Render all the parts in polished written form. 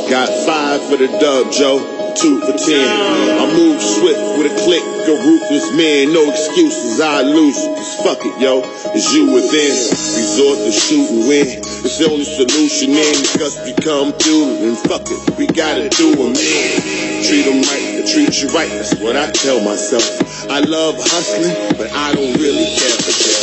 Got 5 for the dub, Joe. 2 for 10. I move swift with a click, a ruthless man. No excuses, I lose it. Cause fuck it, yo. It's you within. Resort to shoot and win. It's the only solution in. The guts become through. And fuck it, we gotta do them in. Treat them right, they treat you right. That's what I tell myself. I love hustling, but I don't really care for that.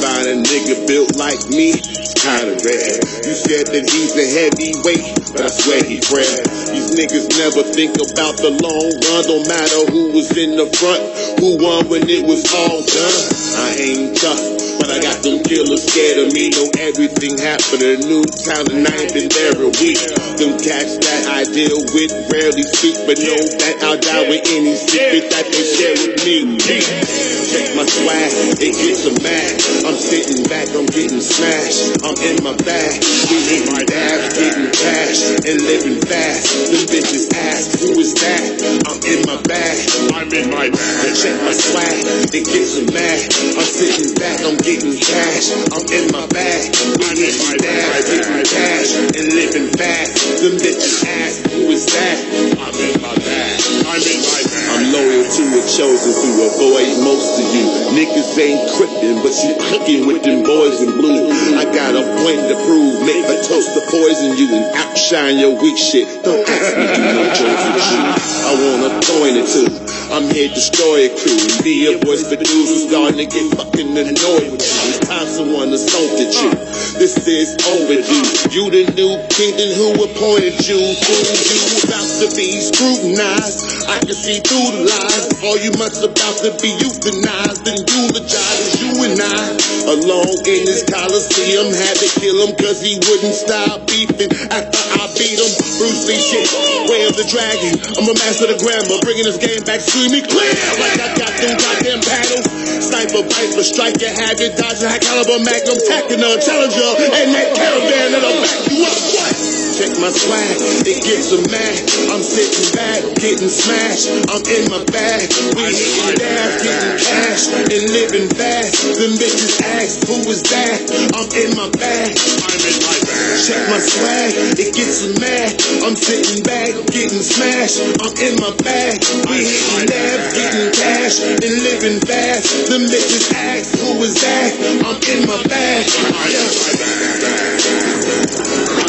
Find a nigga built like me, it's kinda rare. You said that he's a heavyweight, but I swear he rare. These niggas never think about the long run. Don't matter who was in the front, who won when it was all done. I ain't tough, but I got them killers scared of me. Know everything happened in New Town and I ain't been there a week. Them cats that I deal with rarely speak, but know that I'll die with any secret that they share with me. Check my swag, it gets them mad. I'm sitting back, I'm getting smashed. I'm in my bag, we in my dabs, getting cash and living fast. Them bitches ask, who is that? I'm in my bag, I'm in my bag. Check my swag, it gets them mad. I'm sitting back, I'm getting cash. I'm in my bag, we in my dabs, getting cash and living fast. Them bitches ask, who is that? I'm in my bag, I'm in my bag. I'm loyal to a chosen to avoid most of you. Niggas ain't crippin', but you cooking with them boys in blue. I got a point to prove, make a toast to poison you and outshine your weak shit. Don't ask me to no chosen shoe. I wanna point it to. I'm here to destroy a crew. Be a voice for dudes who's starting to get fucking annoyed with you. It's time someone assaulted you. This is overdue. You the new king, then who appointed you? Fool, you about to be scrutinized. I can see through the lies. All you must about to be euthanized and eulogized. You and I, alone in this Coliseum, had to kill him cause he wouldn't stop beefing. After I beat him, Bruce Lee shit, way of the dragon. I'm a master of the grammar, bringing this game back, screaming clear. Like I got them goddamn paddles. Sniper, viper, strike your habit, dodge a high caliber magnum, tacking on challenger, and that caravan that'll back you up. What? Check my swag, it gets them mad. I'm sitting back, getting smashed. I'm in my bag, we hitting dabs, getting cash and living fast. Them bitches ask, who is that? I'm in my bag, I'm in my bag. Check my swag, it gets them mad. I'm sitting back, getting smashed. I'm in my bag, we hitting dabs, getting cash and living fast. Them bitches ask, who is that? I'm in my bag, I'm in my bag.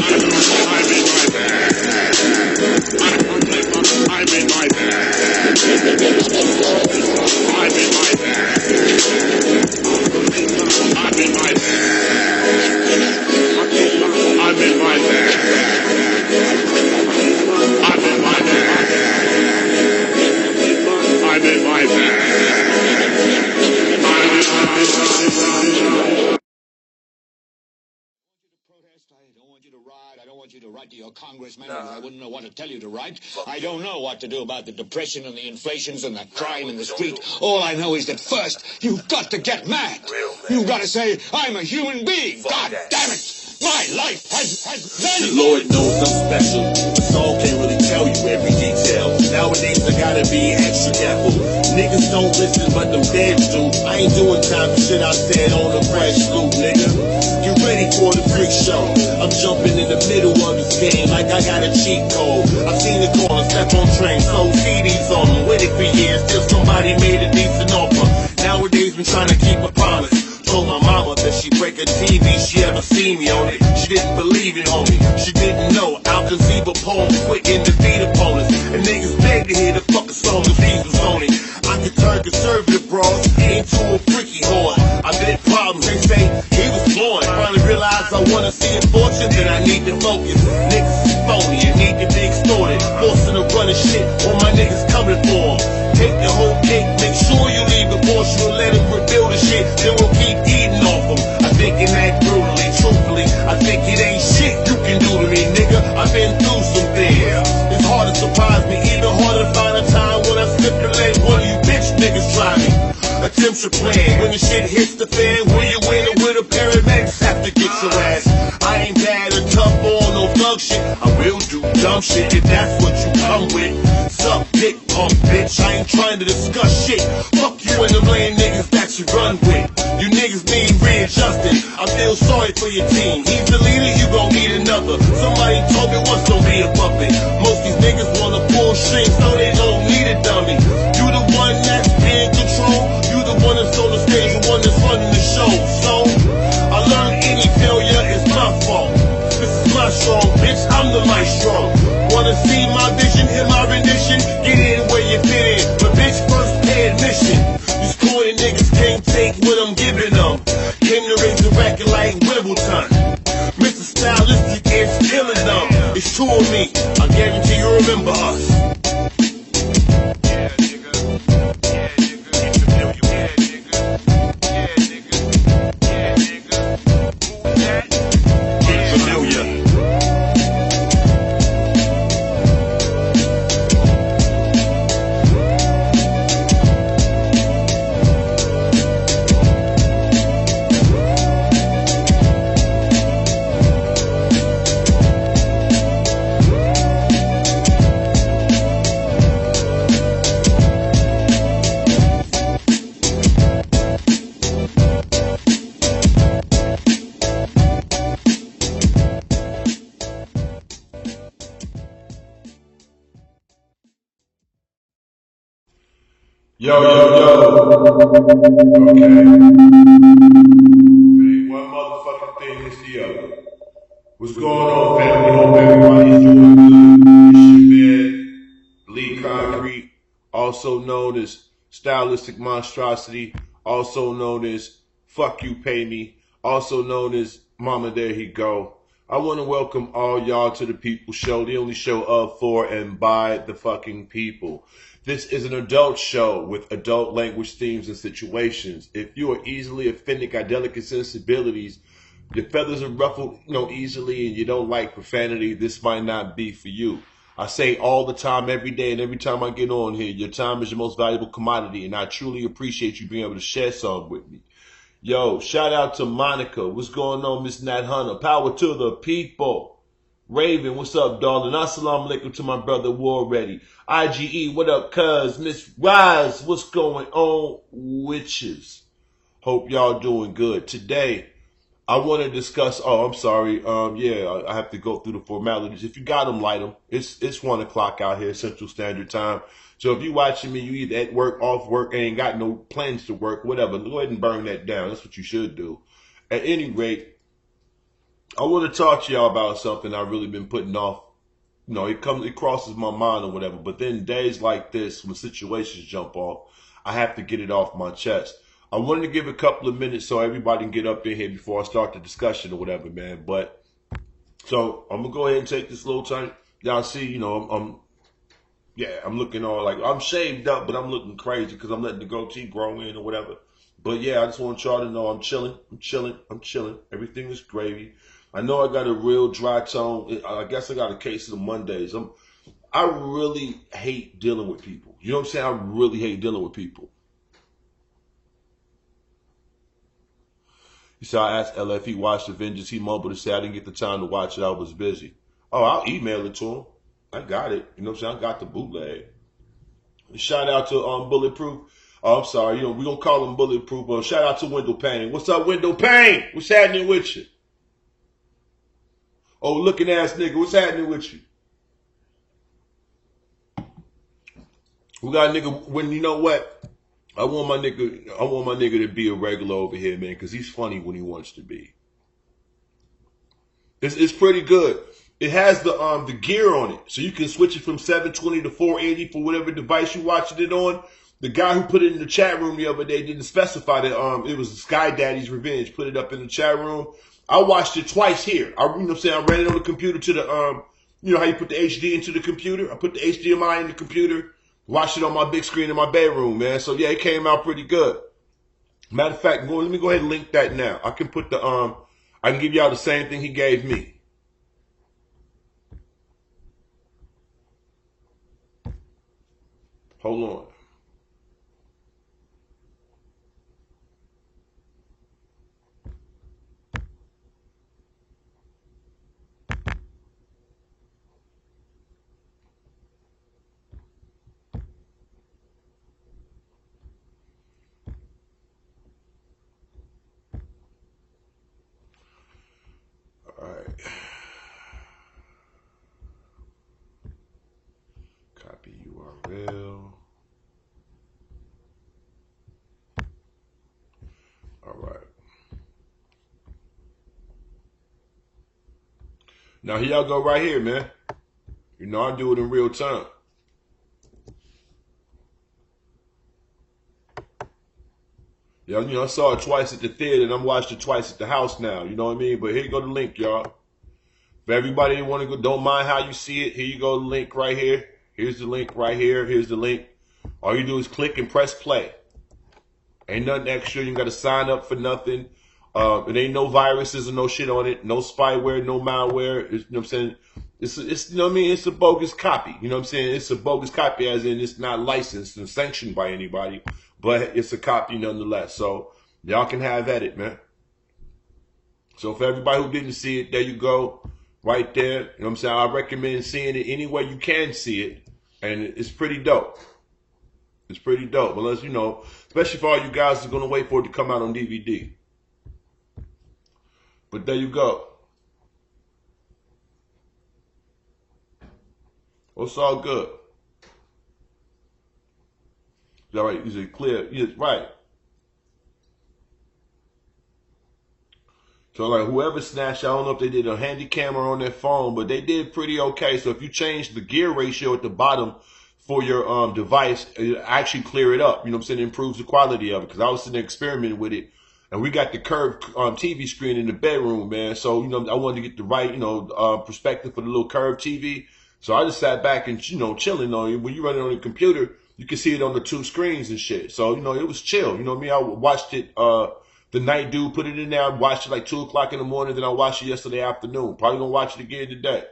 I'm in my bag. I'm in my bag. I'm in my bag. I'm in my bag. I'm in my bag. I'm in my bag. I don't want you to write to your congressman, and I wouldn't know what to tell you to write. I don't know what to do about the depression and the inflations and the crime in the street. All I know is that first, you've got to get mad. You've got to say, I'm a human being. God damn it. My life has value. The Lord knows I'm special. The song can't really tell you every detail. Nowadays I gotta be extra careful. Niggas don't listen, but them fans do. I ain't doing time for shit I said on the fresh loop, nigga. Get ready for the freak show. I'm jumping in the middle of this game like I got a cheat code. I've seen the corner, step on trains, sold CDs on them. With it for years, till somebody made a decent offer. Nowadays been trying to keep a promise. Told my mama that she break a TV, she ever seen me on it. She didn't believe it, homie. She didn't know I'll conceive a poem quick and defeat opponents. And niggas beg to hear the fucking song if these was on it. I could turn conservative bros into a freaky whore. I bet problems, they say he was born. Finally realized I wanna see a fortune, then I need to focus. Niggas is phony and need to be the shit, all my niggas coming for 'em. Take the whole cake, make sure you leave the portion and let him rebuild the shit, then we'll keep eating off him. I think it act brutally, truthfully, I think it ain't shit you can do to me, nigga. I've been through some things. It's hard to surprise me, even harder to find a time when I slip and let one of you bitch niggas try me. Attempts to plan, when the shit hits the fan, will you win it with a paramedics have to get your ass? I ain't bad or tough or no thug shit, I will do dumb shit if that's what you come with. Suck dick, punk bitch, I ain't trying to discuss shit. Fuck you and them lame niggas that you run with. You niggas need readjusting, I feel sorry for your team. He's the leader, you gon' need another. Somebody told me once, don't be a puppet. Most these niggas wanna pull strings, so they don't need a dummy. You the one that's in control, you the one that's on the stage, the one that's running the show. So, I learned any failure is my fault. This is my strong, bitch, I'm the maestro. Wanna see my vision, hear my rendition? Get in where you fit in, but bitch, first pay admission. These corny niggas can't take what I'm giving them. Came to raise the racket like Wimbledon. Mr. Stylistic is killing them. It's two of me, I guarantee you remember us. Yo. Okay. If it ain't one motherfucking thing, it's the other. What's going on, family? Hope everybody's doing good. It's your man, Lee Concrete, also known as Stylistic Monstrosity, also known as Fuck You Pay Me, also known as Mama There He Go. I want to welcome all y'all to the People Show, the only show of, for, and by the fucking people. This is an adult show with adult language, themes, and situations. If you are easily offended, got delicate sensibilities, your feathers are ruffled, easily, and you don't like profanity, this might not be for you. I say all the time, every day, and every time I get on here, your time is your most valuable commodity, and I truly appreciate you being able to share some with me. Yo, shout out to Monica. What's going on, Miss Nat Hunter? Power to the people. Raven, what's up, darling? Assalamu alaikum to my brother War Ready. IGE, what up, cuz? Miss Rise, what's going on, witches? Hope y'all doing good. Today, I want to discuss, I'm sorry, I have to go through the formalities. If you got them, light them. It's 1 o'clock out here, Central Standard Time. So if you watching me, you either at work, off work, ain't got no plans to work, whatever, go ahead and burn that down. That's what you should do. At any rate, I want to talk to y'all about something I've really been putting off. It crosses my mind or whatever. But then days like this, when situations jump off, I have to get it off my chest. I wanted to give a couple of minutes so everybody can get up in here before I start the discussion or whatever, man. But so I'm gonna go ahead and take this little time. Y'all see, I'm looking all like I'm shaved up, but I'm looking crazy because I'm letting the goatee grow in or whatever. But yeah, I just want y'all to know I'm chilling. Everything is gravy. I know I got a real dry tone. I guess I got a case of the Mondays. I really hate dealing with people. You know what I'm saying? I really hate dealing with people. So I asked LF if he watched Avengers. He mumbled to say I didn't get the time to watch it. I was busy. Oh, I'll email it to him. I got it. You know what I'm saying? I got the bootleg. Shout out to Bulletproof. Oh, I'm sorry. We're going to call him Bulletproof. Shout out to Wendell Payne. What's up, Wendell Payne? What's happening with you? Oh, looking ass nigga, what's happening with you? We got a nigga, when you know what? I want my nigga to be a regular over here, man, because he's funny when he wants to be. It's pretty good. It has the gear on it, so you can switch it from 720 to 480 for whatever device you're watching it on. The guy who put it in the chat room the other day didn't specify that it was Sky Daddy's Revenge. Put it up in the chat room. I watched it twice here. I ran it on the computer to You know how you put the HD into the computer? I put the HDMI in the computer, watched it on my big screen in my bedroom, man. So yeah, it came out pretty good. Matter of fact, let me go ahead and link that now. I can put the I can give y'all the same thing he gave me. Hold on. All right. Copy URL. All right. Now here y'all go right here, man. You know, I do it in real time. Yeah, you know, I saw it twice at the theater, and I'm watching it twice at the house now. You know what I mean? But here you go the link, y'all. For everybody that want to go, don't mind how you see it. Here you go, the link right here. Here's the link right here. Here's the link. All you do is click and press play. Ain't nothing extra. You got to sign up for nothing. It ain't no viruses or no shit on it. No spyware, no malware. You know what I'm saying? It's you know what I mean? It's a bogus copy. You know what I'm saying? It's a bogus copy as in it's not licensed and sanctioned by anybody. But it's a copy nonetheless. So y'all can have at it, man. So for everybody who didn't see it, there you go. Right there. You know what I'm saying? I recommend seeing it any way you can see it. And it's pretty dope. It's pretty dope. Unless, you know, especially for all you guys who are going to wait for it to come out on DVD. But there you go. Well, it's all good. All right, is it clear? Yes, right. So like whoever snatched, I don't know if they did a handy camera on their phone, but they did pretty okay. So if you change the gear ratio at the bottom for your device, it actually clear it up. You know what I'm saying? It improves the quality of it. Because I was sitting there experimenting with it, and we got the curved TV screen in the bedroom, man. So you know I wanted to get the right perspective for the little curved TV. So I just sat back and chilling on it. When you run it on the computer, you can see it on the two screens and shit. So it was chill. You know what I mean? I watched it. The night dude put it in there. I watched it like 2 o'clock in the morning. Then I watched it yesterday afternoon. Probably gonna watch it again today.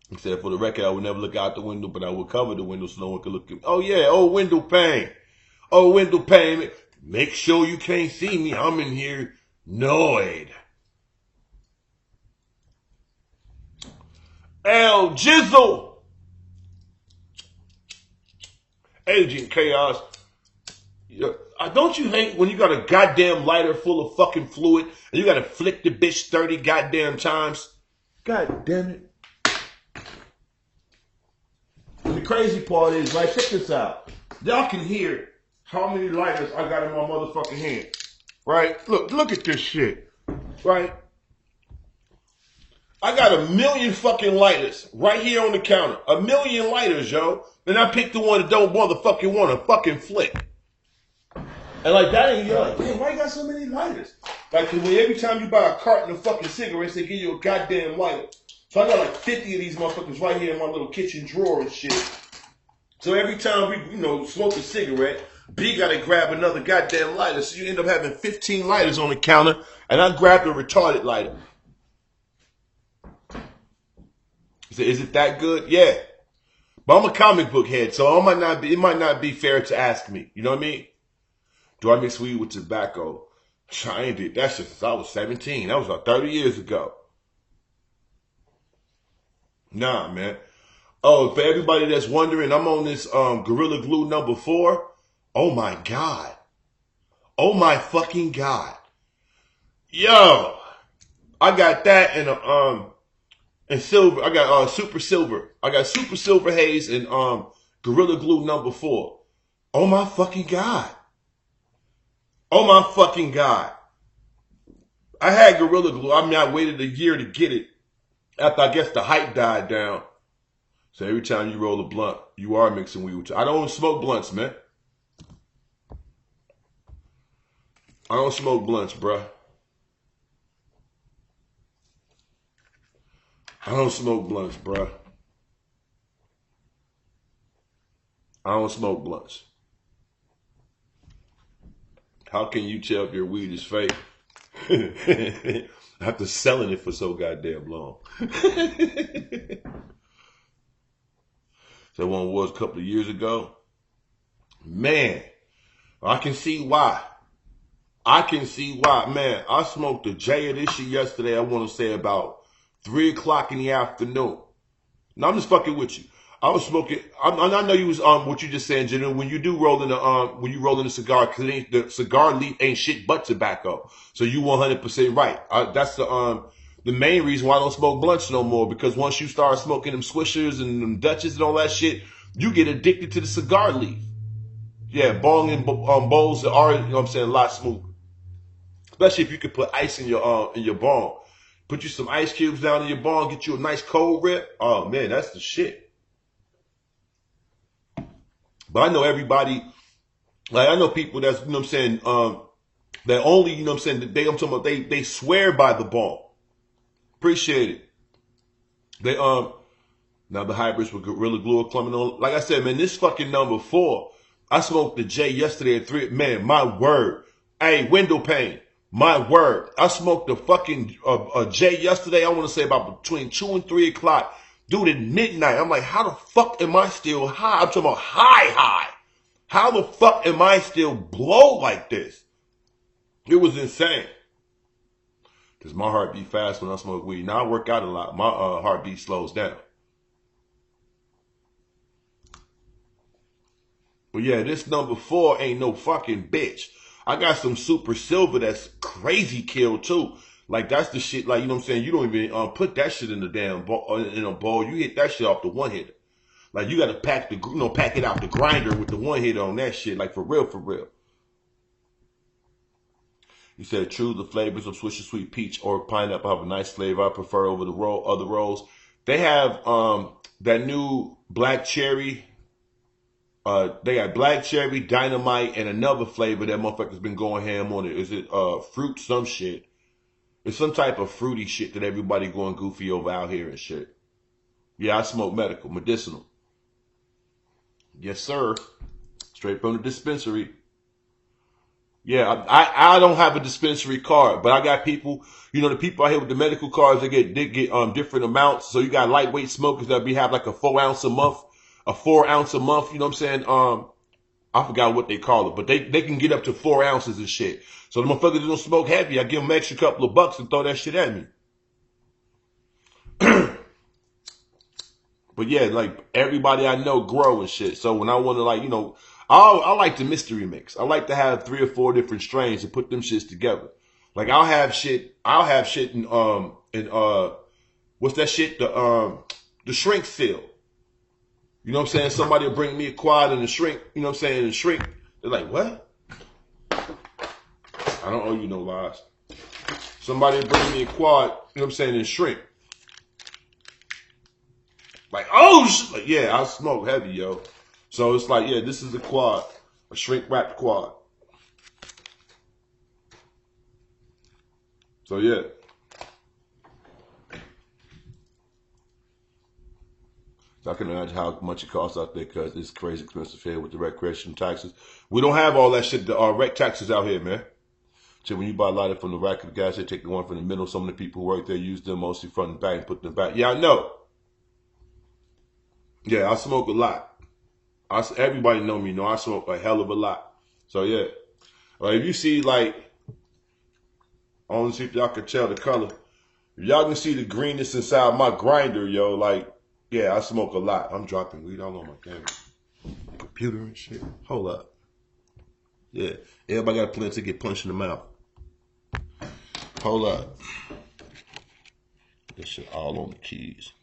He said, for the record, I would never look out the window, but I would cover the window so no one could look at me. Oh yeah, oh window pane. Oh window pane. Make sure you can't see me. I'm in here annoyed. El Jizzle. Agent Chaos. Don't you hate when you got a goddamn lighter full of fucking fluid and you got to flick the bitch 30 goddamn times? God damn it. And the crazy part is, right, check this out. Y'all can hear how many lighters I got in my motherfucking hand. Right? Look at this shit. Right? I got 1,000,000 fucking lighters right here on the counter. 1,000,000 lighters, yo. Then I picked the one that don't motherfucking want to fucking flick. And like that ain't, you're like, damn, why you got so many lighters? Like, cause every time you buy a carton of fucking cigarettes, they give you a goddamn lighter. So I got like 50 of these motherfuckers right here in my little kitchen drawer and shit. So every time we, smoke a cigarette, B gotta grab another goddamn lighter. So you end up having 15 lighters on the counter, and I grabbed a retarded lighter. Is it that good? Yeah. But I'm a comic book head, so it might not be fair to ask me. You know what I mean? Do I mix weed with tobacco? I ain't did that shit since I was 17. That was like 30 years ago. Nah, man. Oh, for everybody that's wondering, I'm on this Gorilla Glue number 4. Oh my God. Oh my fucking God. Yo. I got that and silver. I got super silver. I got super silver haze and Gorilla Glue number 4. Oh my fucking God. Oh my fucking God. I had Gorilla Glue. I mean, I waited a year to get it after I guess the hype died down. So every time you roll a blunt, you are mixing weed with. I don't smoke blunts, man. I don't smoke blunts, bruh. I don't smoke blunts, bruh. I don't smoke blunts. How can you tell if your weed is fake? After selling it for so goddamn long. So one was a couple of years ago. Man, I can see why. Man, I smoked a J of this shit yesterday, I want to say about 3 o'clock in the afternoon. Now, I'm just fucking with you. I was smoking. I know you was what you just saying, Jenna. When you do roll in a cigar, because the cigar leaf ain't shit but tobacco. So you 100% right. That's the main reason why I don't smoke blunts no more. Because once you start smoking them swishers and them Dutches and all that shit, you get addicted to the cigar leaf. Yeah, bong and bowls are, you know what I'm saying, a lot smoother. Especially if you could put ice in your bong. Put you some ice cubes down in your bong, get you a nice cold rip. Oh man, that's the shit. But I know everybody, like I know people that's, you know what I'm saying, that only, you know what I'm saying, I'm talking about they swear by the bong. Appreciate it. They now the hybrids with Gorilla Glue are coming on. Like I said, man, this fucking number 4. I smoked the J yesterday at 3. Man, my word. Hey, window pane. My word. I smoked the fucking J yesterday, I want to say about between 2 and 3 o'clock. Dude, at midnight, I'm like, how the fuck am I still high? I'm talking about high. How the fuck am I still blow like this? It was insane. Because my heart beat fast when I smoke weed. Now I work out a lot. My heartbeat slows down. But yeah, this number 4 ain't no fucking bitch. I got some super silver that's crazy kill too. Like that's the shit, like, you know what I'm saying? You don't even put that shit in the damn ball, in a bowl. You hit that shit off the one hitter. Like you gotta pack it out the grinder with the one hitter on that shit. Like for real, for real. You said true, the flavors of Swisher Sweet Peach or Pineapple have a nice flavor. I prefer over the other rolls. They have that new black cherry. They got black cherry, dynamite, and another flavor that motherfucker's been going ham on it. Is it fruit some shit? It's some type of fruity shit that everybody going goofy over out here and shit. Yeah, I smoke medicinal. Yes, sir. Straight from the dispensary. Yeah, I don't have a dispensary card, but I got people, you know, the people out here with the medical cards, they get different amounts. So you got lightweight smokers that have like a 4 ounce a month, you know what I'm saying? I forgot what they call it, but they can get up to 4 ounces and shit. So the motherfuckers don't smoke heavy, I give them an extra couple of bucks and throw that shit at me. But yeah, like everybody I know grow and shit. So when I want to, like, you know, I like the mystery mix. I like to have 3 or 4 different strains and put them shits together. Like I'll have shit in what's that shit? The shrink seal. You know what I'm saying? Somebody will bring me a quad and a shrink, you know what I'm saying? And shrink. They're like, what? I don't owe you no lies. Somebody will bring me a quad, you know what I'm saying, and shrink. Like, oh shit, like, yeah, I smoke heavy, yo. So it's like, yeah, this is a quad, a shrink wrapped quad. So yeah. So I can imagine how much it costs out there because it's crazy expensive here with the recreation taxes. We don't have all that shit, the rec taxes out here, man. So when you buy a lighter from the rack of the gas, they take the one from the middle. Some of the people who work there use them mostly front and back and put them back. Yeah, I know. Yeah, I smoke a lot. Everybody know me, know I smoke a hell of a lot. So yeah. If you see, like, I want to see if y'all can tell the color. If y'all can see the greenness inside my grinder, yo, like, yeah, I smoke a lot. I'm dropping weed all on my damn computer and shit. Hold up. Yeah, everybody got a plan to get punched in the mouth. Hold up. This shit all on the keys.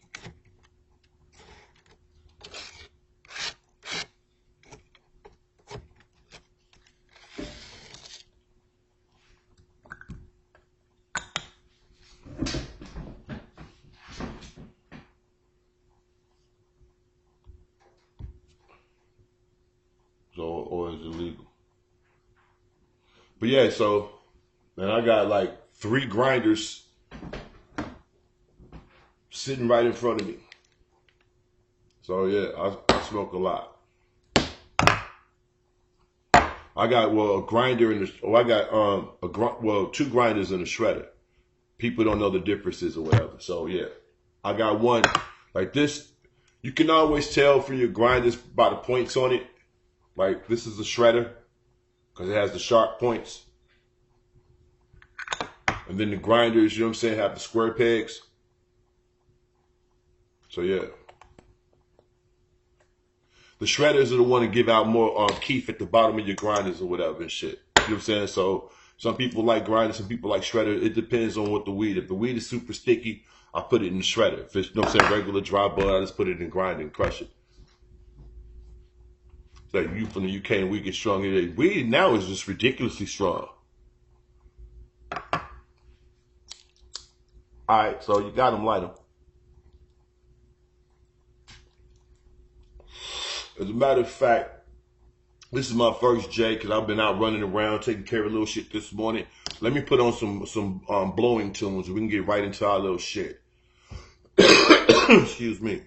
Or is it legal? But yeah, so, man, I got like 3 grinders sitting right in front of me. So yeah, I smoke a lot. I got a grinder in the. I got two grinders in the shredder. People don't know the differences or whatever. So yeah, I got one like this. You can always tell from your grinders by the points on it. Like this is a shredder because it has the sharp points. And then the grinders, you know what I'm saying, have the square pegs. So yeah. The shredders are the one to give out more keef at the bottom of your grinders or whatever and shit. You know what I'm saying? So some people like grinders, some people like shredder. It depends on what the weed. If the weed is super sticky, I put it in the shredder. If it's, you know what I'm saying, regular dry bud, I just put it in grind and crush it. It's like you from the UK and we get strong. Weed now is just ridiculously strong. Alright, so you got them, light them. As a matter of fact, this is my first J because I've been out running around taking care of a little shit this morning. Let me put on some blowing tunes. We can get right into our little shit. Excuse me.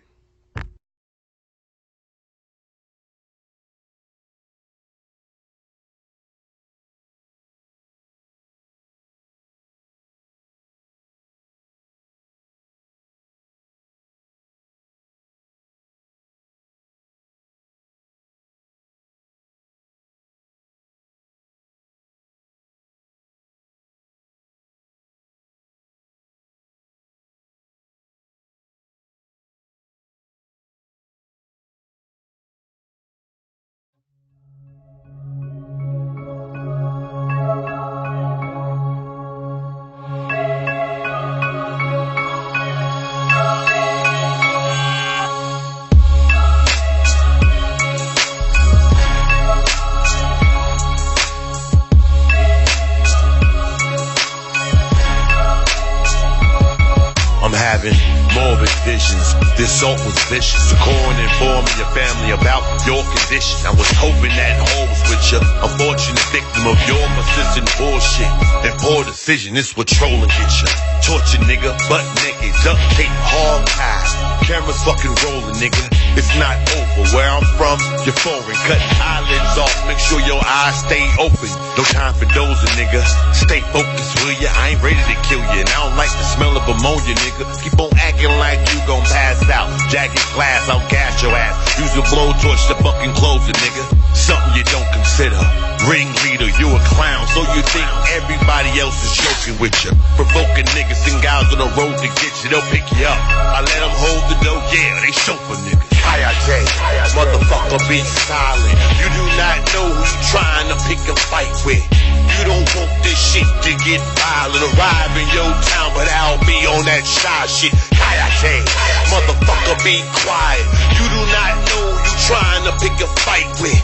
Having morbid visions. This salt was vicious. Calling and informing your family about your condition. I was hoping that holds with you. Unfortunate victim of your persistent bullshit and poor decision. This what trolling get you. Torture nigga, butt naked, duct tape, hard ties. Cameras fucking rolling, nigga. It's not over. Where I'm from, you're foreign. Cut eyelids off. Make sure your eyes stay open. No time for dozing, nigga. Stay focused, will ya? I ain't ready to kill you, and I don't like the smell of ammonia, nigga. Keep on acting like you gon' pass out. Jacket glass, I'll gas your ass. Use a blowtorch to fucking close it, nigga. Something you don't consider. Ringleader, you a clown, so you think everybody else is joking with you. Provoking niggas and guys on the road to get you, they'll pick you up. I let them hold the dough, yeah, they chauffeur niggas. Kayate, motherfucker, be silent. You do not know who you trying to pick a fight with. You don't want this shit to get violent. Arrive in your town, but I'll be on that shy shit. Kayate, motherfucker, be quiet. You do not know who you trying to pick a fight with.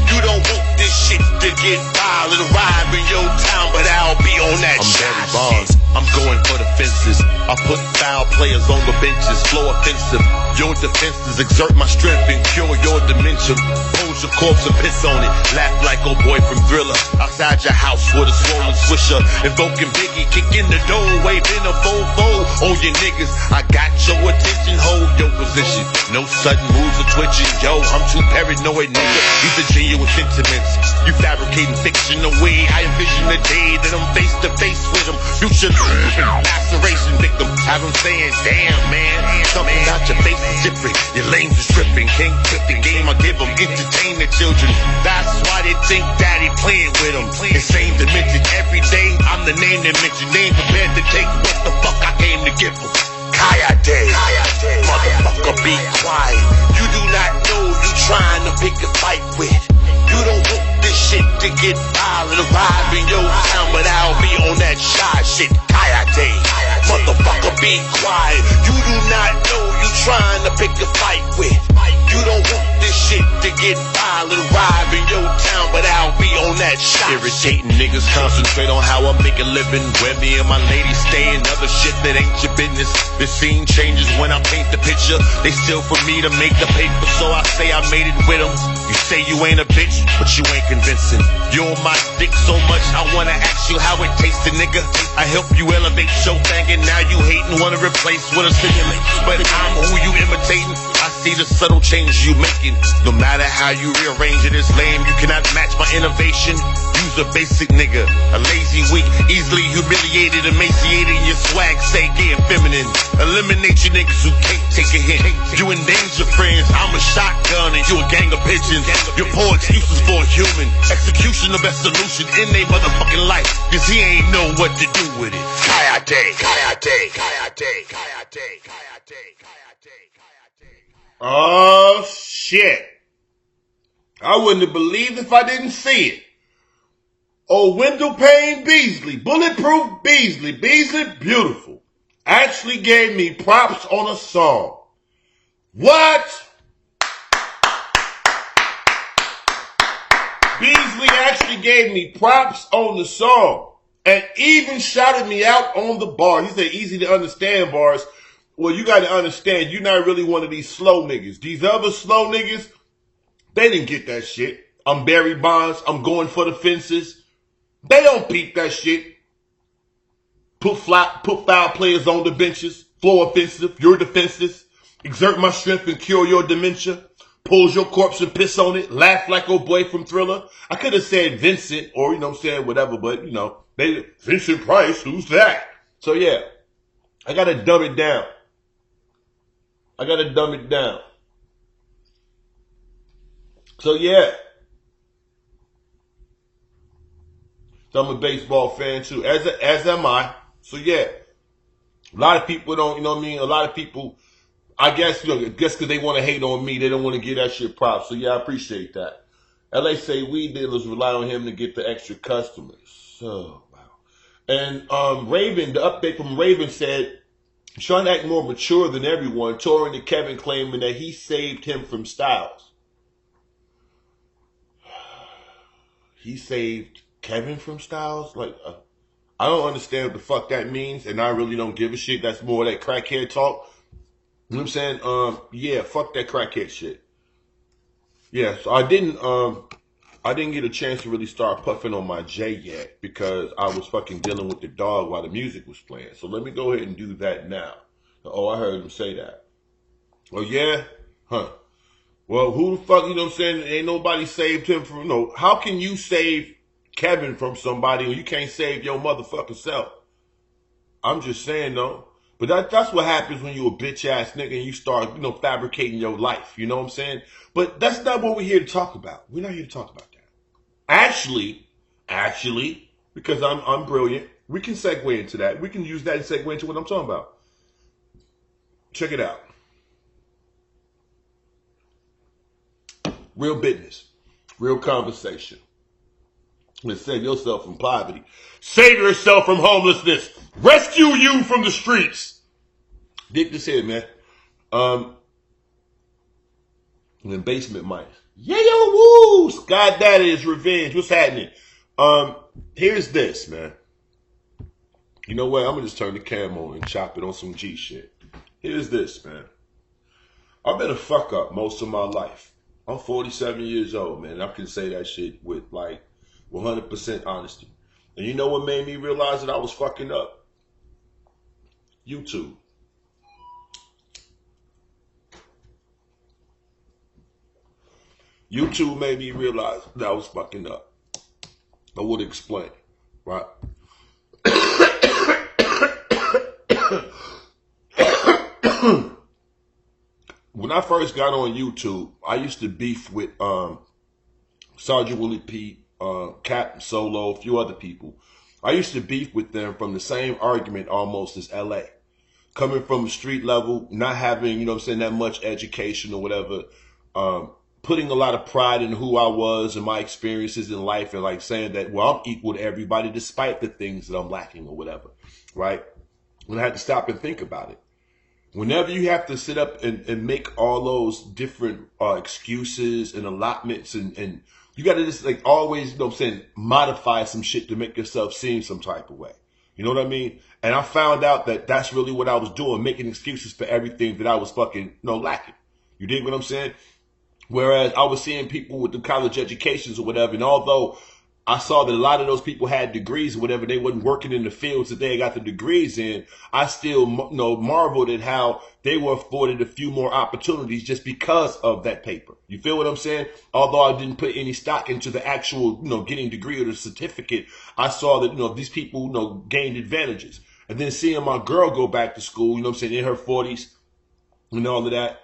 You don't want this shit to get violent. Arrive in your town, but I'll be on that shy shit. I'm going for the fences. I put foul players on the benches. Flow offensive. Your defenses exert my strength and cure your dementia. Pose your corpse and piss on it. Laugh like old boy from Thriller. Outside your house with a swollen swisher. Invoking Biggie, kick in the door, waving a fofo on your niggas. I got your attention, hold your position. No sudden moves or twitching. Yo, I'm too paranoid, nigga. These are genuine sentiments. You fabricating fiction away. I envision the day that I'm face to face with them. Future laceration victim. Have them saying, damn, man. Something about your face is different. Your lanes is tripping. Can't quit the game I give them. Entertain the children. That's why they think daddy playing with them. Insane dimension every day. I'm the name they mention. They ain't prepared to take what the fuck I came to give them. Kayate, motherfucker, be quiet. You do not know you trying to pick a fight with. You don't want this shit to get violent. Arrive in your town, but I'll be on that shy shit. Kayate, motherfucker, be quiet. You do not know you trying to pick a fight with. You You don't want this shit to get violent, rive in your town, but I'll be on that shot. Irritating niggas concentrate on how I make a living, where me and my lady stay, and other shit that ain't your business. The scene changes when I paint the picture. They steal from me to make the paper, so I say I made it with them. You say you ain't a bitch, but you ain't convincing. You on my dick so much, I wanna ask you how it tasted, nigga. I help you elevate your thing, and now you hating, wanna replace with a stimulant. But I'm who you imitating. I see the subtle changes you making. No matter how you rearrange it, it's lame. You cannot match my innovation. You's a basic nigga, a lazy, weak, easily humiliated, emaciated. Your swag say gay and feminine. Eliminate you niggas who can't take a hint. You endanger friends. I'm a shotgun and you a gang of pigeons. Your poor excuses for a human. Execution the best solution in they motherfucking life, cause he ain't know what to do with it. Kayate, kayate, kayate, kayate, kayate, kayate, kayate. Oh, shit. I wouldn't have believed if I didn't see it. Oh, window pane Beasley, bulletproof Beasley, beautiful. Actually gave me props on a song. What? Beasley actually gave me props on the song and even shouted me out on the bar. He said easy to understand bars. Well, you got to understand, you're not really one of these slow niggas. These other slow niggas, they didn't get that shit. I'm Barry Bonds. I'm going for the fences. They don't peep that shit. Put foul players on the benches. Floor offensive. You're defenseless. Exert my strength and cure your dementia. Pulls your corpse and piss on it. Laugh like old boy from Thriller. I could have said Vincent or, you know what I'm saying, whatever, but, you know, Vincent Price, who's that? So, yeah, I got to dumb it down. So, yeah. So I'm a baseball fan, too, as am I. So, yeah. A lot of people don't, you know what I mean? A lot of people, I guess, you know, just because they want to hate on me, they don't want to give that shit props. So, yeah, I appreciate that. LA say weed dealers rely on him to get the extra customers. So, wow. And Raven, the update from Raven said, trying to act more mature than everyone, touring to Kevin claiming that he saved him from Stylz. He saved Kevin from Stylz? Like, I don't understand what the fuck that means, and I really don't give a shit. That's more that crackhead talk. You know what I'm saying? Yeah, fuck that crackhead shit. Yeah, so I didn't get a chance to really start puffing on my J yet because I was fucking dealing with the dog while the music was playing. So let me go ahead and do that now. Oh, I heard him say that. Oh, yeah? Huh. Well, who the fuck, you know what I'm saying? Ain't nobody saved him from, no. How can you save Kevin from somebody when you can't save your motherfucking self? I'm just saying, though. But that's what happens when you a bitch-ass nigga and you start, you know, fabricating your life. You know what I'm saying? But that's not what we're here to talk about. We're not here to talk about that. Actually, because I'm brilliant, we can segue into that. We can use that and segue into what I'm talking about. Check it out. Real business. Real conversation. Let's save yourself from poverty. Save yourself from homelessness. Rescue you from the streets. Dig this here, man. And then basement mice. Yeah, yo, woo! Sky Daddy is revenge. What's happening? Here's this, man. You know what? I'm gonna just turn the cam on and chop it on some G shit. Here's this, man. I've been a fuck up most of my life. I'm 47 years old, man. I can say that shit with like 100% honesty. And you know what made me realize that I was fucking up? YouTube. YouTube made me realize that I was fucking up. I would explain, right? When I first got on YouTube, I used to beef with Sergeant Willie P, Captain Solo, a few other people. I used to beef with them from the same argument almost as LA. Coming from a street level, not having, you know what I'm saying, that much education or whatever, putting a lot of pride in who I was and my experiences in life and like saying that, well, I'm equal to everybody despite the things that I'm lacking or whatever, right? When I had to stop and think about it. whenever you have to sit up and make all those different excuses and allotments and you got to just like always, you know what I'm saying, modify some shit to make yourself seem some type of way. You know what I mean? And I found out that that's really what I was doing, making excuses for everything that I was fucking, you know, lacking. You dig what I'm saying? Whereas I was seeing people with the college educations or whatever, and although I saw that a lot of those people had degrees or whatever, they wasn't working in the fields that they got the degrees in, I still, you know, marveled at how they were afforded a few more opportunities just because of that paper. You feel what I'm saying? Although I didn't put any stock into the actual, you know, getting degree or the certificate, I saw that, you know, these people, you know, gained advantages. And then seeing my girl go back to school, you know what I'm saying, in her 40s and all of that,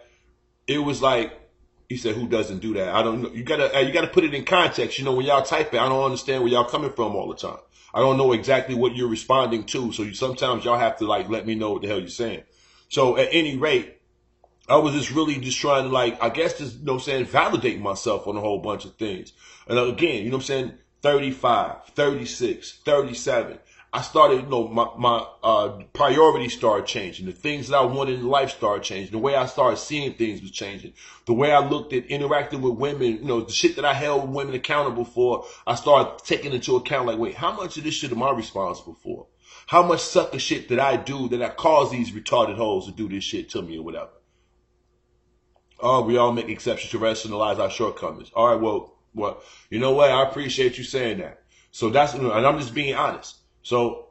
it was like, he said, who doesn't do that? I don't know. You gotta put it in context. You know, when y'all type it, I don't understand where y'all coming from all the time. I don't know exactly what you're responding to. So sometimes y'all have to like, let me know what the hell you're saying. So at any rate, I was just really just trying to like, I guess just, you know what I'm saying, validate myself on a whole bunch of things. And again, you know what I'm saying, 35, 36, 37. I started, you know, my priorities started changing. The things that I wanted in life started changing. The way I started seeing things was changing. The way I looked at interacting with women, you know, the shit that I held women accountable for, I started taking into account like, wait, how much of this shit am I responsible for? How much sucker shit did I do that I caused these retarded hoes to do this shit to me or whatever? Oh, we all make exceptions to rationalize our shortcomings. All right, well, you know what? I appreciate you saying that. So that's, and I'm just being honest. So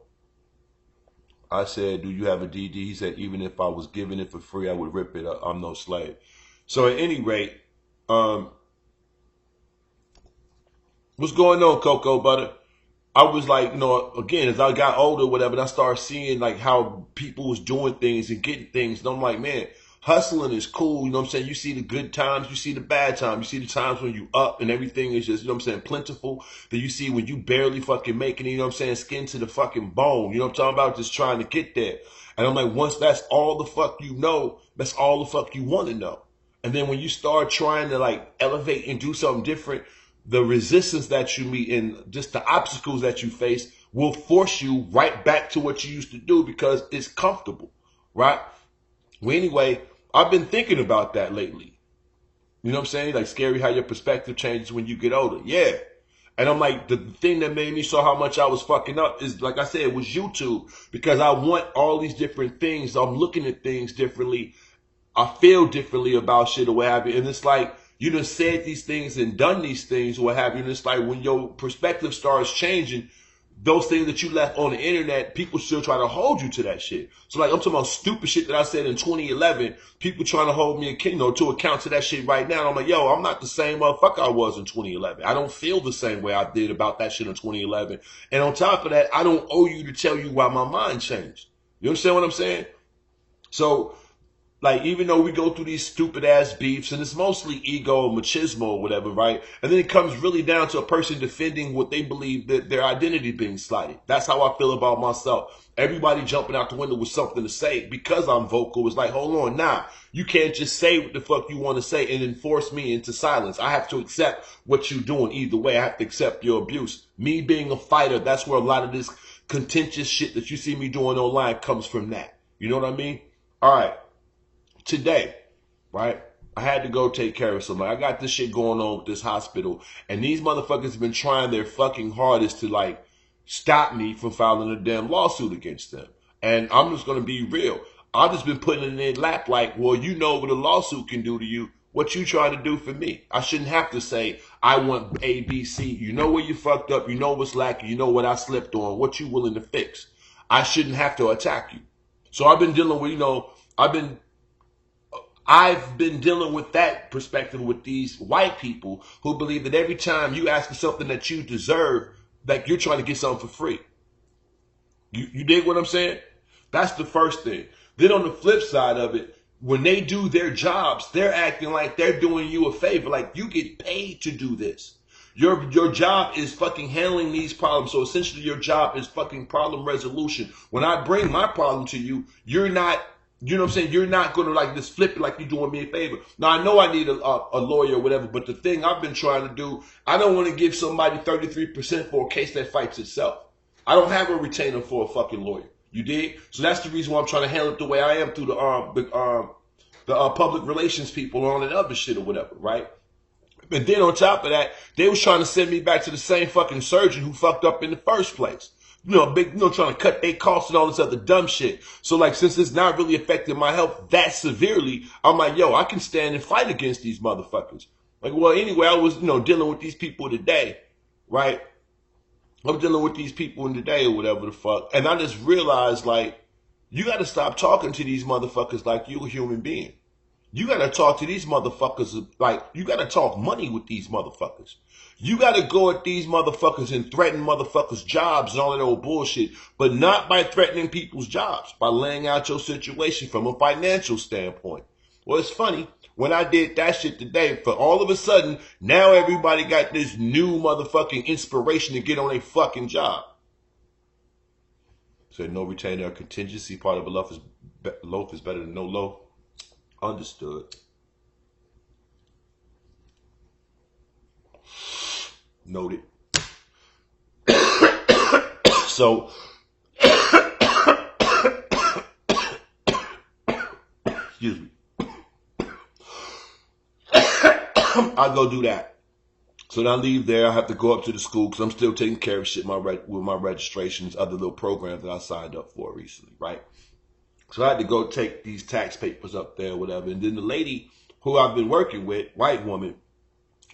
I said, do you have a DD? He said, even if I was giving it for free, I would rip it up. I'm no slave. So at any rate, what's going on, Cocoa Butter? I was like, you know, again, as I got older, whatever, and I started seeing like how people was doing things and getting things. And I'm like, man, hustling is cool. You know what I'm saying? You see the good times, you see the bad times, you see the times when you up and everything is just, you know what I'm saying, plentiful. Then you see when you barely fucking making it, you know what I'm saying, skin to the fucking bone. You know what I'm talking about? Just trying to get there. And I'm like, once that's all the fuck you know, that's all the fuck you want to know. And then when you start trying to like elevate and do something different, the resistance that you meet and just the obstacles that you face will force you right back to what you used to do because it's comfortable, right? Well, anyway, I've been thinking about that lately. You know what I'm saying? Like, scary how your perspective changes when you get older. Yeah. And I'm like, the thing that made me saw how much I was fucking up is, like I said, it was YouTube. Because I want all these different things. I'm looking at things differently. I feel differently about shit or what have you. And it's like, you done said these things and done these things or what have you. And it's like, when your perspective starts changing, those things that you left on the internet, people still try to hold you to that shit. So like, I'm talking about stupid shit that I said in 2011, people trying to hold me, you know, to account to that shit right now. I'm like, yo, I'm not the same motherfucker I was in 2011. I don't feel the same way I did about that shit in 2011. And on top of that, I don't owe you to tell you why my mind changed. You understand what I'm saying? So, like, even though we go through these stupid ass beefs, and it's mostly ego or machismo or whatever, right? And then it comes really down to a person defending what they believe that their identity being slighted. That's how I feel about myself. Everybody jumping out the window with something to say because I'm vocal. It's like, hold on, nah. You can't just say what the fuck you want to say and enforce me into silence. I have to accept what you're doing either way. I have to accept your abuse. Me being a fighter, that's where a lot of this contentious shit that you see me doing online comes from that. You know what I mean? All right. Today, right, I had to go take care of somebody. I got this shit going on with this hospital, and these motherfuckers have been trying their fucking hardest to, like, stop me from filing a damn lawsuit against them. And I'm just going to be real. I've just been putting it in their lap like, well, you know what a lawsuit can do to you. What you trying to do for me? I shouldn't have to say, I want A, B, C. You know where you fucked up. You know what's lacking. You know what I slipped on. What you willing to fix. I shouldn't have to attack you. So I've been dealing with, you know, I've been dealing with that perspective with these white people who believe that every time you ask for something that you deserve, like you're trying to get something for free. You dig what I'm saying? That's the first thing. Then on the flip side of it, when they do their jobs, they're acting like they're doing you a favor. Like, you get paid to do this. Your job is fucking handling these problems. So essentially your job is fucking problem resolution. When I bring my problem to you, you're not, you know what I'm saying? You're not going to like just flip it like you're doing me a favor. Now, I know I need a lawyer or whatever, but the thing I've been trying to do, I don't want to give somebody 33% for a case that fights itself. I don't have a retainer for a fucking lawyer. You dig? So that's the reason why I'm trying to handle it the way I am through the public relations people on and other shit or whatever, right? And then on top of that, they was trying to send me back to the same fucking surgeon who fucked up in the first place. Trying to cut their costs and all this other dumb shit. So like, since it's not really affecting my health that severely, I'm like, yo, I can stand and fight against these motherfuckers. Like, well, anyway, I was, dealing with these people today, right? I'm dealing with these people in the day or whatever the fuck. And I just realized, like, you got to stop talking to these motherfuckers like you a human being. You got to talk to these motherfuckers like, you got to talk money with these motherfuckers. You got to go at these motherfuckers and threaten motherfuckers' jobs and all that old bullshit, but not by threatening people's jobs, by laying out your situation from a financial standpoint. Well, it's funny. When I did that shit today, for all of a sudden, now everybody got this new motherfucking inspiration to get on a fucking job. So no retainer or contingency, part of a loaf is better than no loaf. Understood. Noted. So, excuse me. I go do that. So then I leave there. I have to go up to the school because I'm still taking care of shit with my registrations, other little programs that I signed up for recently, right? So I had to go take these tax papers up there or whatever. And then the lady who I've been working with, white woman,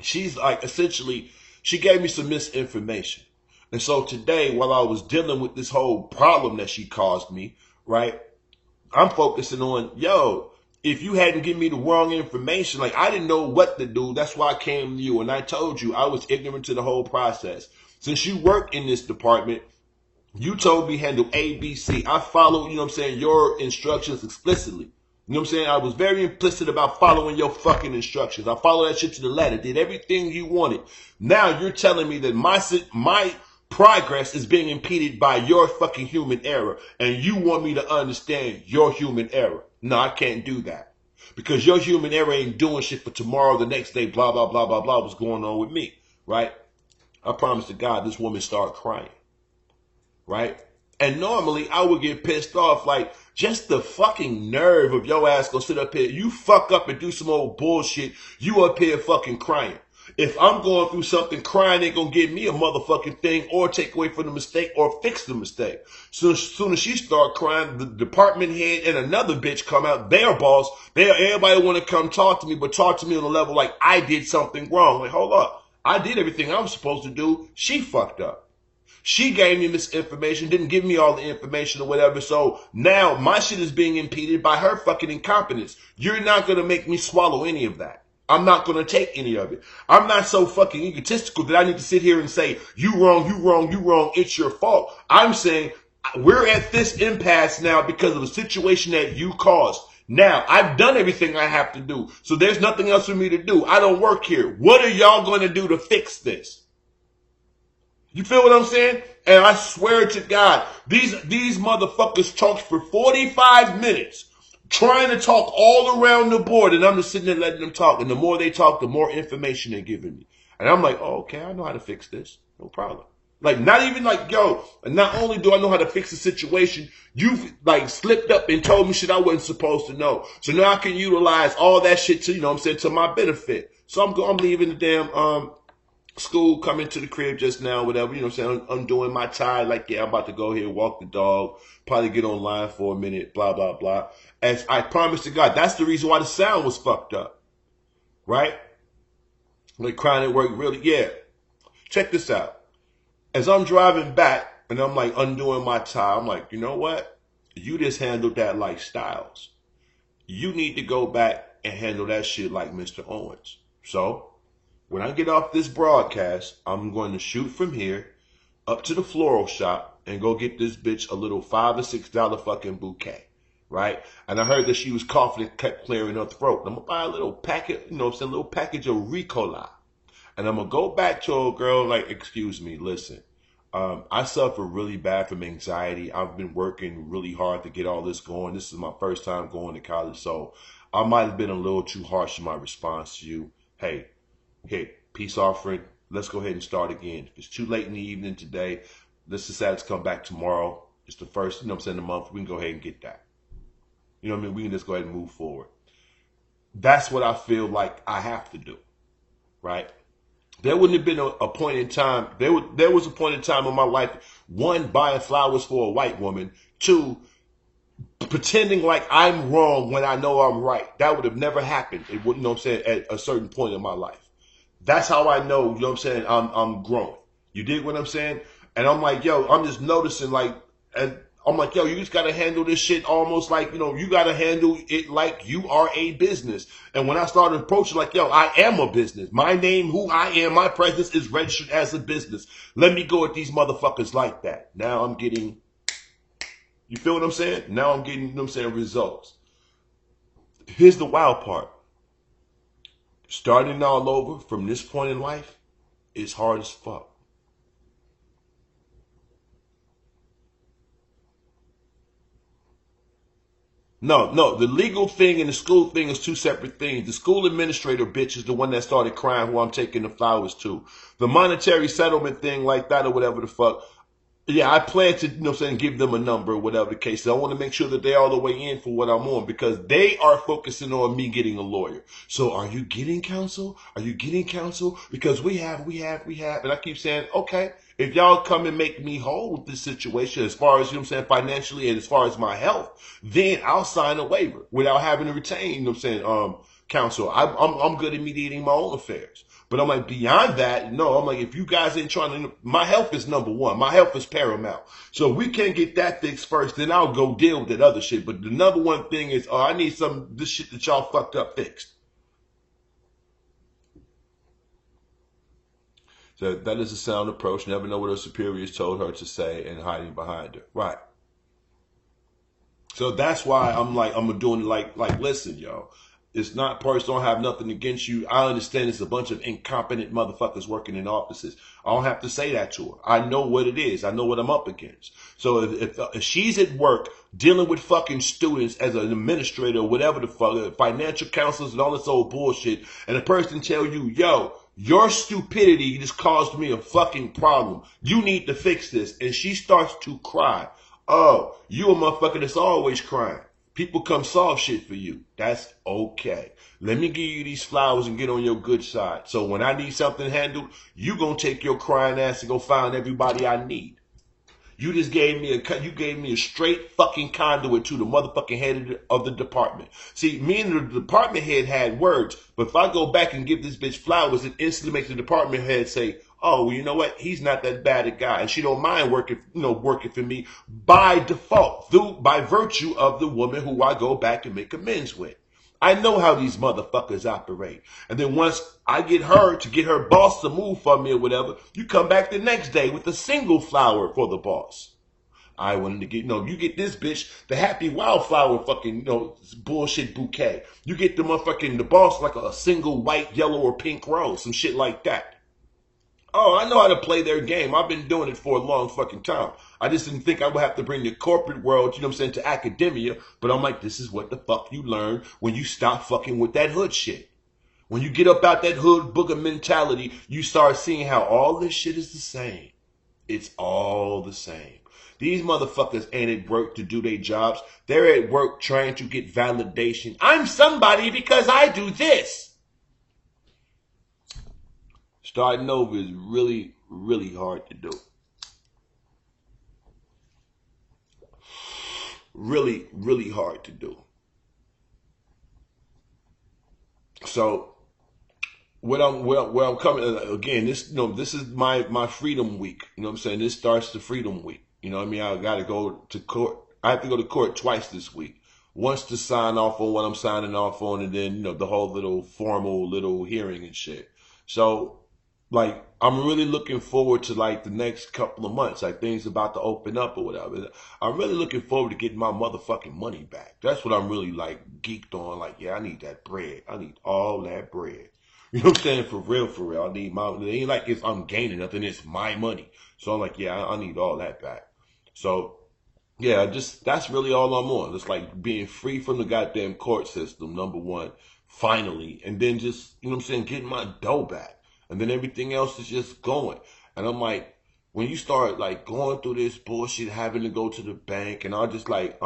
she's like, essentially, she gave me some misinformation. And so today, while I was dealing with this whole problem that she caused me, right, I'm focusing on, yo, if you hadn't given me the wrong information, like I didn't know what to do. That's why I came to you. And I told you I was ignorant to the whole process. Since you work in this department, you told me handle A, B, C. I followed, your instructions explicitly. You know what I'm saying? I was very implicit about following your fucking instructions. I followed that shit to the letter, did everything you wanted. Now you're telling me that my progress is being impeded by your fucking human error, and you want me to understand your human error. No, I can't do that. Because your human error ain't doing shit for tomorrow, the next day, blah, blah, blah, blah, blah, what's going on with me, right? I promise to God, this woman started crying, right? And normally I would get pissed off, like, just the fucking nerve of your ass gonna sit up here. You fuck up and do some old bullshit. You up here fucking crying. If I'm going through something, crying ain't gonna give me a motherfucking thing or take away from the mistake or fix the mistake. So as soon as she start crying, the department head and another bitch come out, their boss, everybody want to come talk to me, but talk to me on a level like I did something wrong. Like, hold up. I did everything I was supposed to do. She fucked up. She gave me misinformation, didn't give me all the information or whatever. So now my shit is being impeded by her fucking incompetence. You're not going to make me swallow any of that. I'm not going to take any of it. I'm not so fucking egotistical that I need to sit here and say, you wrong, you wrong, you wrong, it's your fault. I'm saying we're at this impasse now because of a situation that you caused. Now, I've done everything I have to do, so there's nothing else for me to do. I don't work here. What are y'all going to do to fix this? You feel what I'm saying? And I swear to God, these motherfuckers talked for 45 minutes. Trying to talk all around the board, and I'm just sitting there letting them talk. And the more they talk, the more information they're giving me. And I'm like, oh, okay, I know how to fix this. No problem. Like, not even like, yo, and not only do I know how to fix the situation, you've like slipped up and told me shit I wasn't supposed to know. So now I can utilize all that shit to, to my benefit. So I'm leaving the damn, school, coming to the crib just now, whatever, undoing my tie, like, yeah, I'm about to go here, walk the dog, probably get online for a minute, blah, blah, blah. As I promised to God, that's the reason why the sound was fucked up, right? Like crying at work, really, yeah. Check this out. As I'm driving back, and I'm like undoing my tie, I'm like, you know what? You just handled that like Stylz. You need to go back and handle that shit like Mr. Owens. So, when I get off this broadcast, I'm going to shoot from here up to the floral shop and go get this bitch a little $5 or $6 fucking bouquet, right? And I heard that she was coughing and kept clearing her throat. I'm going to buy a little packet, a little package of Ricola. And I'm going to go back to her girl like, excuse me, listen, I suffer really bad from anxiety. I've been working really hard to get all this going. This is my first time going to college, so I might have been a little too harsh in my response to you. Hey, peace offering. Let's go ahead and start again. If it's too late in the evening today, let's decide to come back tomorrow. It's the first, you know what I'm saying, the month. We can go ahead and get that. You know what I mean? We can just go ahead and move forward. That's what I feel like I have to do, right? There wouldn't have been a point in time. There was a point in time in my life, one, buying flowers for a white woman, two, pretending like I'm wrong when I know I'm right. That would have never happened. It wouldn't, you know what I'm saying, at a certain point in my life. That's how I know, you know what I'm saying, I'm growing. You dig what I'm saying? And I'm like, yo, I'm just noticing, like, and I'm like, yo, you just got to handle this shit almost like, you know, you got to handle it like you are a business. And when I started approaching, like, yo, I am a business. My name, who I am, my presence is registered as a business. Let me go at these motherfuckers like that. Now I'm getting, you feel what I'm saying? Now I'm getting, you know what I'm saying, results. Here's the wild part. Starting all over from this point in life is hard as fuck. No, the legal thing and the school thing is two separate things. The school administrator bitch is the one that started crying who I'm taking the flowers to. The monetary settlement thing like that or whatever the fuck, yeah, I plan to, you know what I'm saying, give them a number or whatever the case. So I want to make sure that they're all the way in for what I'm on because they are focusing on me getting a lawyer. So are you getting counsel? Are you getting counsel? Because we have. And I keep saying, okay, if y'all come and make me whole with this situation as far as, you know what I'm saying, financially and as far as my health, then I'll sign a waiver without having to retain, you know what I'm saying, counsel. I'm good at mediating my own affairs. But I'm like, beyond that, no, I'm like, if you guys ain't trying to, my health is number one. My health is paramount. So if we can't get that fixed first, then I'll go deal with that other shit. But the number one thing is, I need this shit that y'all fucked up fixed. So that is a sound approach. Never know what her superiors told her to say and hiding behind her. Right. So that's why I'm doing like, listen, yo. It's not personal. I have nothing against you. I understand it's a bunch of incompetent motherfuckers working in offices. I don't have to say that to her. I know what it is. I know what I'm up against. So if she's at work dealing with fucking students as an administrator or whatever the fuck, financial counselors and all this old bullshit, and a person tell you, yo, your stupidity just caused me a fucking problem. You need to fix this. And she starts to cry. Oh, you a motherfucker that's always crying. People come solve shit for you. That's okay. Let me give you these flowers and get on your good side. So when I need something handled, you gonna take your crying ass and go find everybody I need. You just gave me a straight fucking conduit to the motherfucking head of the department. See, me and the department head had words, but if I go back and give this bitch flowers, it instantly makes the department head say, oh, well, you know what? He's not that bad a guy. And she don't mind working for me by default, by virtue of the woman who I go back and make amends with. I know how these motherfuckers operate. And then once I get her to get her boss to move for me or whatever, you come back the next day with a single flower for the boss. I wanted to get, you get this bitch, the happy wildflower fucking, bullshit bouquet. You get the boss like a single white, yellow, or pink rose, some shit like that. Oh, I know how to play their game. I've been doing it for a long fucking time. I just didn't think I would have to bring the corporate world, to academia. But I'm like, this is what the fuck you learn when you stop fucking with that hood shit. When you get up out that hood booger mentality, you start seeing how all this shit is the same. It's all the same. These motherfuckers ain't at work to do their jobs. They're at work trying to get validation. I'm somebody because I do this. Starting over is really, really hard to do. Really, really hard to do. So, where I'm coming again, this is my freedom week. You know what I'm saying? This starts the freedom week. You know what I mean? I got to go to court. I have to go to court twice this week. Once to sign off on what I'm signing off on, and then the whole little formal little hearing and shit. So, I'm really looking forward to the next couple of months. Things about to open up or whatever. I'm really looking forward to getting my motherfucking money back. That's what I'm really geeked on. Yeah, I need that bread. I need all that bread. You know what I'm saying? For real. I need my, it ain't like if I'm gaining nothing, it's my money. So I'm like, yeah, I need all that back. So yeah, that's really all I'm on. It's being free from the goddamn court system, number one, finally. And then just, getting my dough back. And then everything else is just going. And I'm like, when you start like going through this bullshit, having to go to the bank, and I just like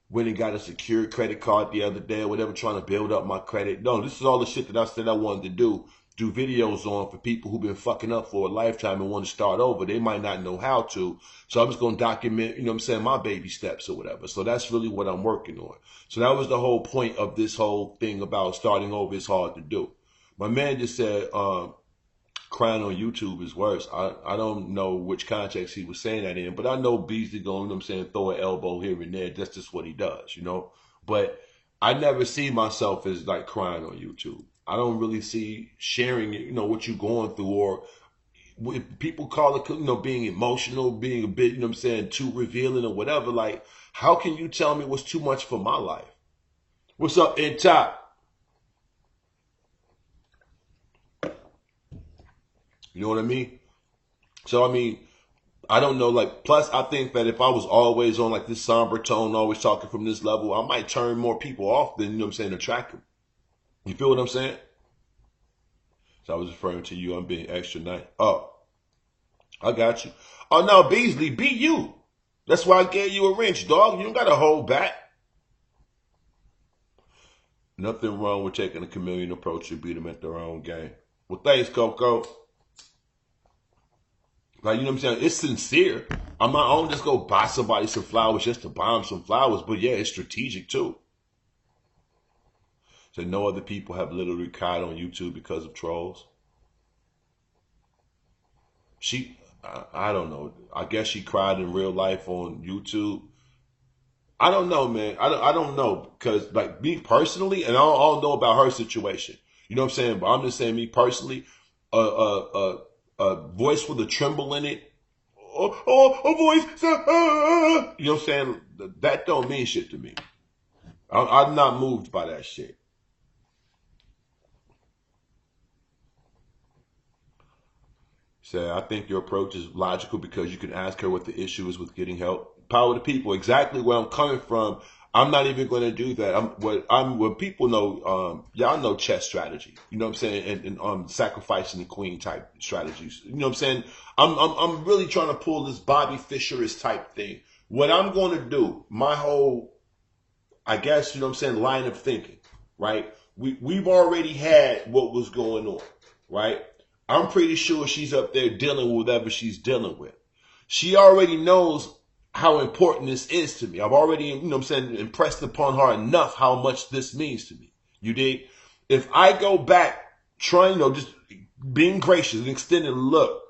went and got a secured credit card the other day or whatever, trying to build up my credit. No, this is all the shit that I said I wanted to do videos on for people who've been fucking up for a lifetime and want to start over. They might not know how to. So I'm just going to document, you know what I'm saying, my baby steps or whatever. So that's really what I'm working on. So that was the whole point of this whole thing about starting over is hard to do. My man just said, crying on YouTube is worse. I don't know which context he was saying that in, but I know Beasley going, you know what I'm saying, throw an elbow here and there. That's just what he does, you know. But I never see myself as like crying on YouTube. I don't really see sharing, you know, what you're going through, or if people call it, you know, being emotional, being a bit, you know what I'm saying, too revealing or whatever. Like, how can you tell me what's too much for my life? What's up, in top? You know what I mean? So, I mean, I don't know, like, plus I think that if I was always on like this somber tone, always talking from this level, I might turn more people off than, you know what I'm saying, attract them. You feel what I'm saying? So I was referring to you. I'm being extra nice. Oh, I got you. Oh, no, Beasley, be you. That's why I gave you a wrench, dog. You don't got to hold back. Nothing wrong with taking a chameleon approach to beat them at their own game. Well, thanks, Coco. Like, you know what I'm saying? It's sincere. I don't just go buy somebody some flowers just to buy them some flowers. But yeah, it's strategic too. So no other people have literally cried on YouTube because of trolls. I don't know. I guess she cried in real life on YouTube. I don't know, man. I don't know, because like me personally, and I don't know about her situation. You know what I'm saying? But I'm just saying, me personally, a voice with a tremble in it. A voice. You know what I'm saying? That don't mean shit to me. I'm not moved by that shit. Say, I think your approach is logical because you can ask her what the issue is with getting help. Power to people, exactly where I'm coming from. I'm not even going to do that. What people know, y'all know chess strategy. You know what I'm saying, and sacrificing the queen type strategies. You know what I'm saying. I'm really trying to pull this Bobby Fischer-ish type thing. What I'm going to do, my whole, I guess, you know what I'm saying, line of thinking, right? We've already had what was going on, right? I'm pretty sure she's up there dealing with whatever she's dealing with. She already knows how important this is to me. I've already, you know what I'm saying, impressed upon her enough how much this means to me. You dig? If I go back trying, you know, just being gracious and extending a look,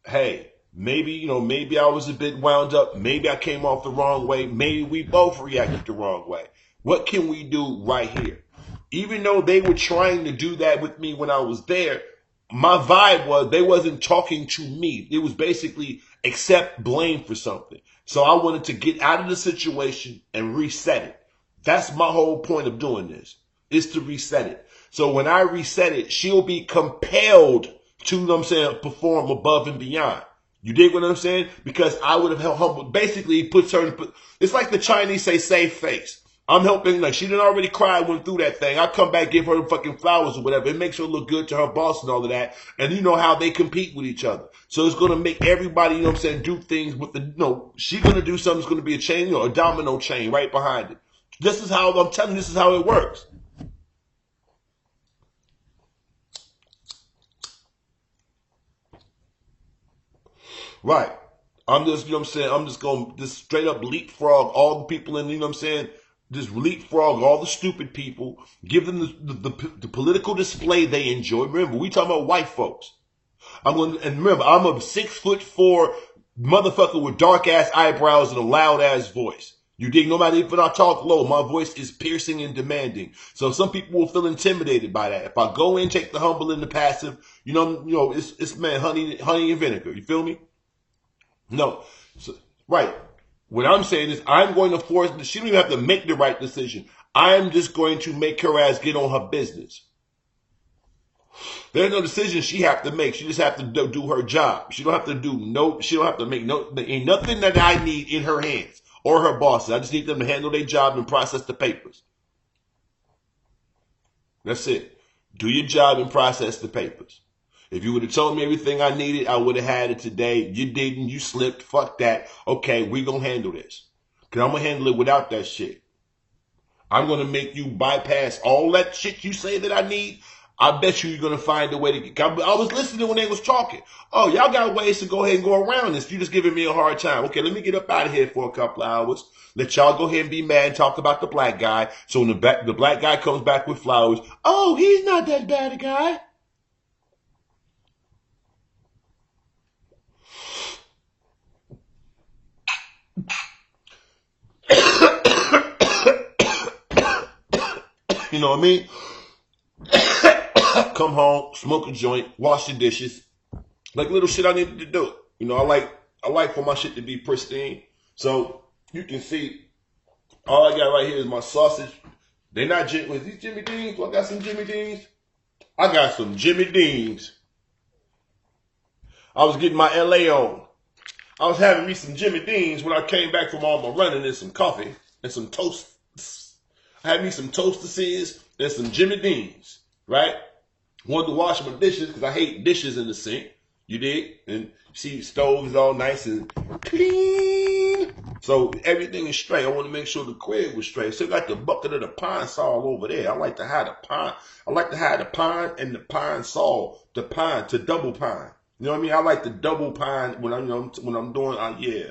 hey, maybe, you know, maybe I was a bit wound up. Maybe I came off the wrong way. Maybe we both reacted the wrong way. What can we do right here? Even though they were trying to do that with me when I was there, my vibe was they wasn't talking to me. It was basically accept blame for something. So I wanted to get out of the situation and reset it. That's my whole point of doing this, is to reset it. So when I reset it, she'll be compelled to, you know what I'm saying, perform above and beyond. You dig what I'm saying? Because I would have helped humble. Basically, puts her in, it's like the Chinese say, save face. I'm helping, like, she didn't already cry, went through that thing. I come back, give her the fucking flowers or whatever. It makes her look good to her boss and all of that. And you know how they compete with each other. So it's going to make everybody, you know what I'm saying, do things with the, you know, she's going to do something that's going to be a chain, you know, a domino chain right behind it. This is how, I'm telling you, this is how it works. Right. I'm just, you know what I'm saying, I'm just going to just straight up leapfrog all the people in, you know what I'm saying, just leapfrog all the stupid people, give them the political display they enjoy. Remember, we talking about white folks. And remember, I'm a 6'4" motherfucker with dark ass eyebrows and a loud ass voice. You dig? No matter if I talk low, my voice is piercing and demanding. So some people will feel intimidated by that. If I go in, take the humble and the passive, you know, it's man, honey and vinegar. You feel me? No, so, right. What I'm saying is I'm going to force, she don't even have to make the right decision. I'm just going to make her ass get on her business. There's no decision she have to make. She just have to do her job. She don't have to she don't have to make there ain't nothing that I need in her hands or her bosses. I just need them to handle their job and process the papers. That's it. Do your job and process the papers. If you would have told me everything I needed, I would have had it today. You didn't. You slipped. Fuck that. Okay, we gonna handle this. Because I'm gonna handle it without that shit. I'm gonna make you bypass all that shit you say that I need. I bet you're gonna find a way to get. I was listening when they was talking. Oh, y'all got ways to go ahead and go around this. You just giving me a hard time. Okay, let me get up out of here for a couple of hours. Let y'all go ahead and be mad and talk about the black guy. So when the black guy comes back with flowers, oh, he's not that bad a guy. You know what I mean? Come home, smoke a joint, wash the dishes. Like little shit I needed to do. You know, I like for my shit to be pristine. So you can see all I got right here is my sausage. They not was these Jimmy Deans? Do I got some Jimmy Deans? I got some Jimmy Deans. I was getting my LA on. I was having me some Jimmy Deans when I came back from all my running and some coffee and some toast. I had me some Toasters and some Jimmy Deans, right? Wanted to wash my dishes because I hate dishes in the sink. You dig? And you see, stove is all nice and clean. So everything is straight. I want to make sure the crib was straight. Still got the bucket of the pine sol over there. I like to have the pine. I like to have the pine and the pine sol. The pine to double pine. You know what I mean? I like the double pine when I'm doing. Yeah.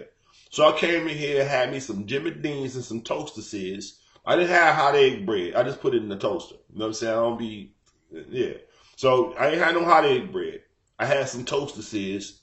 So I came in here, had me some Jimmy Deans and some Toasters. I didn't have hot egg bread. I just put it in the toaster. You know what I'm saying? I don't be, yeah. So I ain't had no hot egg bread. I had some Toasters.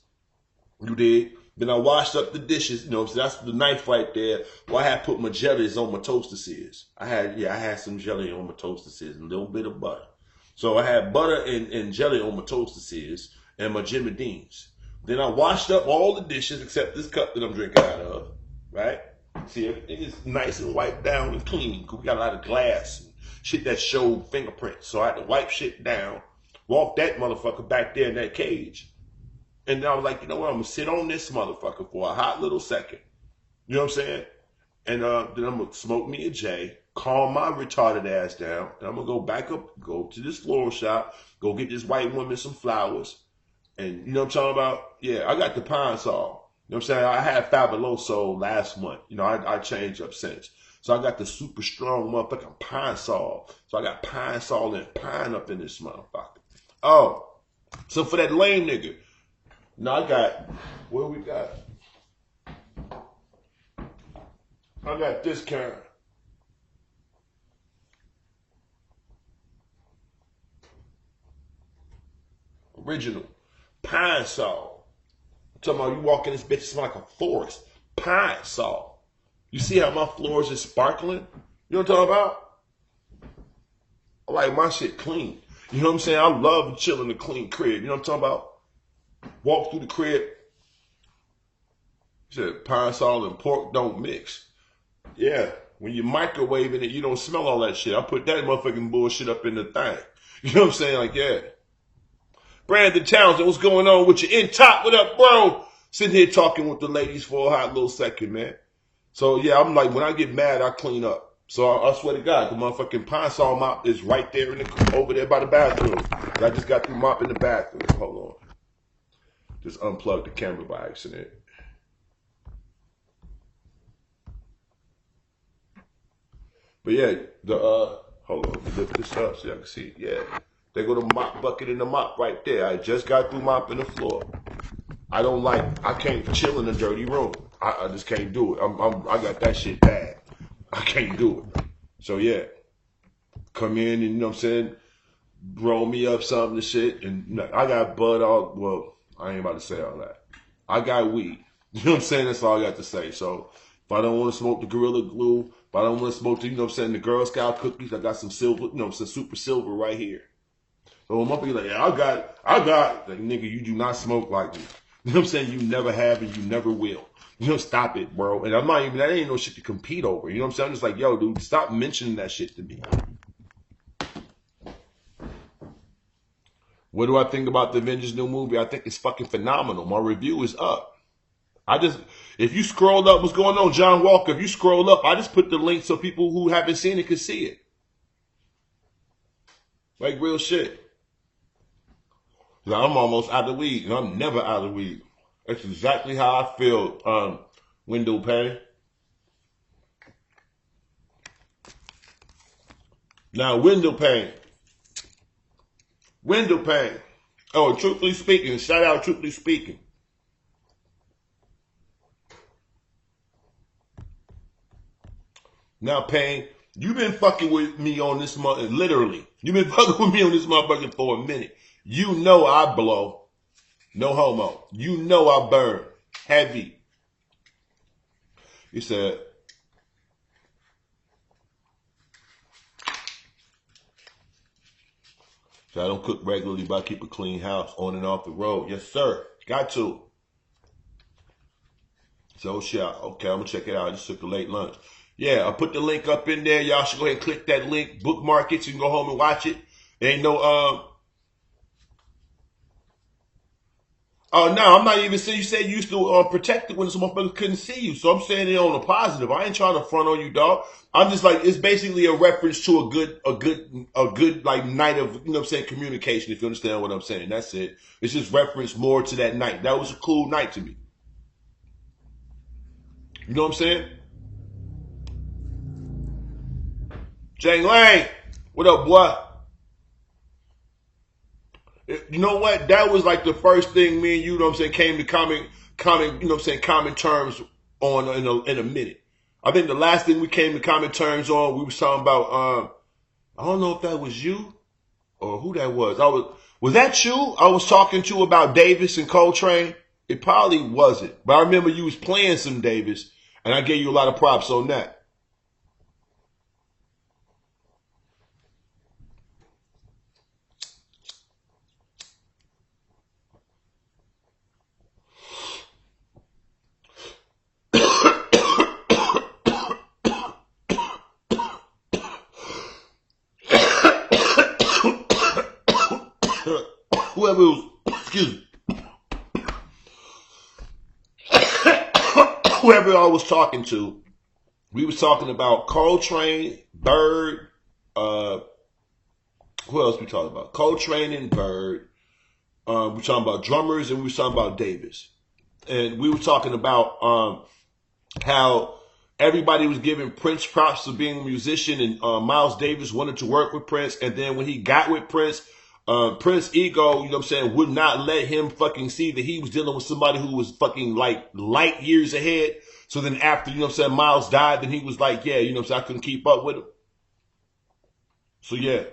You did. Then I washed up the dishes. You know, so that's the knife right there. Well, I had put my jellies on my Toasters. I had some jelly on my Toasters, a little bit of butter. So I had butter and jelly on my Toasters and my Jimmy Deans. Then I washed up all the dishes except this cup that I'm drinking out of, right? See, everything is nice and wiped down and clean. We got a lot of glass and shit that showed fingerprints. So I had to wipe shit down, walk that motherfucker back there in that cage. And then I was like, you know what? I'm going to sit on this motherfucker for a hot little second. You know what I'm saying? And then I'm going to smoke me a J, calm my retarded ass down. And I'm going to go back up, go to this floral shop, go get this white woman some flowers. And you know what I'm talking about? Yeah, I got the pine sol. You know what I'm saying? I had Fabuloso last month. You know, I changed up since. So I got the super strong motherfucking pine sol. So I got pine sol and pine up in this motherfucker. Oh, so for that lame nigga, now I got, what we got? I got this kind. Original pine sol. Talking about you walk in this bitch, it's like a forest. Pine sol. You see how my floors is sparkling? You know what I'm talking about? I like my shit clean. You know what I'm saying? I love chilling in a clean crib. You know what I'm talking about? Walk through the crib. You said pine sol and pork don't mix. Yeah. When you're microwaving it, you don't smell all that shit. I put that motherfucking bullshit up in the thing. You know what I'm saying? Like, yeah. Brandon Townsend, what's going on with you? In top, what up, bro? Sitting here talking with the ladies for a hot little second, man. So, yeah, I'm like, when I get mad, I clean up. So, I swear to God, the motherfucking pine sol mop is right there over there by the bathroom. I just got the mop in the bathroom. Hold on. Just unplugged the camera by accident. But, yeah, hold on. Lift this up so y'all can see it. Yeah. There go the mop bucket in the mop right there. I just got through mopping the floor. I can't chill in a dirty room. I just can't do it. I got that shit bad. I can't do it. So yeah, come in and, you know what I'm saying, roll me up something and shit. And I got bud all, well, I ain't about to say all that. I got weed. You know what I'm saying? That's all I got to say. So if I don't want to smoke the Gorilla Glue, if I don't want to smoke the, you know what I'm saying, the Girl Scout cookies, I got some silver, you know, some super silver right here. So I'm up here like, yeah, I got, like, nigga, you do not smoke like me. You know what I'm saying? You never have and you never will. You know, stop it, bro. And I'm not even, that ain't no shit to compete over. You know what I'm saying? I'm just like, yo, dude, stop mentioning that shit to me. What do I think about the Avengers new movie? I think it's fucking phenomenal. My review is up. If you scroll up, what's going on, John Walker? If you scroll up, I just put the link so people who haven't seen it can see it. Like real shit. Like, I'm almost out of weed, and I'm never out of weed. That's exactly how I feel, window pane. Now, window pane. Window pane. Oh, truthfully speaking, shout out truthfully speaking. Now, Payne, you've been fucking with me on this month, literally. You've been fucking with me on this motherfucker for a minute. You know I blow. No homo. You know I burn. Heavy. He said, so I don't cook regularly, but I keep a clean house on and off the road. Yes, sir. Got to. So, shit. Okay, I'm going to check it out. I just took a late lunch. Yeah, I put the link up in there. Y'all should go ahead and click that link. Bookmark it so you can go home and watch it. There ain't no, oh, no, I'm not even saying, you said you used to protect it when some motherfuckers couldn't see you. So I'm saying it on a positive. I ain't trying to front on you, dog. I'm just like, it's basically a reference to a good like night of, you know what I'm saying, communication, if you understand what I'm saying. That's it. It's just reference more to that night. That was a cool night to me. You know what I'm saying? Jang Lang, what up, boy? You know what? That was like the first thing me and you know what I'm saying, came to common, you know what I'm saying, common terms on in a minute. I think the last thing we came to common terms on, we was talking about, I don't know if that was you or who that was. Was that you? I was talking to about Davis and Coltrane. It probably wasn't, but I remember you was playing some Davis, and I gave you a lot of props on that. Whoever was, excuse me, whoever I was talking to, we was talking about Coltrane, Bird, who else we talking about? Coltrane and Bird. We were talking about drummers, and we were talking about Davis. And we were talking about how everybody was giving Prince props for being a musician, and Miles Davis wanted to work with Prince, and then when he got with Prince, Prince ego, you know what I'm saying, would not let him fucking see that he was dealing with somebody who was fucking like light years ahead. So then after, you know what I'm saying, Miles died, then he was like, yeah, you know what I'm saying, I couldn't keep up with him. So yeah.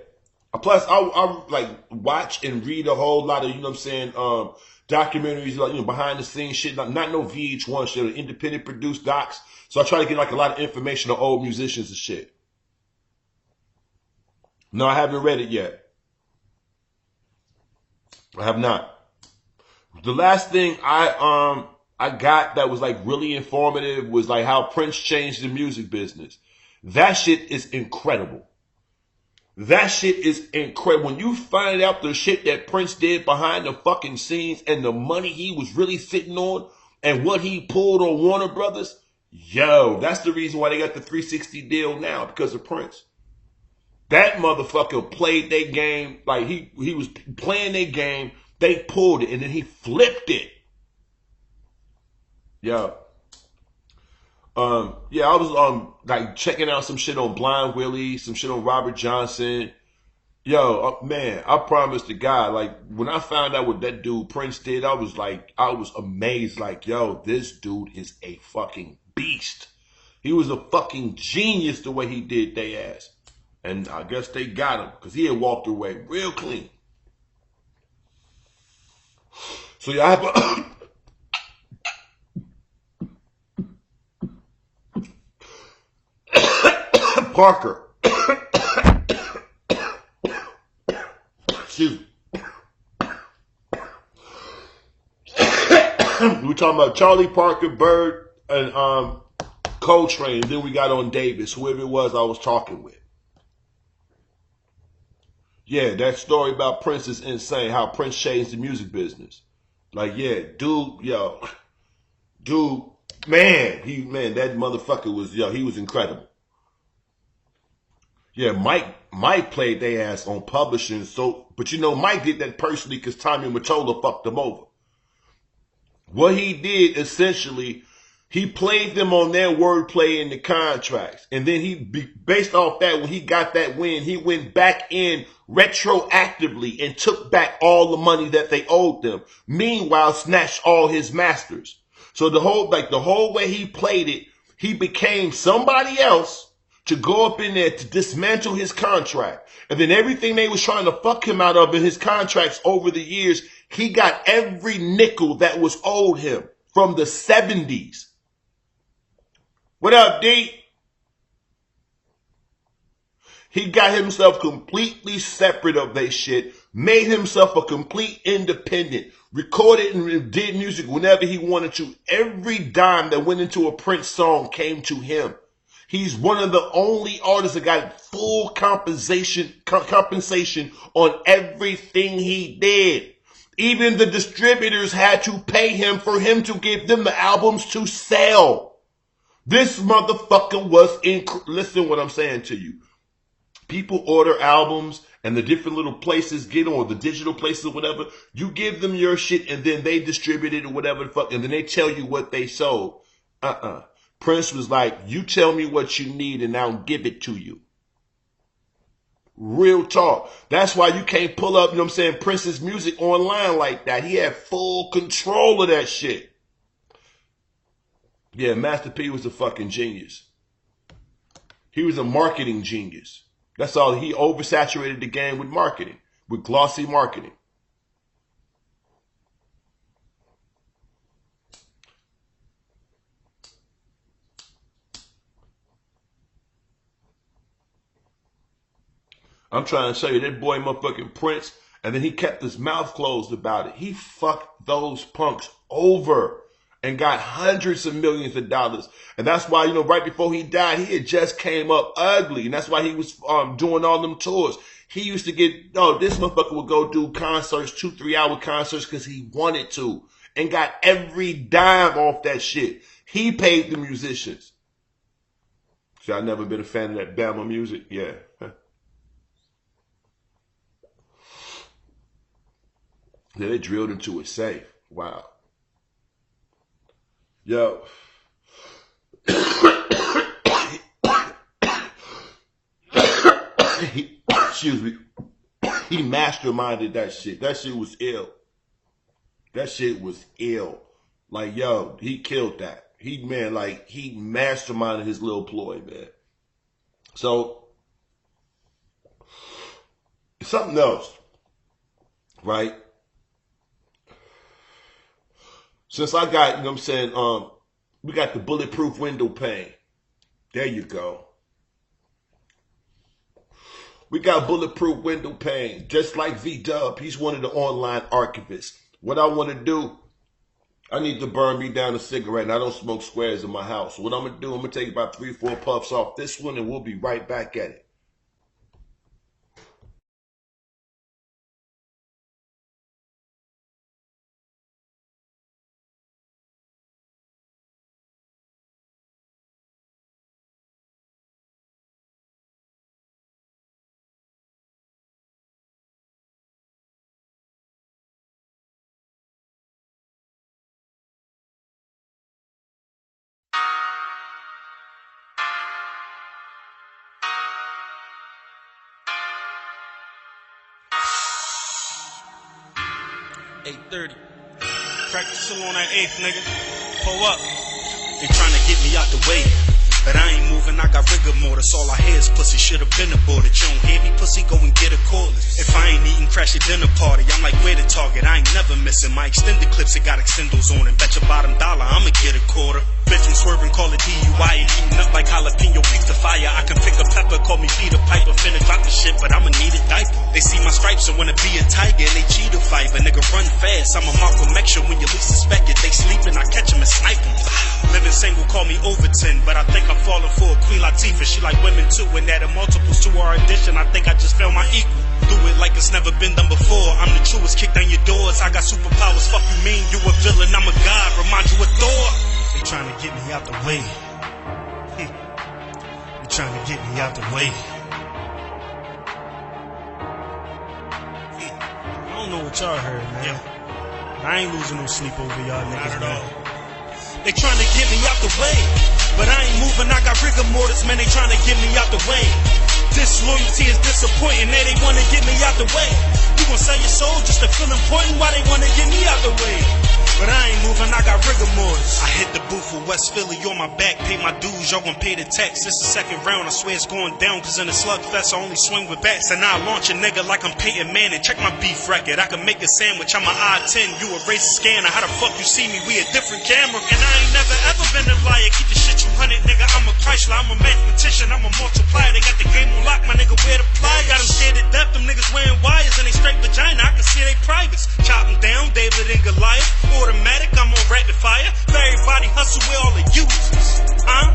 Plus, I like watch and read a whole lot of, you know what I'm saying, documentaries, like, you know, behind the scenes shit, not no VH1 shit, independent produced docs. So I try to get like a lot of information on old musicians and shit. No, I haven't read it yet. I have not. The last thing I got that was like really informative was like how Prince changed the music business. That shit is incredible. That shit is incredible. When you find out the shit that Prince did behind the fucking scenes and the money he was really sitting on and what he pulled on Warner Brothers, yo, that's the reason why they got the 360 deal now, because of Prince. That motherfucker played their game, like he was playing their game, they pulled it, and then he flipped it. Yeah. Yeah, I was like checking out some shit on Blind Willie, some shit on Robert Johnson. Yo, man, I promise to God, like when I found out what that dude Prince did, I was amazed. Like, yo, this dude is a fucking beast. He was a fucking genius the way he did their ass. And I guess they got him because he had walked away real clean. So yeah, I have Parker. Excuse me. We were talking about Charlie Parker, Bird, and Coltrane. Then we got on Davis, whoever it was I was talking with. Yeah, that story about Prince is insane. How Prince changed the music business. Like, yeah, dude, man, that motherfucker was, he was incredible. Yeah, Mike played their ass on publishing. So, but you know, Mike did that personally because Tommy Mottola fucked them over. What he did essentially, he played them on their wordplay in the contracts. And then based off that, when he got that win, he went back in retroactively and took back all the money that they owed them. Meanwhile, snatched all his masters. So the whole way he played it, he became somebody else to go up in there to dismantle his contract. And then everything they was trying to fuck him out of in his contracts over the years, he got every nickel that was owed him from the 70s. What up, D? He got himself completely separate of that shit, made himself a complete independent, recorded and did music whenever he wanted to. Every dime that went into a Prince song came to him. He's one of the only artists that got full compensation on everything he did. Even the distributors had to pay him for him to give them the albums to sell. This motherfucker was listen what I'm saying to you. People order albums and the different little places get on, the digital places or whatever. You give them your shit and then they distribute it or whatever the fuck, and then they tell you what they sold. Prince was like, you tell me what you need and I'll give it to you. Real talk. That's why you can't pull up, you know what I'm saying, Prince's music online like that. He had full control of that shit. Yeah, Master P was a fucking genius. He was a marketing genius. That's all. He oversaturated the game with marketing, with glossy marketing. I'm trying to show you that boy motherfucking Prince, and then he kept his mouth closed about it. He fucked those punks over and got hundreds of millions of dollars. And that's why, you know, right before he died, he had just came up ugly. And that's why he was doing all them tours. He used to get, this motherfucker would go do concerts, 2-3 hour concerts because he wanted to. And got every dime off that shit. He paid the musicians. See, I've never been a fan of that Bama music. Yeah. Yeah, they drilled into a safe. Wow. Yo. Excuse me. He masterminded that shit. That shit was ill. That shit was ill. Like, yo, he killed that. He masterminded his little ploy, man. So, something else, right? Since I got, you know what I'm saying, we got the bulletproof window pane. There you go. We got bulletproof window pane. Just like V-Dub, he's one of the online archivists. What I want to do, I need to burn me down a cigarette, and I don't smoke squares in my house. So what I'm going to do, I'm going to take about 3-4 puffs off this one, and we'll be right back at it. .30. Practice on that 8th, nigga. Pull up. They trying to get me out the way, but I ain't moving, I got rigor mortis. All I hear is pussy, should've been aborted. You don't hear me, pussy, go and get a cordless. If I ain't eating, crash your dinner party. I'm like, where the target? I ain't never missing. My extended clips, it got extendos on it. Bet your bottom dollar, I'ma get a quarter. Bitch, I'm swerving, call it DUI. And heating up like jalapeno pizza fire. I can pick a pepper, call me Peter Piper. Finna drop the shit, but I'ma need a diaper. They see my stripes and wanna be a tiger, and they cheetah fight. But nigga, run fast. I'm a Malcolm X when you least suspect it. They sleeping, I catch them and snipe them. Living single, call me Overton, but I think I'm falling for a Queen Latifah. She like women too, and added multiples to our addition. I think I just found my equal. Do it like it's never been done before. I'm the truest, kick down your doors. I got superpowers, fuck you mean? You a villain, I'm a god, remind you of Thor. They trying to get me out the way. They trying to get me out the way. know what y'all heard, man. Yeah. I ain't losing no sleep over y'all niggas, Not at all. They trying to get me out the way, but I ain't moving, I got rigor mortis, man, they trying to get me out the way. Disloyalty is disappointing, they wanna get me out the way. You gon' sell your soul just to feel important, why they wanna get me out the way? But I ain't moving, I got rigor mortis. I hit the booth with West Philly on my back, pay my dues, y'all gon' pay the tax. This the second round, I swear it's going down, cause in the slugfest I only swing with bats. And I launch a nigga like I'm Peyton Manning. Check my beef record, I can make a sandwich, I'm an I-10, you a racist scanner. How the fuck you see me, we a different camera. And I ain't never ever been a liar, keep the shit 200, nigga, I'm a Chrysler, I'm a mathematician, I'm a multiplier. They got the game on lock, my nigga, where the plier? Got them scared to death, them niggas wearing wires and they straight vagina, I can see they privates. Chop them down, David and Goliath, automatic, I'm on rapid fire. If everybody hustle, where all the users, huh?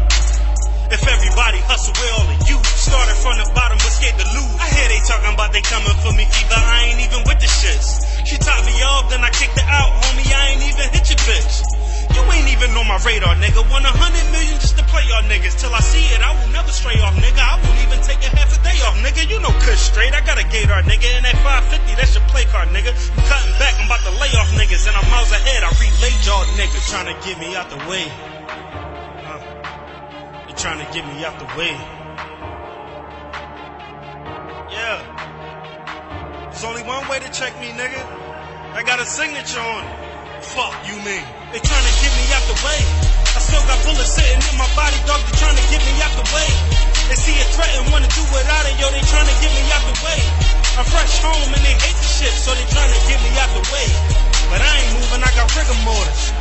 If everybody hustle, where all the youth started from the bottom, but scared to lose. I hear they talking about they coming for me, fever. I ain't even with the shits. She topped me off, then I kicked her out, homie. I ain't even hit your bitch. You ain't even on my radar, nigga. Want 100 million just to play y'all niggas. Till I see it, I will never stray off, nigga. I won't even take a half a day off, nigga. You know Kush straight. I got a Gator, nigga. And that 550, that's your play card, nigga. I'm cutting back, I'm about to lay off niggas. And I'm miles ahead, I relay y'all niggas. Trying to get me out the way. Trying to get me out the way. Yeah. There's only one way to check me, nigga. I got a signature on it. Fuck you mean. They trying to get me out the way. I still got bullets sitting in my body, dog. They trying to get me out the way. They see a threat and wanna do without it, yo. They trying to get me out the way. I'm fresh home and they hate the shit, so they trying to get me out the way. But I ain't moving, I got rigor mortis.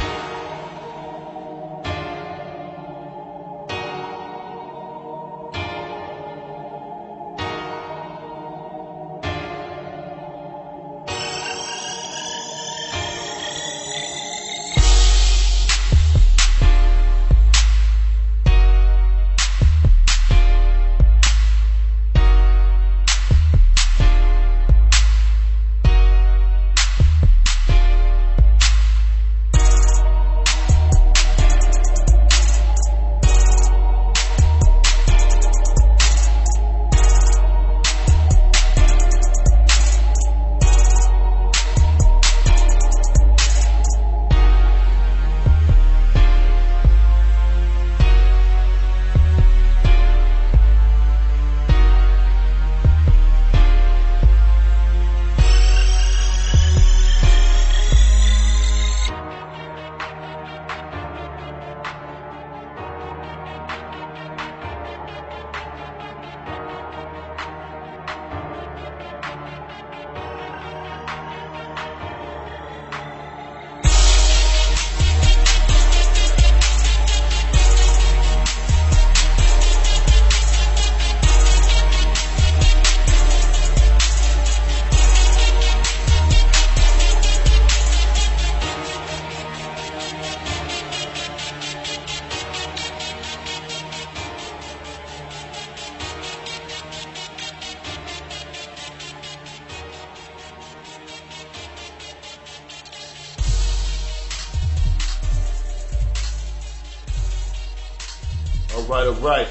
All right.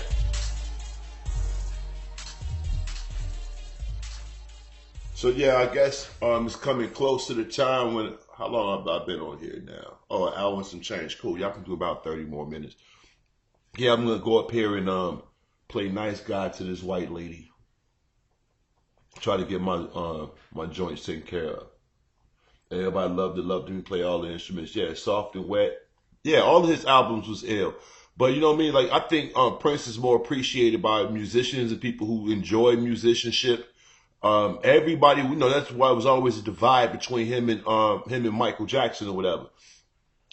So yeah, I guess it's coming close to the time when, how long have I been on here now? Oh, an hour and some change. Cool. Y'all can do about 30 more minutes. Yeah, I'm gonna go up here and play nice guy to this white lady. Try to get my my joints taken care of. Everybody loved me play all the instruments. Yeah, soft and wet. Yeah, all of his albums was ill. But you know what I mean? Like, I think Prince is more appreciated by musicians and people who enjoy musicianship. Everybody, we know that's why it was always a divide between him and Michael Jackson or whatever.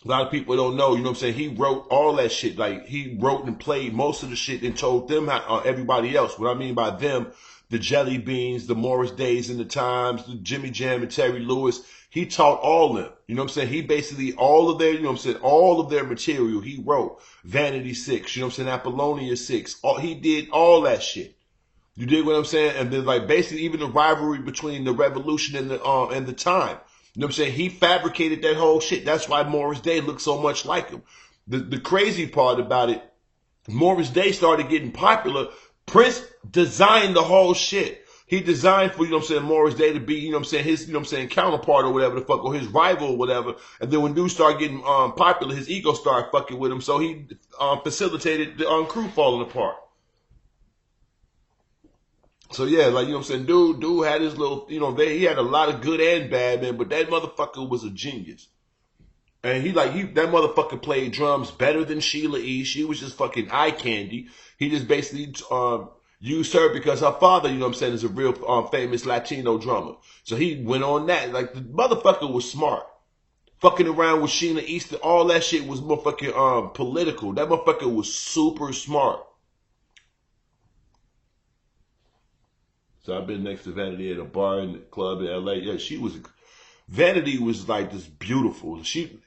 A lot of people don't know, you know what I'm saying? He wrote all that shit. Like, he wrote and played most of the shit and told them how, everybody else. What I mean by them, the Jelly Beans, the Morris Days and the Times, the Jimmy Jam and Terry Lewis. He taught all of them. You know what I'm saying? He basically, all of their, you know what I'm saying, all of their material he wrote. Vanity 6, you know what I'm saying, Apollonia 6. He did all that shit. You dig what I'm saying? And then, like, basically even the rivalry between the Revolution and the Time. You know what I'm saying? He fabricated that whole shit. That's why Morris Day looks so much like him. The crazy part about it, Morris Day started getting popular. Prince designed the whole shit. he designed for, you know what I'm saying, Morris Day to be, you know what I'm saying, his, you know what I'm saying, counterpart or whatever the fuck, or his rival or whatever. And then when dudes started getting popular, his ego started fucking with him. So he facilitated the crew falling apart. So yeah, like, you know what I'm saying, dude had his little, you know, he had a lot of good and bad, man, but that motherfucker was a genius. And that motherfucker played drums better than Sheila E. She was just fucking eye candy. He just basically used her because her father, you know what I'm saying, is a real famous Latino drummer. So he went on that. Like, the motherfucker was smart. Fucking around with Sheena Easton, all that shit was motherfucking political. That motherfucker was super smart. So I've been next to Vanity at a bar in the club in LA. Yeah, Vanity was like this beautiful.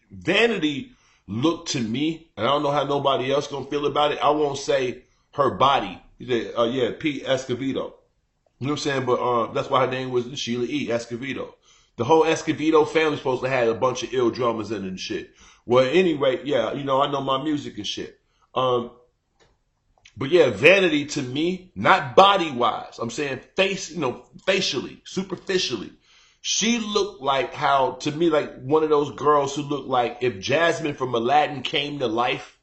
Vanity looked to me, and I don't know how nobody else gonna feel about it. I won't say her body. Yeah, Pete Escovedo. You know what I'm saying? But that's why her name was Sheila E. Escovedo. The whole Escovedo family's supposed to have a bunch of ill drummers in it and shit. Well, anyway, yeah, you know, I know my music and shit. But yeah, Vanity to me, not body-wise, I'm saying facially, superficially. She looked like to me, like one of those girls who looked like if Jasmine from Aladdin came to life.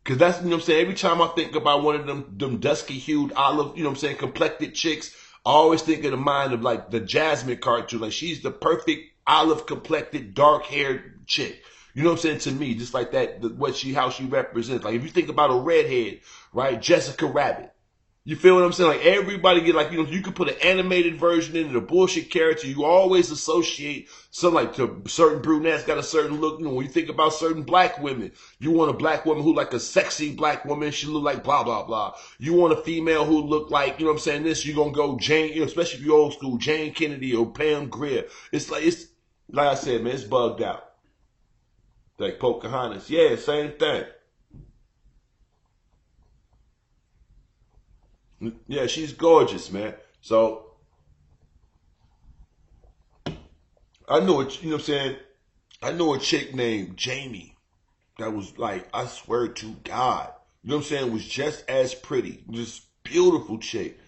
Cause that's, you know what I'm saying, every time I think about one of them dusky-hued olive, you know what I'm saying, complected chicks, I always think of the mind of like the Jasmine cartoon. Like, she's the perfect olive complected, dark-haired chick. You know what I'm saying? To me, just like that, how she represents. Like, if you think about a redhead, right? Jessica Rabbit. You feel what I'm saying? Like, everybody get, like, you know, you could put an animated version into the bullshit character. You always associate certain brunettes got a certain look. You know, when you think about certain black women, you want a black woman who like a sexy black woman. She look like blah, blah, blah. You want a female who look like, you know what I'm saying, this, you're going to go Jane, you know, especially if you're old school, Jane Kennedy or Pam Grier. It's like I said, man, it's bugged out. Like Pocahontas. Yeah, same thing. Yeah, she's gorgeous, man. So, I know it, you know what I'm saying? I know a chick named Jamie that was like, I swear to God, you know what I'm saying, was just as pretty. Just beautiful chick.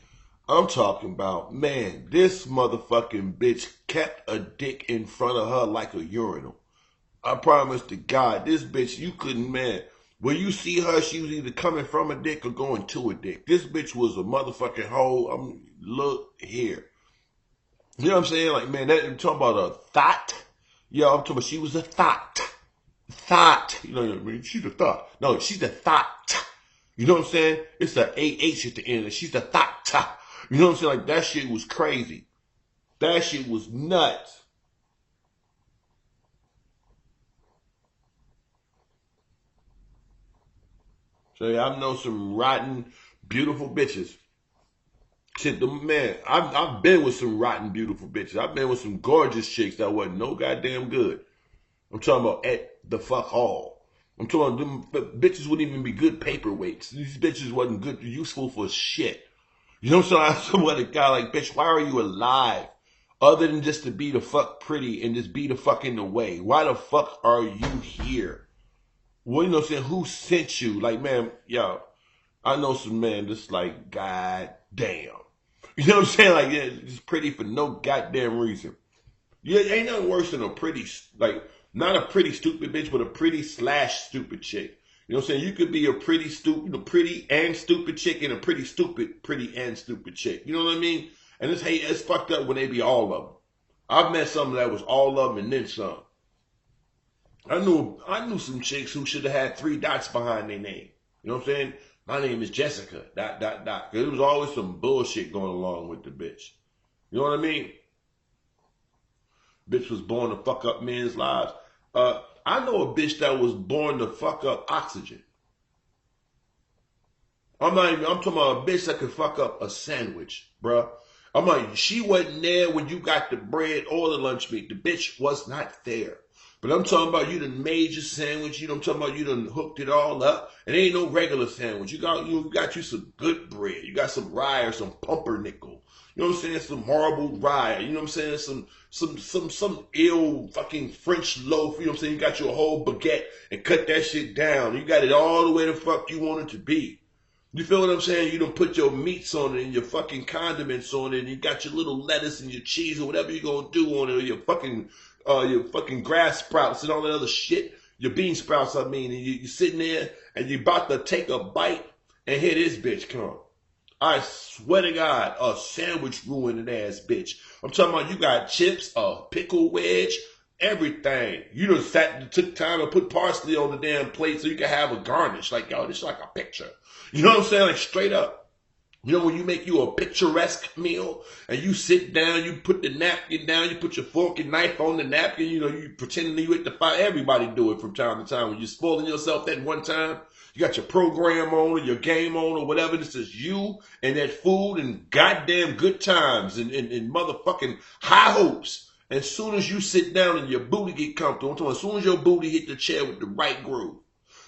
I'm talking about, man, this motherfucking bitch kept a dick in front of her like a urinal. I promise to God, this bitch, you couldn't, man. When you see her, she was either coming from a dick or going to a dick. This bitch was a motherfucking hoe. Look here. You know what I'm saying? Like, man, I'm talking about a thought. Yeah, I'm talking about she was a thought. Thought. You know what I mean? She's a thought. No, she's a thought. You know what I'm saying? It's a AH at the end. And she's a thought. You know what I'm saying? Like, that shit was crazy. That shit was nuts. So yeah, I know some rotten, beautiful bitches. Shit, man, I've been with some rotten, beautiful bitches. I've been with some gorgeous chicks that wasn't no goddamn good. I'm talking about at the fuck all. I'm talking about them bitches wouldn't even be good paperweights. These bitches wasn't good, useful for shit. You know what I'm saying? I'm talking about a guy like, bitch, why are you alive? Other than just to be the fuck pretty and just be the fuck in the way. Why the fuck are you here? Well, you know what I'm saying? Who sent you? Like, man, yo, I know some man just like, god damn. You know what I'm saying? Like, yeah, just pretty for no goddamn reason. Yeah, ain't nothing worse than a pretty, like, not a pretty stupid bitch, but a pretty / stupid chick. You know what I'm saying? You could be a pretty stupid, pretty and stupid chick and a pretty stupid, pretty and stupid chick. You know what I mean? And it's fucked up when they be all of them. I've met some that was all of them and then some. I knew some chicks who should have had 3 dots behind their name. You know what I'm saying? My name is Jessica, ... Because there was always some bullshit going along with the bitch. You know what I mean? Bitch was born to fuck up men's lives. I know a bitch that was born to fuck up oxygen. I'm talking about a bitch that could fuck up a sandwich, bruh. I'm like, she wasn't there when you got the bread or the lunch meat. The bitch was not there. But I'm talking about you done made your sandwich. You know, I'm talking about you done hooked it all up. And it ain't no regular sandwich. You got you some good bread. You got some rye or some pumpernickel. You know what I'm saying? Some marbled rye. You know what I'm saying? Some ill fucking French loaf. You know what I'm saying? You got your whole baguette and cut that shit down. You got it all the way the fuck you want it to be. You feel what I'm saying? You don't put your meats on it and your fucking condiments on it, and you got your little lettuce and your cheese or whatever you're gonna do on it, or your fucking grass sprouts and all that other shit. Your bean sprouts, I mean, and you're sitting there and you're about to take a bite, and here this bitch come. I swear to God, a sandwich ruining ass bitch. I'm talking about you got chips, a pickle wedge, everything. You done took time to put parsley on the damn plate so you can have a garnish. Like, yo, this is like a picture. You know what I'm saying? Like, straight up. You know when you make you a picturesque meal and you sit down, you put the napkin down, you put your fork and knife on the napkin, you know, you pretending you at the fire. Everybody do it from time to time. When you're spoiling yourself that one time, you got your program on or your game on or whatever. This is you and that food and goddamn good times and motherfucking high hopes. As soon as you sit down and your booty get comfortable, I'm talking about as soon as your booty hit the chair with the right groove,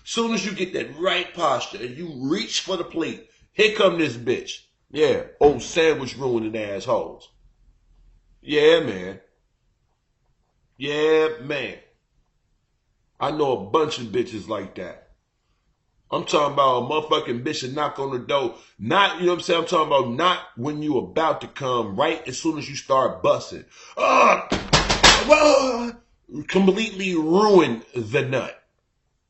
as soon as you get that right posture and you reach for the plate, here come this bitch. Yeah, old sandwich ruining assholes. Yeah, man. Yeah, man. I know a bunch of bitches like that. I'm talking about a motherfucking bitch that knock on the door. Not, you know what I'm saying? I'm talking about not when you about to come, right as soon as you start busting. Completely ruin the nut.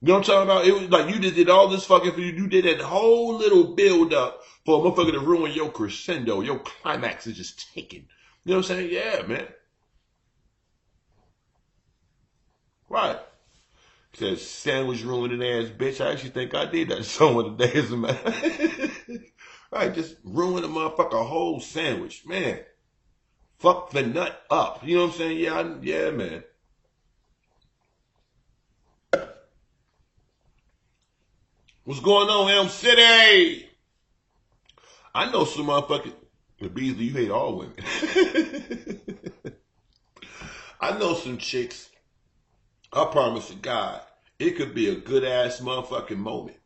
You know what I'm talking about? It was like you just did all this fucking for you. You did that whole little build up for a motherfucker to ruin your crescendo. Your climax is just taken. You know what I'm saying? Yeah, man. Right. Says sandwich ruining ass bitch. I actually think I did that some of the days, man. Right, just ruin a motherfucker whole sandwich, man. Fuck the nut up. You know what I'm saying? Yeah, man. What's going on, Elm City? I know some motherfuckers. Beasley, you hate all women. I know some chicks. I promise to God, it could be a good ass motherfucking moment.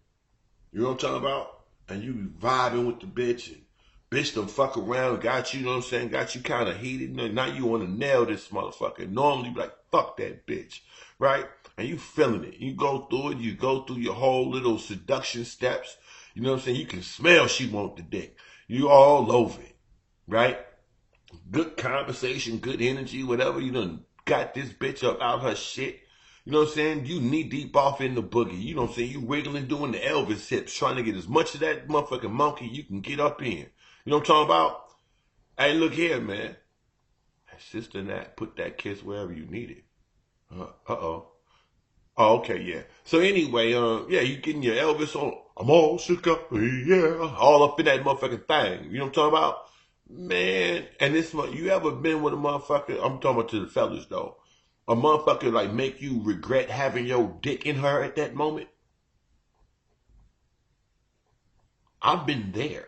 You know what I'm talking about? And you vibing with the bitch, and bitch done fuck around, got you know what I'm saying, got you kind of heated. Now you want to nail this motherfucker. Normally, you be like, fuck that bitch, right? And you feeling it. You go through it. You go through your whole little seduction steps. You know what I'm saying? You can smell she want the dick. You all over it, right? Good conversation, good energy, whatever. You done got this bitch up out her shit. You know what I'm saying? You knee deep off in the boogie. You know what I'm saying? You wiggling, doing the Elvis hips, trying to get as much of that motherfucking monkey you can get up in. You know what I'm talking about? Hey, look here, man. Sister Nat, put that kiss wherever you need it. Uh-oh. Oh, okay, yeah. So anyway, yeah, you getting your Elvis on. I'm all shook up, yeah. All up in that motherfucking thing. You know what I'm talking about? Man, and this one, you ever been with a motherfucker? I'm talking about to the fellas, though. A motherfucker like make you regret having your dick in her at that moment? I've been there.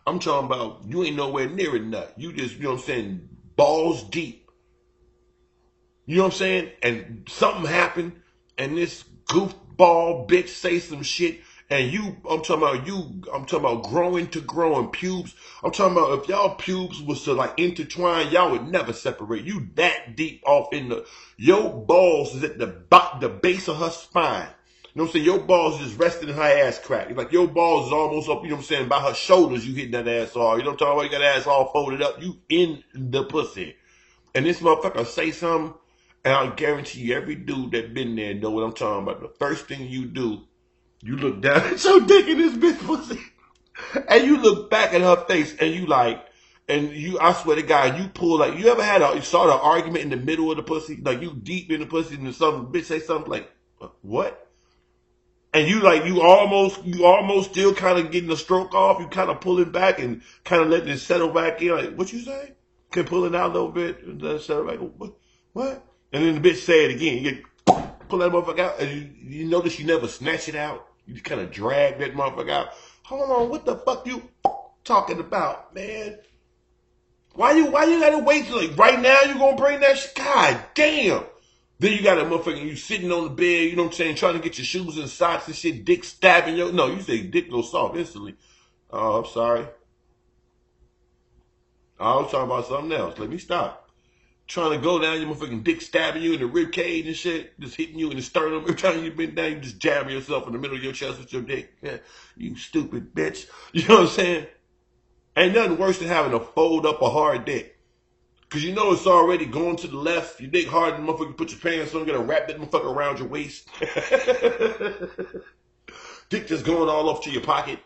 I'm talking about you ain't nowhere near a nut. You just, you know what I'm saying, balls deep. You know what I'm saying? And something happened and this goofball bitch say some shit and I'm talking about growing to growing pubes. I'm talking about if y'all pubes was to like intertwine, y'all would never separate. You that deep off in your balls is at the base of her spine. You know what I'm saying? Your balls is just resting in her ass crack. It's like your balls is almost up, you know what I'm saying, by her shoulders you hitting that ass all. You know what I'm talking about? You got that ass all folded up. You in the pussy. And this motherfucker say something, and I guarantee you every dude that been there know what I'm talking about. The first thing you do, you look down at your dick in this bitch pussy. And you look back at her face and you like, I swear to God, you pull like, you ever had you start an argument in the middle of the pussy? Like you deep in the pussy and some bitch say something like, what? And you like, you almost still kind of getting the stroke off. You kind of pull it back and kind of letting it settle back in. Like, what you say? Can pull it out a little bit and let it settle back. What? And then the bitch say it again. You pull that motherfucker out and you notice you never snatch it out. You just kind of drag that motherfucker out. Hold on, what the fuck you talking about, man? Why you gotta wait till like right now you gonna bring that shit? God damn. Then you got a motherfucker, you sitting on the bed, you know what I'm saying, trying to get your shoes and socks and shit, dick stabbing your, no, you say dick goes soft instantly. Oh, I'm sorry. I was talking about something else. Let me stop. trying to go down, your motherfucking dick stabbing you in the rib cage and shit, just hitting you in the sternum. Every time you bend down, you just jabbing yourself in the middle of your chest with your dick. Yeah, you stupid bitch. You know what I'm saying? Ain't nothing worse than having to fold up a hard dick. Because you know it's already going to the left. Your dick hard, and motherfucker put your pants on, gonna wrap that motherfucker around your waist. Dick just going all off to your pocket.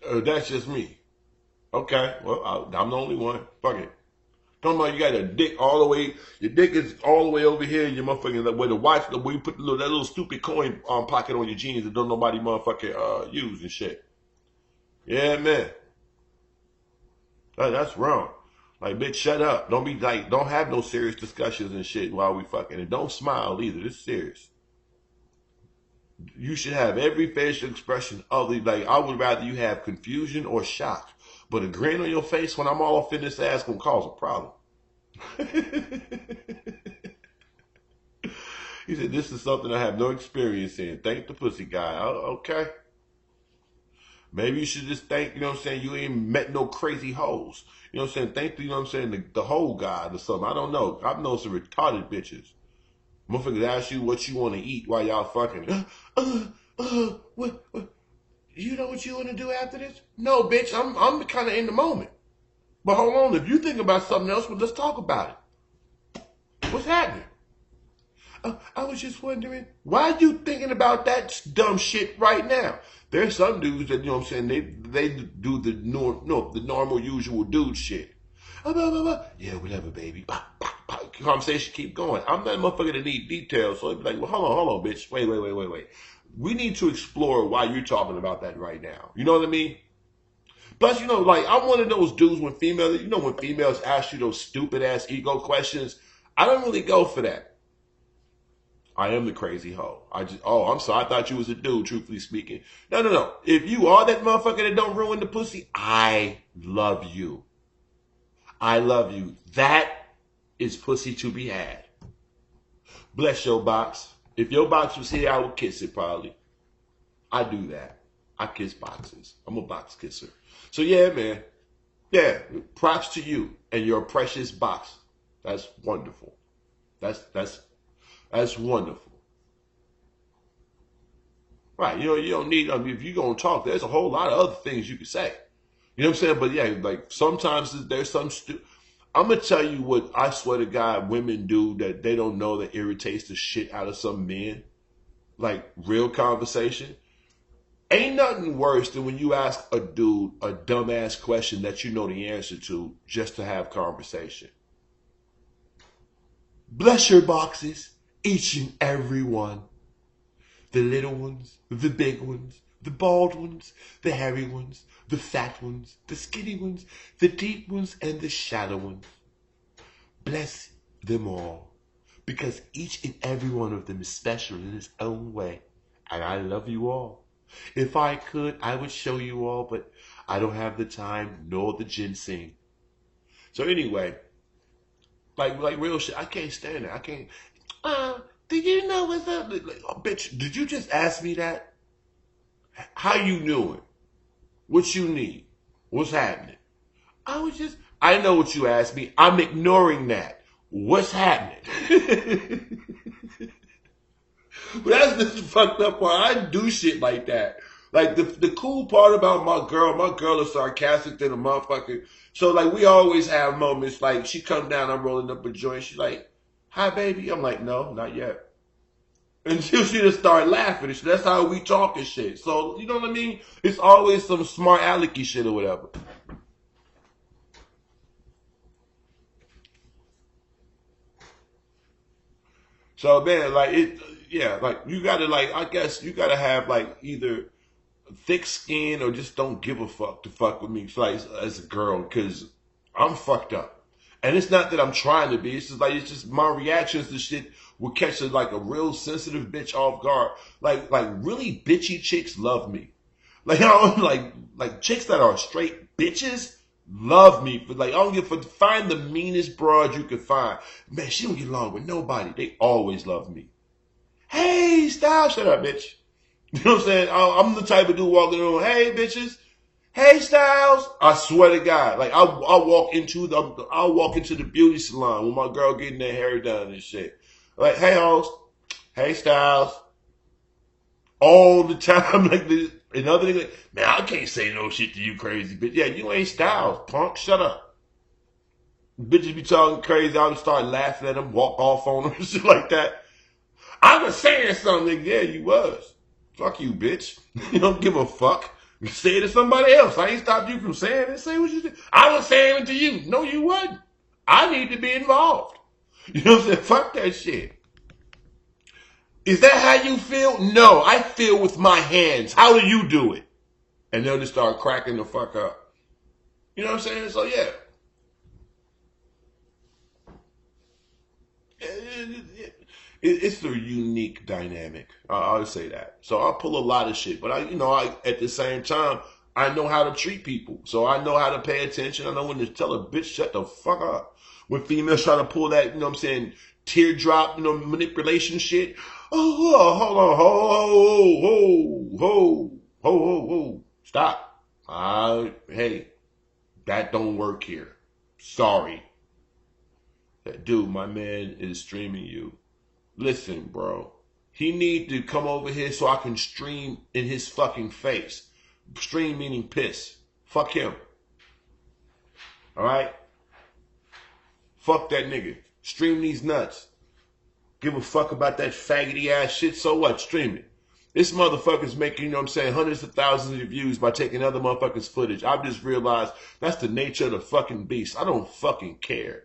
That's just me. Okay, well, I'm the only one. Fuck it. Talking about you got a dick all the way, your dick is all the way over here, your motherfucking, where the watch, where you put that little stupid coin pocket on your jeans that don't nobody motherfucking use and shit. Yeah, man. That's wrong. Like, bitch, shut up. Don't be like, don't have no serious discussions and shit while we fucking. And don't smile either. This is serious. You should have every facial expression other. Like, I would rather you have confusion or shock. But a grin on your face when I'm all off in this ass gonna cause a problem. He said, this is something I have no experience in. Thank the pussy guy. Oh, okay. Maybe you should just thank, you know what I'm saying, you ain't met no crazy hoes. You know what I'm saying? Thank the, you know what I'm saying, the whole God or something. I don't know. I've known some retarded bitches. Motherfuckers ask you what you want to eat while y'all fucking. What? You know what you want to do after this? No, bitch, I'm kind of in the moment. But hold on, if you think about something else, well, let's talk about it. What's happening? I was just wondering, why are you thinking about that dumb shit right now? There's some dudes that, you know what I'm saying, they do the normal, usual dude shit. Yeah, whatever, baby. Conversation keep going. I'm not a motherfucker that need details, so I'd be like, well, hold on, bitch. Wait. We need to explore why you're talking about that right now. You know what I mean? Plus, you know, like, I'm one of those dudes when females ask you those stupid ass ego questions, I don't really go for that. I am the crazy hoe. I'm sorry, I thought you was a dude, truthfully speaking. No. If you are that motherfucker that don't ruin the pussy, I love you. I love you. That is pussy to be had. Bless your box. If your box was here, I would kiss it probably. I do that. I kiss boxes. I'm a box kisser. So yeah, man. Yeah, props to you and your precious box. That's wonderful. That's wonderful. Right, you don't need, if you're going to talk, there's a whole lot of other things you could say. You know what I'm saying? But yeah, like sometimes there's some I'm going to tell you what I swear to God women do that they don't know that irritates the shit out of some men. Like real conversation. Ain't nothing worse than when you ask a dude a dumbass question that you know the answer to just to have conversation. Bless your boxes. Each and every one. The little ones, the big ones, the bald ones, the hairy ones, the fat ones, the skinny ones, the deep ones, and the shallow ones. Bless them all. Because each and every one of them is special in its own way. And I love you all. If I could, I would show you all, but I don't have the time nor the ginseng. So anyway, like real shit, I can't stand it. I can't. Do you know what's up? Like, oh, bitch, did you just ask me that? How you doing? What you need? What's happening? I know what you asked me. I'm ignoring that. What's happening? But that's the fucked up part. I do shit like that. Like the cool part about my girl is sarcastic than a motherfucker. So like we always have moments like she come down, I'm rolling up a joint. She's like, hi baby. I'm like, no, not yet. Until she just start laughing. That's how we talk and shit. So you know what I mean? It's always some smart alecky shit or whatever. So man, like like you gotta I guess you gotta have like either thick skin or just don't give a fuck to fuck with me like as a girl, because I'm fucked up. And it's not that I'm trying to be, it's just my reactions to shit will catch like a real sensitive bitch off guard. Like really bitchy chicks love me. Like like chicks that are straight bitches love me. For I don't find the meanest broad you could find. Man, she don't get along with nobody. They always love me. Hey, Stylz, shut up, bitch. You know what I'm saying? I'm the type of dude walking around, hey, bitches. Hey Stylz, I swear to God, like I'll walk into the beauty salon with my girl getting their hair done and shit. Like, hey host, hey Stylz, all the time like this. Another thing, like, man, I can't say no shit to you, crazy bitch. Yeah, you ain't Stylz, punk. Shut up. Bitches be talking crazy. I would start laughing at them, walk off on them, and shit like that. I was saying something. Yeah, you was. Fuck you, bitch. You don't give a fuck. You say it to somebody else. I ain't stopped you from saying it. Say what you did. I was saying it to you. No, you wasn't. I need to be involved. You know what I'm saying? Fuck that shit. Is that how you feel? No, I feel with my hands. How do you do it? And they'll just start cracking the fuck up. You know what I'm saying? So yeah. It's a unique dynamic. I'll say that. So I pull a lot of shit, but I at the same time, I know how to treat people. So I know how to pay attention. I know when to tell a bitch shut the fuck up. When females try to pull that, you know what I'm saying, teardrop, manipulation shit. Oh, hold on, ho. Stop. Hey, that don't work here. Sorry. Dude, my man is streaming you. Listen, bro. He need to come over here so I can stream in his fucking face. Stream meaning piss. Fuck him. Alright? Fuck that nigga. Stream these nuts. Give a fuck about that faggoty ass shit. So what? Stream it. This motherfucker's making, you know what I'm saying, hundreds of thousands of views by taking other motherfuckers' footage. I've just realized that's the nature of the fucking beast. I don't fucking care.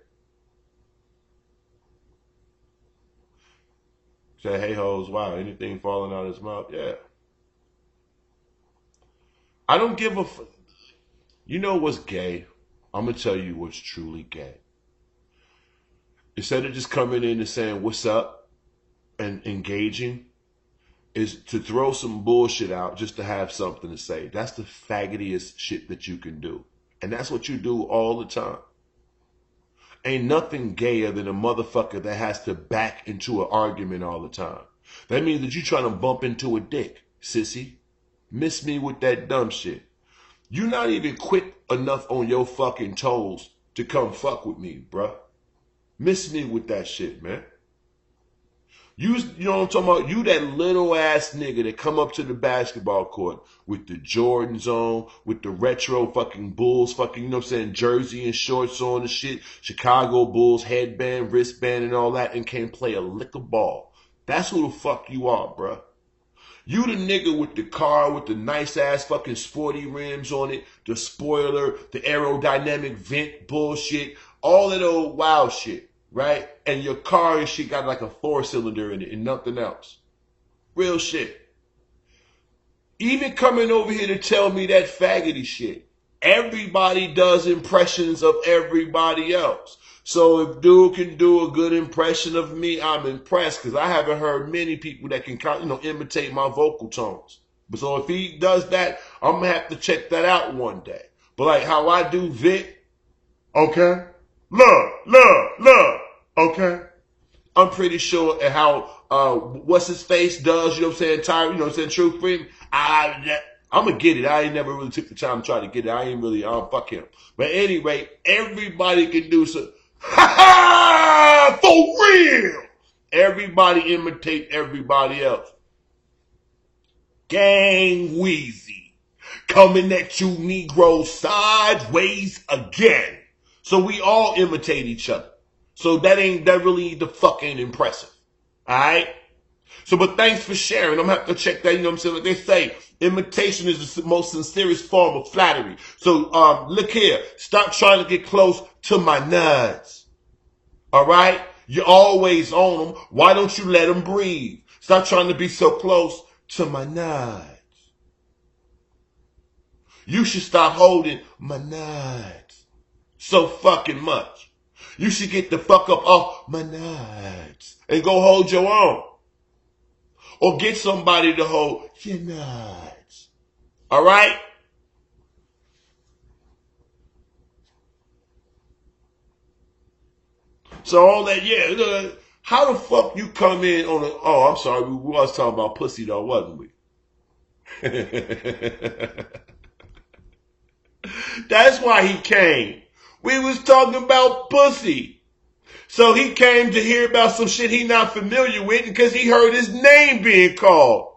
Say, hey hoes, wow, anything falling out of his mouth? Yeah. I don't give a fuck. You know what's gay? I'm going to tell you what's truly gay. Instead of just coming in and saying, what's up, and engaging, is to throw some bullshit out just to have something to say. That's the faggotiest shit that you can do. And that's what you do all the time. Ain't nothing gayer than a motherfucker that has to back into an argument all the time. That means that you trying to bump into a dick, sissy. Miss me with that dumb shit. You not even quick enough on your fucking toes to come fuck with me, bruh. Miss me with that shit, man. You know what I'm talking about? You that little ass nigga that come up to the basketball court with the Jordans on, with the retro fucking Bulls fucking, you know what I'm saying, jersey and shorts on and shit, Chicago Bulls headband, wristband and all that, and can't play a lick of ball. That's who the fuck you are, bruh. You the nigga with the car with the nice ass fucking sporty rims on it, the spoiler, the aerodynamic vent bullshit, all that old wild shit. Right? And your car and shit got like a 4-cylinder in it and nothing else. Real shit. Even coming over here to tell me that faggoty shit. Everybody does impressions of everybody else. So if dude can do a good impression of me, I'm impressed because I haven't heard many people that can, imitate my vocal tones. But so if he does that, I'm going to have to check that out one day. But like how I do Vic, okay? Love. Okay. I'm pretty sure how what's his face does, you know what I'm saying, Tyre, you know what I'm saying, Truth Freedom. I'm gonna get it. I ain't never really took the time to try to get it. I don't fuck him. But anyway, everybody can do so. Ha ha! For real! Everybody imitate everybody else. Gang Wheezy. Coming at you Negroes sideways again. So we all imitate each other. So that really the fuck ain't impressive. Alright? So but thanks for sharing. I'm gonna have to check that, you know what I'm saying? Like they say, imitation is the most sincerest form of flattery. So look here, stop trying to get close to my nuts. Alright? You're always on them. Why don't you let them breathe? Stop trying to be so close to my nuts. You should stop holding my nuts so fucking much. You should get the fuck up off my nuts and go hold your own. Or get somebody to hold your nuts. Alright? So all that, yeah. How the fuck you come in on I'm sorry, we was talking about pussy though, wasn't we? That's why he came. We was talking about pussy. So he came to hear about some shit he not familiar with because he heard his name being called.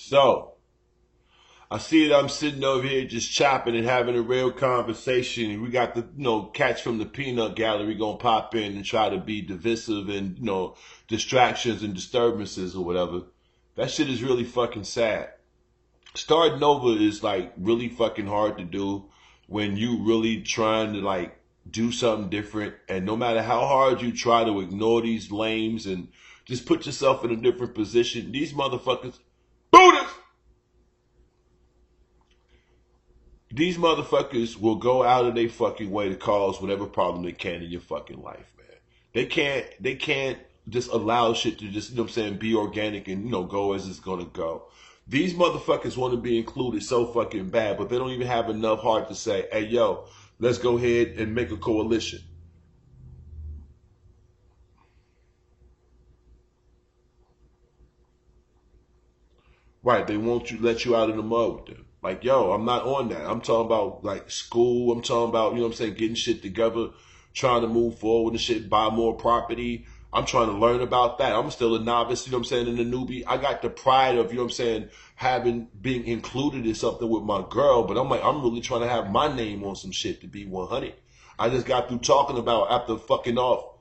So, I see that I'm sitting over here just chopping and having a real conversation. We got the, cats from the peanut gallery gonna pop in and try to be divisive and, distractions and disturbances or whatever. That shit is really fucking sad. Starting over is like really fucking hard to do when you really trying to like do something different. And no matter how hard you try to ignore these lames and just put yourself in a different position, these motherfuckers, Buddhas! These motherfuckers will go out of their fucking way to cause whatever problem they can in your fucking life, man. They can't just allow shit to just, be organic and, go as it's gonna go. These motherfuckers want to be included so fucking bad, but they don't even have enough heart to say, hey, yo, let's go ahead and make a coalition. Right, they won't let you out in the mud with them. Like, yo, I'm not on that. I'm talking about, like, school. I'm talking about, getting shit together, trying to move forward and shit, buy more property. I'm trying to learn about that. I'm still a novice, and a newbie. I got the pride of, being included in something with my girl, but I'm really trying to have my name on some shit to be 100. I just got through talking about after fucking off,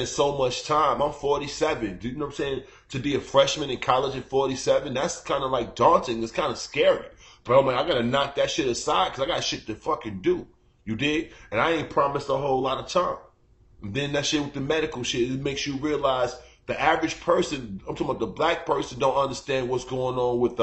so much time. I'm 47. You know what I'm saying? To be a freshman in college at 47, that's kind of like daunting. It's kind of scary. But I'm like, I got to knock that shit aside because I got shit to fucking do. You dig? And I ain't promised a whole lot of time. And then that shit with the medical shit, it makes you realize the average person, I'm talking about the black person, don't understand what's going on with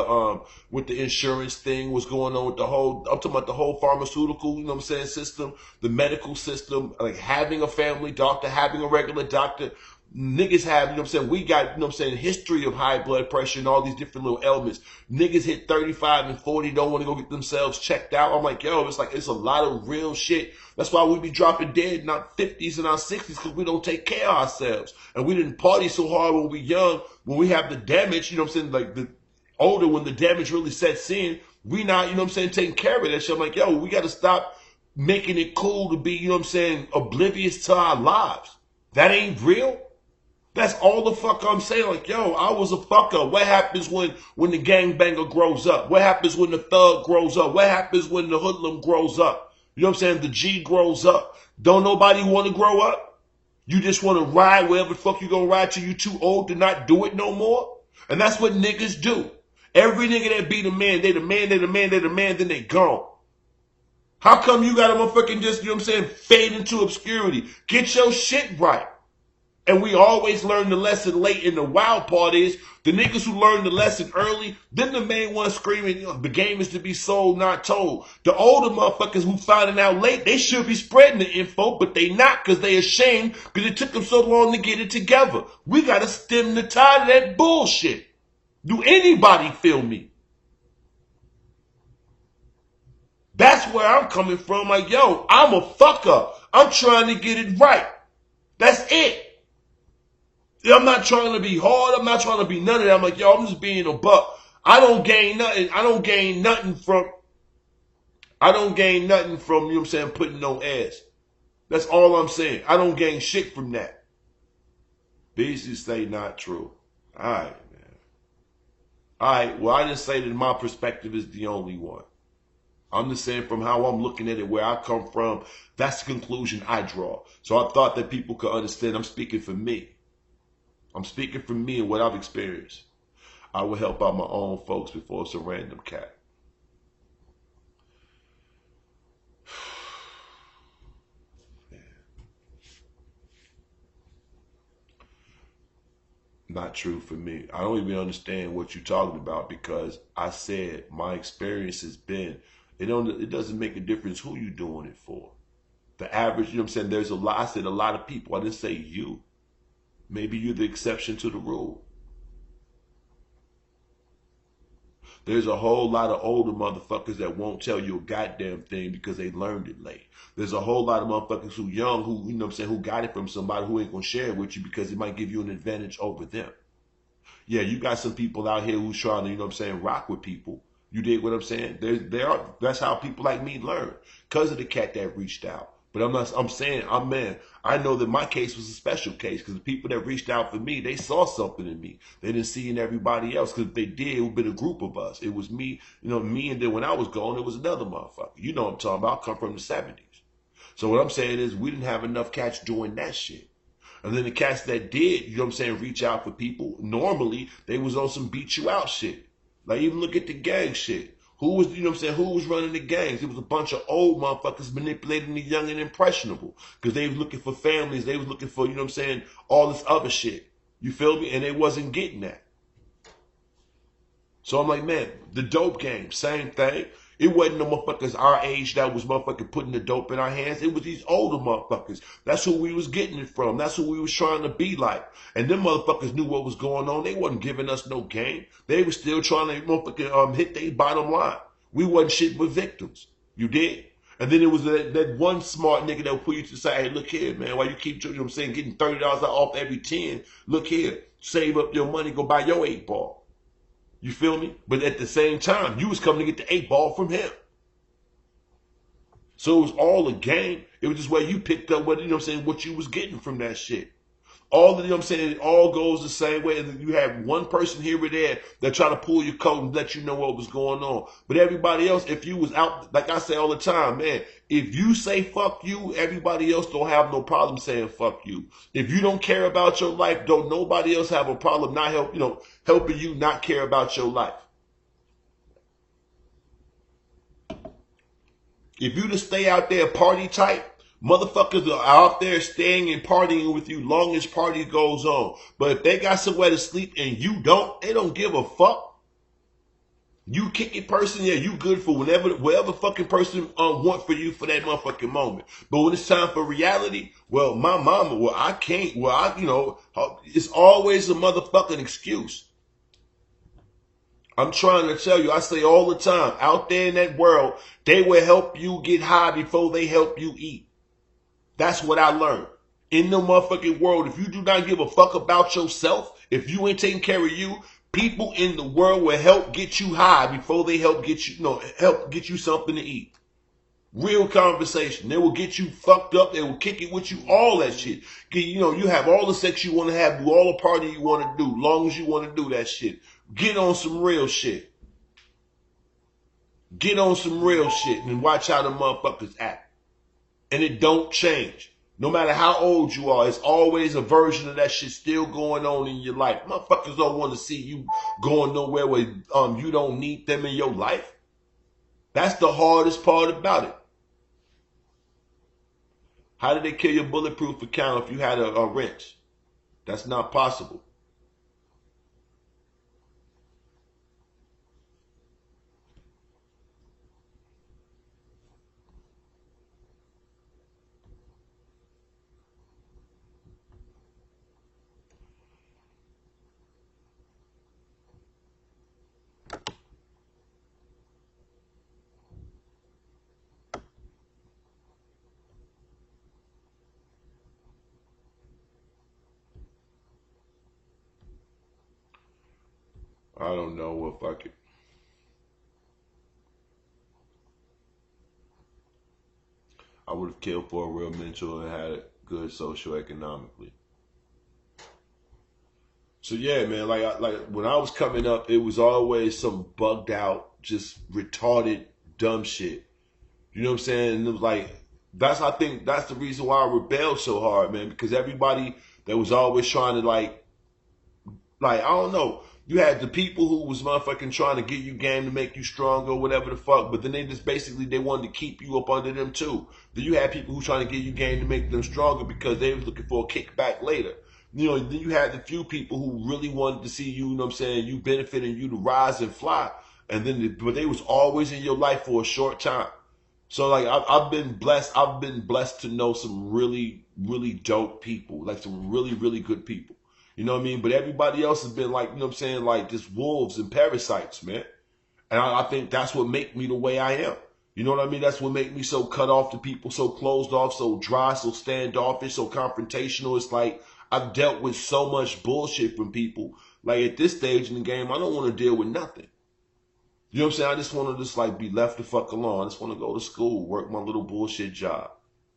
the insurance thing, what's going on with I'm talking about the whole pharmaceutical, system, the medical system, like having a family doctor, having a regular doctor. Niggas have, you know what I'm saying, we got, you know what I'm saying, history of high blood pressure and all these different little ailments. Niggas hit 35 and 40, don't want to go get themselves checked out. I'm like, yo, it's a lot of real shit. That's why we be dropping dead in our 50s and our 60s, because we don't take care of ourselves. And we didn't party so hard when we young, when we have the damage, you know what I'm saying, like the older, when the damage really sets in, we not, you know what I'm saying, taking care of that shit. I'm like, yo, we got to stop making it cool to be, you know what I'm saying, oblivious to our lives. That ain't real. That's all the fuck I'm saying. Like, yo, I was a fucker. What happens when the gangbanger grows up? What happens when the thug grows up? What happens when the hoodlum grows up? You know what I'm saying? The G grows up. Don't nobody want to grow up? You just want to ride wherever the fuck you gonna ride till you too old to not do it no more? And that's what niggas do. Every nigga that be the man, they the man, they the man, they the man, then they gone. How come you got a motherfucking just, you know what I'm saying, fade into obscurity? Get your shit right. And we always learn the lesson late, and the wild part is, the niggas who learn the lesson early, then the main one screaming, you know, the game is to be sold, not told. The older motherfuckers who finding out late, they should be spreading the info, but they not, because they ashamed, because it took them so long to get it together. We got to stem the tide of that bullshit. Do anybody feel me? That's where I'm coming from. Like, yo, I'm a fucker. I'm trying to get it right. That's it. I'm not trying to be hard. I'm not trying to be none of that. I'm like, yo, I'm just being a buck. I don't gain nothing. I don't gain nothing from, you know what I'm saying, putting no ass. That's all I'm saying. I don't gain shit from that. Beasley say not true. All right, man. All right, well, I didn't say that my perspective is the only one. I'm just saying from how I'm looking at it, where I come from, that's the conclusion I draw. So I thought that people could understand. I'm speaking for me. I'm speaking for me and what I've experienced. I will help out my own folks before it's a random cat. Not true for me. I don't even understand what you're talking about, because I said my experience has been, it doesn't make a difference who you're doing it for. The average, you know what I'm saying, there's a lot, I said a lot of people, I didn't say you. Maybe you're the exception to the rule. There's a whole lot of older motherfuckers that won't tell you a goddamn thing because they learned it late. There's a whole lot of motherfuckers who young, who, you know what I'm saying, who got it from somebody who ain't gonna share it with you because it might give you an advantage over them. Yeah, you got some people out here who's trying to, you know what I'm saying, rock with people. You dig what I'm saying? That's how people like me learn, because of the cat that reached out. But I'm saying, I know that my case was a special case, because the people that reached out for me, they saw something in me they didn't see in everybody else. Because if they did, it would have been a group of us. It was me, and then when I was gone, it was another motherfucker. You know what I'm talking about. I come from the 70s. So what I'm saying is, we didn't have enough cats doing that shit. And then the cats that did, you know what I'm saying, reach out for people, normally they was on some beat you out shit. Like, even look at the gang shit. Who was, you know what I'm saying, who was running the gangs? It was a bunch of old motherfuckers manipulating the young and impressionable, because they was looking for families. They was looking for, you know what I'm saying, all this other shit. You feel me? And they wasn't getting that. So I'm like, man, the dope game, same thing. It wasn't no motherfuckers our age that was motherfucking putting the dope in our hands. It was these older motherfuckers. That's who we was getting it from. That's who we was trying to be like. And them motherfuckers knew what was going on. They wasn't giving us no game. They was still trying to motherfucking hit their bottom line. We wasn't shit but victims. You did? And then it was that one smart nigga that would put you to the side. Hey, look here, man. Why you keep, you know what I'm saying, getting $30 off every 10? Look here. Save up your money. Go buy your 8-ball. You feel me? But at the same time, you was coming to get the 8-ball from him. So it was all a game. It was just where you picked up what, you know what I'm saying, what you was getting from that shit. All the, you know what I'm saying, it all goes the same way. And you have one person here or there that try to pull your coat and let you know what was going on. But everybody else, if you was out, like I say all the time, man, if you say fuck you, everybody else don't have no problem saying fuck you. If you don't care about your life, don't nobody else have a problem not helping you not care about your life. If you just stay out there party type, motherfuckers are out there staying and partying with you long as party goes on. But if they got somewhere to sleep and you don't, they don't give a fuck. You kick it person, yeah, you good for whatever fucking person want for you for that motherfucking moment. But when it's time for reality, well, my mama, well, I can't, well, it's always a motherfucking excuse. I'm trying to tell you, I say all the time, out there in that world, they will help you get high before they help you eat. That's what I learned. In the motherfucking world, if you do not give a fuck about yourself, if you ain't taking care of you, people in the world will help get you high before they help get you something to eat. Real conversation. They will get you fucked up. They will kick it with you, all that shit. You have all the sex you want to have, do all the party you want to do, long as you want to do that shit. Get on some real shit. Get on some real shit and watch how the motherfuckers act. And it don't change. No matter how old you are, it's always a version of that shit still going on in your life. Motherfuckers don't want to see you going nowhere where you don't need them in your life. That's the hardest part about it. How did they kill your bulletproof account if you had a wrench? That's not possible. I don't know what fuck it. I would have killed for a real mentor and had it good socioeconomically. So yeah, man, like when I was coming up, it was always some bugged out, just retarded, dumb shit. You know what I'm saying? And it was like, I think that's the reason why I rebelled so hard, man, because everybody that was always trying to like, I don't know. You had the people who was motherfucking trying to get you game to make you stronger or whatever the fuck, but then they just basically, they wanted to keep you up under them too. Then you had people who trying to get you game to make them stronger because they was looking for a kickback later. Then you had the few people who really wanted to see you, you know what I'm saying, you benefiting, you to rise and fly. And then, but they was always in your life for a short time. So like, I've been blessed to know some really, really dope people, like some really, really good people. You know what I mean? But everybody else has been like, you know what I'm saying, like just wolves and parasites, man. And I think that's what make me the way I am. You know what I mean? That's what make me so cut off to people, so closed off, so dry, so standoffish, so confrontational. It's like I've dealt with so much bullshit from people. Like at this stage in the game, I don't want to deal with nothing. You know what I'm saying? I just want to like be left the fuck alone. I just want to go to school, work my little bullshit job.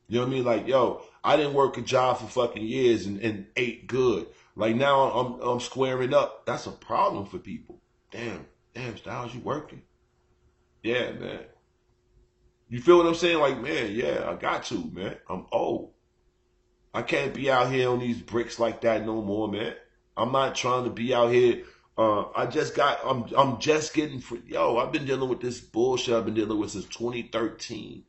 You know what I mean? Like, yo, I didn't work a job for fucking years and ate good. Like now I'm squaring up. That's a problem for people. Damn, Stylz, you working? Yeah, man. You feel what I'm saying? Like, man, yeah, I got to, man. I'm old. I can't be out here on these bricks like that no more, man. I'm not trying to be out here. I'm just getting free. Yo, I've been dealing with this bullshit I've been dealing with since 2013.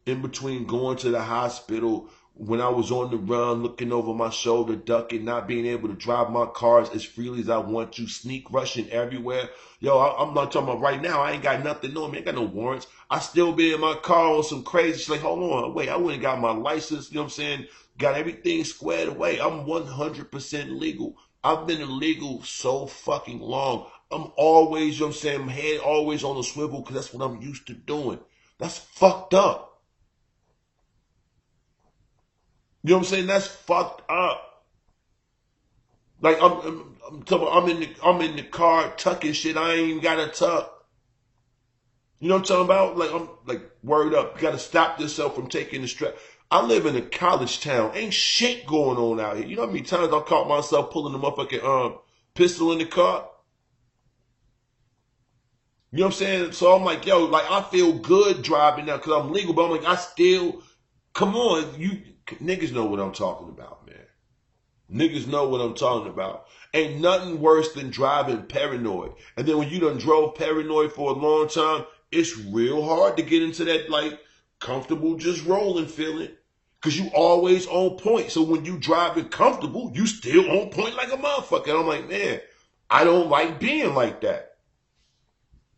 In between going to the hospital, when I was on the run, looking over my shoulder, ducking, not being able to drive my cars as freely as I want to, sneak rushing everywhere. Yo, I'm not talking about right now. I ain't got nothing on me. I ain't got no warrants. I still be in my car on some crazy shit. Like, hold on, wait, I went and got my license, you know what I'm saying? Got everything squared away. I'm 100% legal. I've been illegal so fucking long. I'm always, you know what I'm saying, my head always on a swivel because that's what I'm used to doing. That's fucked up. You know what I'm saying? That's fucked up. Like I'm in the car tucking shit. I ain't even got to tuck. You know what I'm talking about? Like I'm like word up. You got to stop yourself from taking the strap. I live in a college town. Ain't shit going on out here. You know how many times I caught myself pulling the motherfucking pistol in the car? You know what I'm saying? So I'm like, yo, like I feel good driving now because I'm legal, but I'm like, I still, come on, you niggas know what I'm talking about, man. Niggas know what I'm talking about. Ain't nothing worse than driving paranoid. And then when you done drove paranoid for a long time, it's real hard to get into that like comfortable just rolling feeling. Cause you always on point. So when you driving comfortable, you still on point like a motherfucker. And I'm like, man, I don't like being like that.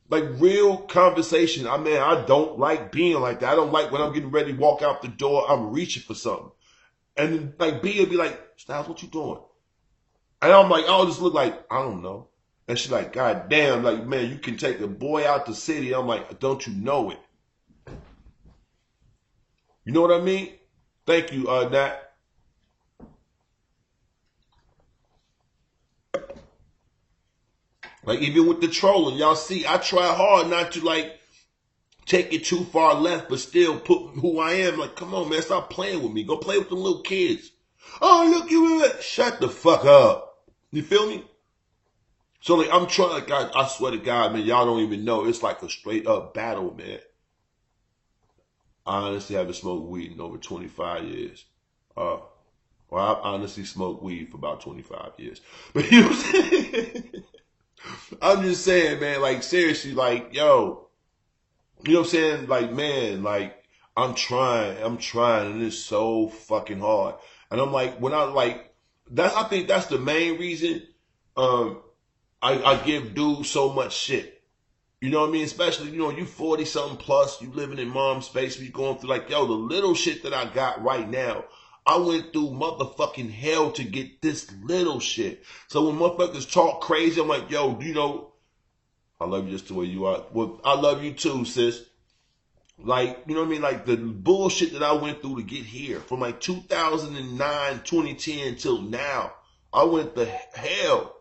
Like real conversation. I mean, I don't like being like that. I don't like when I'm getting ready to walk out the door, I'm reaching for something. And then like B will be like, Stylz, what you doing? And I'm like, I'll just look like, I don't know. And she's like, God damn, like, man, you can take a boy out the city. I'm like, don't you know it? You know what I mean? Thank you, Nat. Like, even with the trolling, y'all see, I try hard not to, like, take it too far left, but still put who I am. Like, come on, man, stop playing with me. Go play with the little kids. Oh, look, you shut the fuck up. You feel me? So, like, I'm trying, like, I swear to God, man, y'all don't even know. It's like a straight up battle, man. I honestly haven't smoked weed in over 25 years. Well, I honestly smoked weed for about 25 years. But you know what I'm saying? I'm just saying, man, like, seriously, like, yo, you know what I'm saying? Like, man, like, I'm trying, and it's so fucking hard. And I'm like, when I, like, I think that's the main reason, I give dudes so much shit. You know what I mean? Especially, you know, you 40 something plus, you living in mom's basement, you going through like, yo, the little shit that I got right now, I went through motherfucking hell to get this little shit. So when motherfuckers talk crazy, I'm like, yo, you know, I love you just the way you are. Well, I love you too, sis. Like, you know what I mean? Like the bullshit that I went through to get here from like 2009, 2010 till now, I went to hell.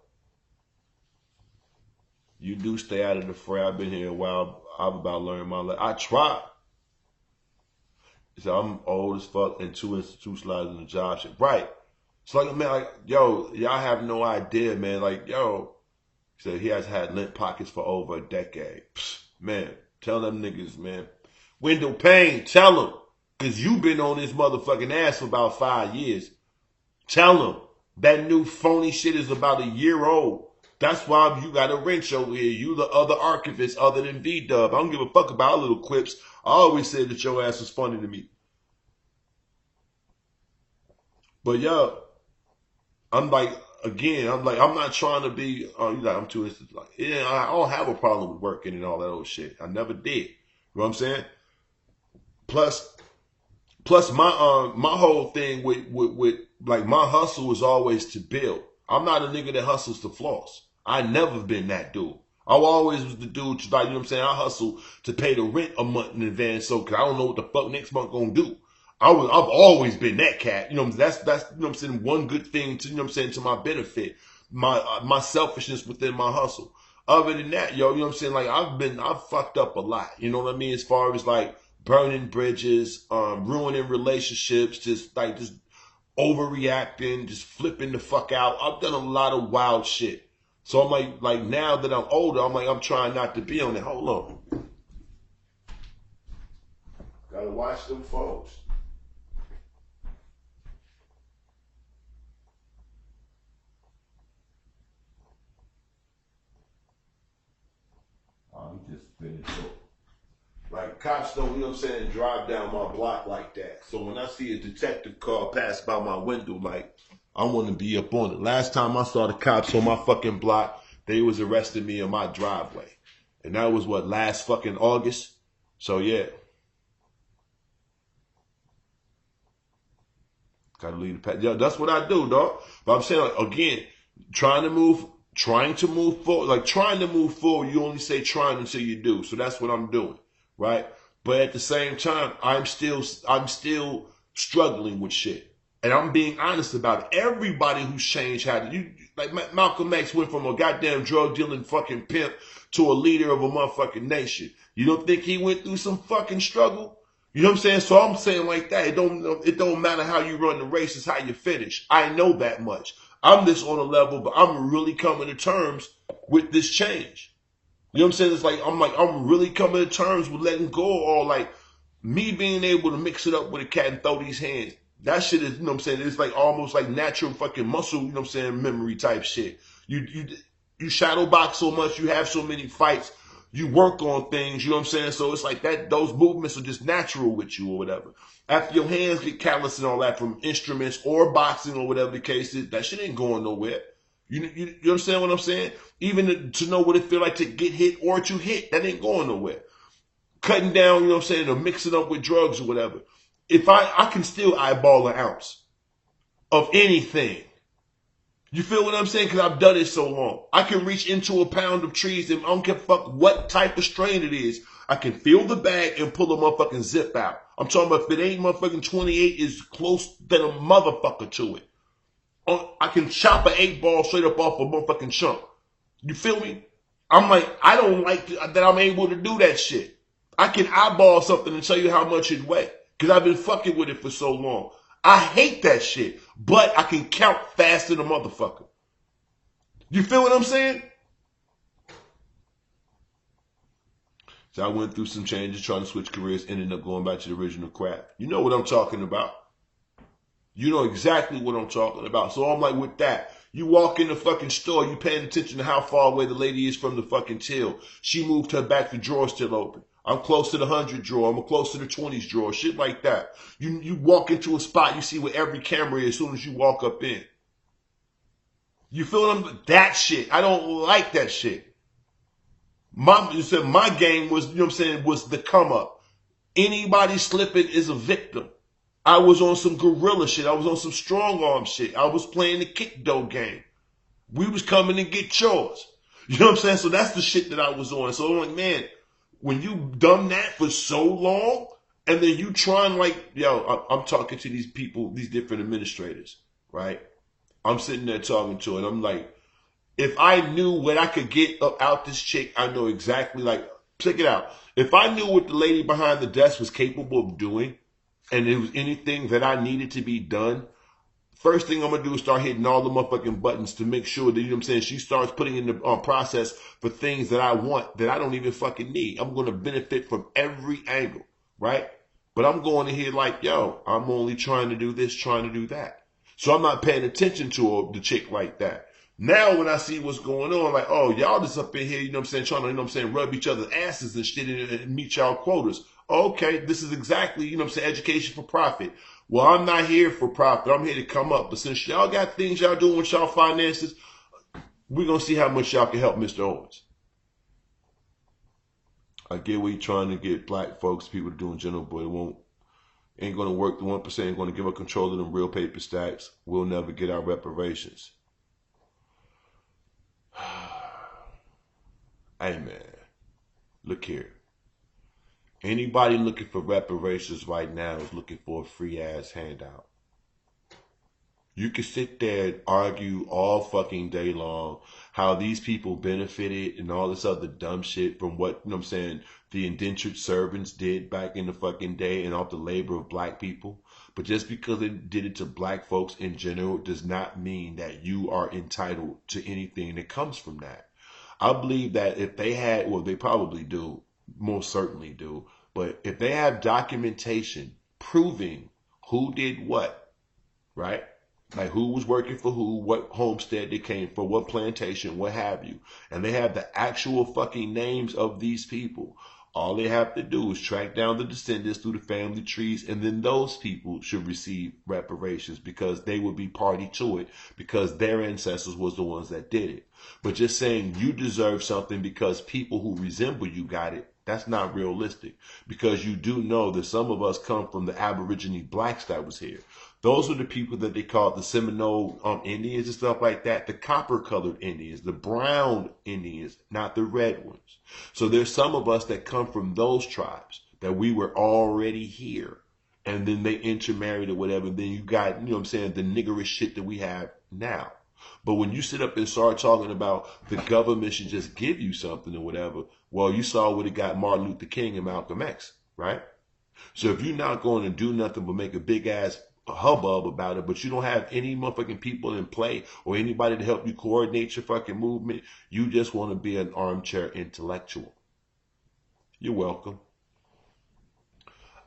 You do stay out of the fray. I've been here a while. I've about learned my lesson. I try. So I'm old as fuck and too institutionalized in the job shit. Right. So like, man, like, yo, y'all have no idea, man. Like, yo, he said he has had lint pockets for over a decade. Psst, man, tell them niggas, man. Wendell Payne, tell them. Because you been on this motherfucking ass for about 5 years. Tell them. That new phony shit is about a year old. That's why you got a wrench over here. You the other archivist other than V-Dub. I don't give a fuck about our little quips. I always said that your ass was funny to me. But yo, I'm like, again, I'm not trying to be, you know, I'm too instant. Like, yeah, I don't have a problem with working and all that old shit. I never did. You know what I'm saying? Plus my whole thing with like my hustle is always to build. I'm not a nigga that hustles to floss. I never been that dude. I always was the dude to, like, you know what I'm saying? I hustle to pay the rent a month in advance, so, cause I don't know what the fuck next month gonna do. I've always been that cat. You know, that's, you know what I'm saying? One good thing to, you know what I'm saying, to my benefit. My selfishness within my hustle. Other than that, yo, you know what I'm saying? Like, I've fucked up a lot. You know what I mean? As far as like burning bridges, ruining relationships, just overreacting, just flipping the fuck out. I've done a lot of wild shit. So I'm like now that I'm older, I'm trying not to be on that. Hold on. Gotta watch them folks. I'm just finished up. Like, cops don't, you know what I'm saying, drive down my block like that. So when I see a detective car pass by my window, like, I want to be up on it. Last time I saw the cops on my fucking block, they was arresting me in my driveway. And that was what, last fucking August? So yeah. Gotta leave the past. Yeah, that's what I do, dog. But I'm saying, like, again, trying to move forward. Like, trying to move forward, you only say trying until you do. So that's what I'm doing. Right? But at the same time, I'm still struggling with shit. And I'm being honest about it. Everybody who's changed had to, like Malcolm X went from a goddamn drug dealing fucking pimp to a leader of a motherfucking nation. You don't think he went through some fucking struggle? You know what I'm saying? So I'm saying like that. It don't matter how you run the race, it's how you finish. I know that much. I'm just on a level, but I'm really coming to terms with this change. You know what I'm saying? It's like I'm really coming to terms with letting go, or like me being able to mix it up with a cat and throw these hands. That shit is, you know what I'm saying? It's like almost like natural fucking muscle, you know what I'm saying, memory type shit. You shadow box so much, you have so many fights, you work on things, you know what I'm saying? So it's like that, those movements are just natural with you or whatever. After your hands get callous and all that from instruments or boxing or whatever the case is, that shit ain't going nowhere. You understand what I'm saying? Even to know what it feel like to get hit or to hit, that ain't going nowhere. Cutting down, you know what I'm saying, or mixing up with drugs or whatever. If I can still eyeball an ounce of anything. You feel what I'm saying? Because I've done it so long. I can reach into a pound of trees and I don't give a fuck what type of strain it is. I can feel the bag and pull a motherfucking zip out. I'm talking about if it ain't motherfucking 28 is close than a motherfucker to it. I can chop an 8-ball straight up off a motherfucking chunk. You feel me? I'm like, I don't like that I'm able to do that shit. I can eyeball something and tell you how much it weighs. Because I've been fucking with it for so long. I hate that shit. But I can count faster than a motherfucker. You feel what I'm saying? So I went through some changes, trying to switch careers, ended up going back to the original crap. You know what I'm talking about. You know exactly what I'm talking about. So I'm like, with that, you walk in the fucking store, you paying attention to how far away the lady is from the fucking till. She moved her back, the drawer still open. I'm close to the 100 drawer. I'm close to the 20s drawer. Shit like that. You walk into a spot, you see where every camera is as soon as you walk up in. You feel them? That shit. I don't like that shit. My game was, you know what I'm saying, was the come up. Anybody slipping is a victim. I was on some gorilla shit. I was on some strong arm shit. I was playing the kick dough game. We was coming to get yours. You know what I'm saying? So that's the shit that I was on. So I'm like, man, when you done that for so long, and then you trying like, yo, I'm talking to these people, these different administrators, right? I'm sitting there talking to her, and I'm like, if I knew what I could get out this chick, I know exactly, like, check it out. If I knew what the lady behind the desk was capable of doing, and it was anything that I needed to be done, first thing I'm going to do is start hitting all the motherfucking buttons to make sure that, you know what I'm saying, she starts putting in the process for things that I want that I don't even fucking need. I'm going to benefit from every angle, right? But I'm going in here like, yo, I'm only trying to do this, trying to do that. So I'm not paying attention to the chick like that. Now when I see what's going on, like, oh, y'all just up in here, you know what I'm saying, trying to, you know what I'm saying, rub each other's asses and shit and meet y'all quotas. Okay, this is exactly, you know what I'm saying, education for profit. Well, I'm not here for profit. I'm here to come up. But since y'all got things y'all doing with y'all finances, we're going to see how much y'all can help Mr. Owens. I get what you're trying to get black folks, people to do in general, but ain't going to work. The 1% ain't going to give up control of them real paper stacks. We'll never get our reparations. Hey, man, look here. Anybody looking for reparations right now is looking for a free-ass handout. You can sit there and argue all fucking day long how these people benefited and all this other dumb shit from what, you know what I'm saying, the indentured servants did back in the fucking day and off the labor of black people. But just because they did it to black folks in general does not mean that you are entitled to anything that comes from that. I believe that if they had, well, they probably do, most certainly do, but if they have documentation proving who did what, right? Like who was working for who, what homestead they came for, what plantation, what have you. And they have the actual fucking names of these people. All they have to do is track down the descendants through the family trees, and then those people should receive reparations because they would be party to it because their ancestors was the ones that did it. But just saying you deserve something because people who resemble you got it, that's not realistic. Because you do know that some of us come from the Aborigine blacks that was here. Those are the people that they called the Seminole Indians and stuff like that. The copper-colored Indians, the brown Indians, not the red ones. So there's some of us that come from those tribes that we were already here. And then they intermarried or whatever. Then you got, you know what I'm saying, the niggerish shit that we have now. But when you sit up and start talking about the government should just give you something or whatever, well, you saw what it got Martin Luther King and Malcolm X, right? So if you're not going to do nothing but make a big ass hubbub about it, but you don't have any motherfucking people in play or anybody to help you coordinate your fucking movement, you just want to be an armchair intellectual. You're welcome.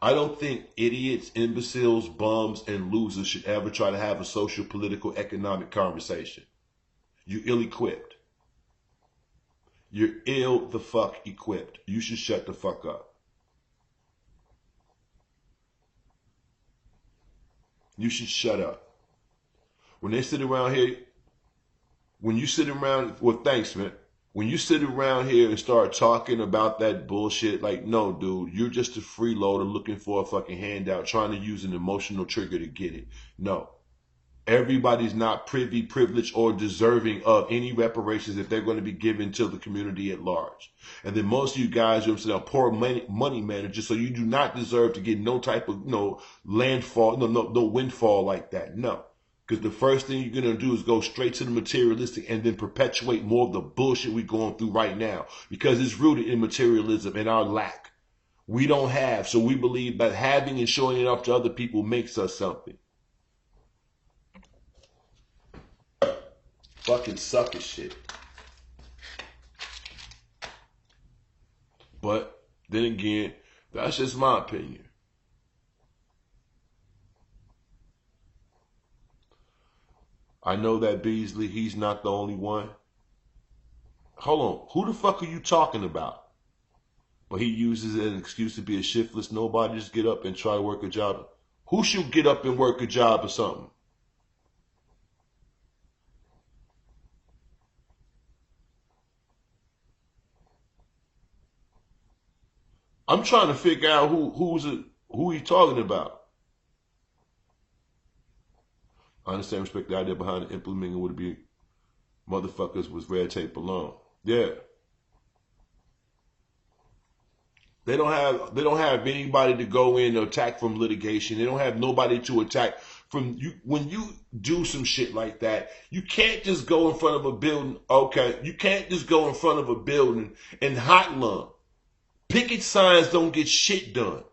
I don't think idiots, imbeciles, bums, and losers should ever try to have a social, political, economic conversation. You're ill-equipped. You're ill the fuck equipped. You should shut the fuck up. You should shut up. When they sit around here, when you sit around, well, thanks, man. When you sit around here and start talking about that bullshit, like, no, dude, you're just a freeloader looking for a fucking handout, trying to use an emotional trigger to get it. No. Everybody's not privy, privileged, or deserving of any reparations if they're going to be given to the community at large. And then most of you guys, you know what I'm saying, are poor money managers, so you do not deserve to get no type of, landfall, no windfall like that. No. Because the first thing you're going to do is go straight to the materialistic and then perpetuate more of the bullshit we're going through right now. Because it's rooted in materialism and our lack. We don't have, so we believe that having and showing it off to other people makes us something. Fucking sucker shit. But then again, that's just my opinion. I know that Beasley, he's not the only one. Hold on, who the fuck are you talking about? But he uses it as an excuse to be a shiftless nobody, just get up and try to work a job. Who should get up and work a job or something? I'm trying to figure out who he's talking about. I understand, respect the idea behind implementing it would be motherfuckers with red tape alone. Yeah. They don't have anybody to go in or attack from litigation. They don't have nobody to attack from you. When you do some shit like that, you can't just go in front of a building. Okay, you can't just go in front of a building and hot lung. Picket signs don't get shit done.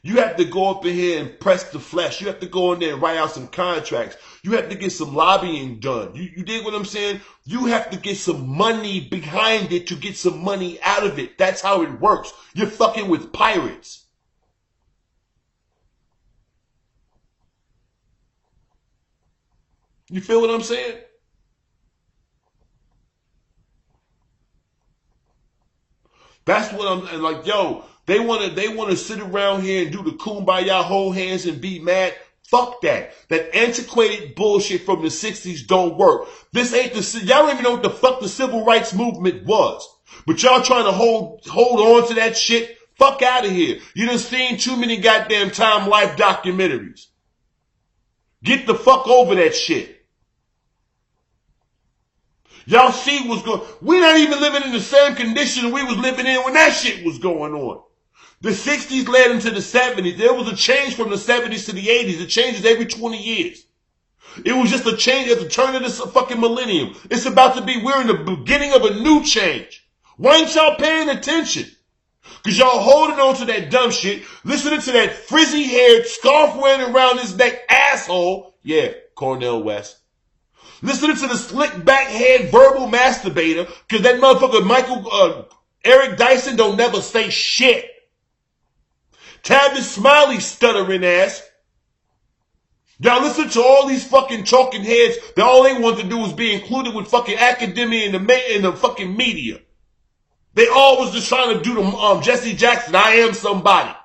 You have to go up in here and press the flesh. You have to go in there and write out some contracts. You have to get some lobbying done. You dig what I'm saying? You have to get some money behind it to get some money out of it. That's how it works. You're fucking with pirates. You feel what I'm saying? That's what I'm like, yo. They wanna sit around here and do the kumbaya, hold hands and be mad. Fuck that. That antiquated bullshit from the 60s don't work. This ain't y'all don't even know what the fuck the civil rights movement was. But y'all trying to hold on to that shit. Fuck out of here. You done seen too many goddamn Time Life documentaries. Get the fuck over that shit. Y'all see what's going on. We're not even living in the same condition we was living in when that shit was going on. The 60s led into the 70s. There was a change from the 70s to the 80s. It changes every 20 years. It was just a change at the turn of this fucking millennium. It's about to be, we're in the beginning of a new change. Why ain't y'all paying attention? Because y'all holding on to that dumb shit, listening to that frizzy-haired, scarf-wearing around his neck asshole. Yeah, Cornel West. Listening to the slick back head verbal masturbator, because that motherfucker Eric Dyson don't never say shit. Tavis Smiley stuttering ass. Y'all listen to all these fucking talking heads that all they want to do is be included with fucking academia and the fucking media. They all was just trying to do the Jesse Jackson, I am somebody.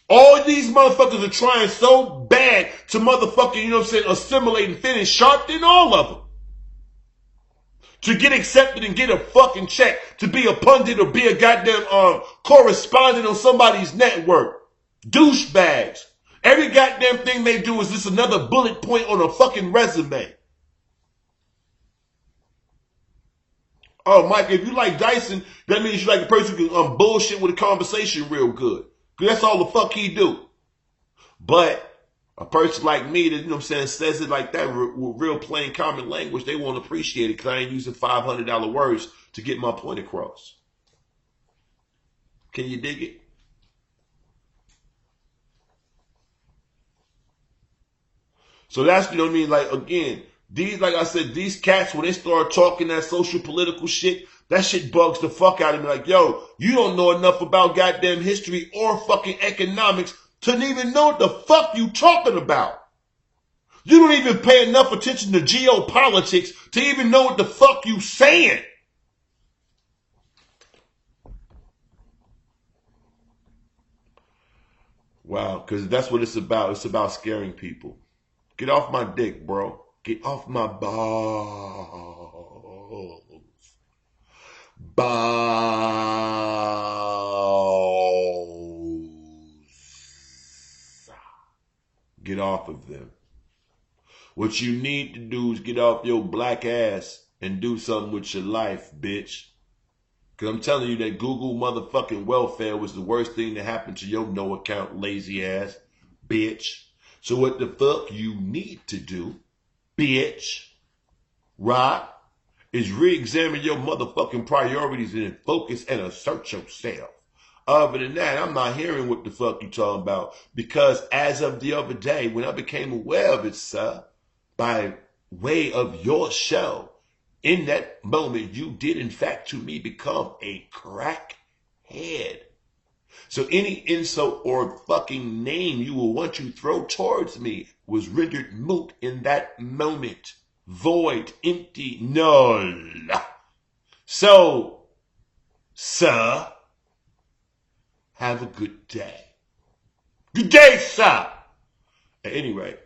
All these motherfuckers are trying so bad to motherfucking, you know what I'm saying, assimilate and finish Sharpton, all of them. To get accepted and get a fucking check, to be a pundit or be a goddamn correspondent on somebody's network. Douchebags. Every goddamn thing they do is just another bullet point on a fucking resume. Oh, Mike, if you like Dyson, that means you like a person who can bullshit with a conversation real good. Because that's all the fuck he do. But a person like me that, you know what I'm saying, says it like that with real plain common language, they won't appreciate it because I ain't using $500 words to get my point across. Can you dig it? So that's, you know what I mean, like, again, these, like I said, these cats, when they start talking that social political shit, that shit bugs the fuck out of me. Like, yo, you don't know enough about goddamn history or fucking economics to even know what the fuck you talking about. You don't even pay enough attention to geopolitics to even know what the fuck you saying. Wow, because that's what it's about. It's about scaring people. Get off my dick, bro. Get off my balls. Balls. Get off of them. What you need to do is get off your black ass and do something with your life, bitch. Because I'm telling you that Google motherfucking welfare was the worst thing that happened to your no account lazy ass, bitch. So what the fuck you need to do, bitch, right, is re-examine your motherfucking priorities and focus and assert yourself. Other than that, I'm not hearing what the fuck you talking about. Because as of the other day, when I became aware of it, sir, by way of your show, in that moment, you did in fact to me become a crackhead. So any insult or fucking name you will want to throw towards me was rendered moot in that moment. Void, empty, null. So, sir, have a good day. Good day, sir. At any rate,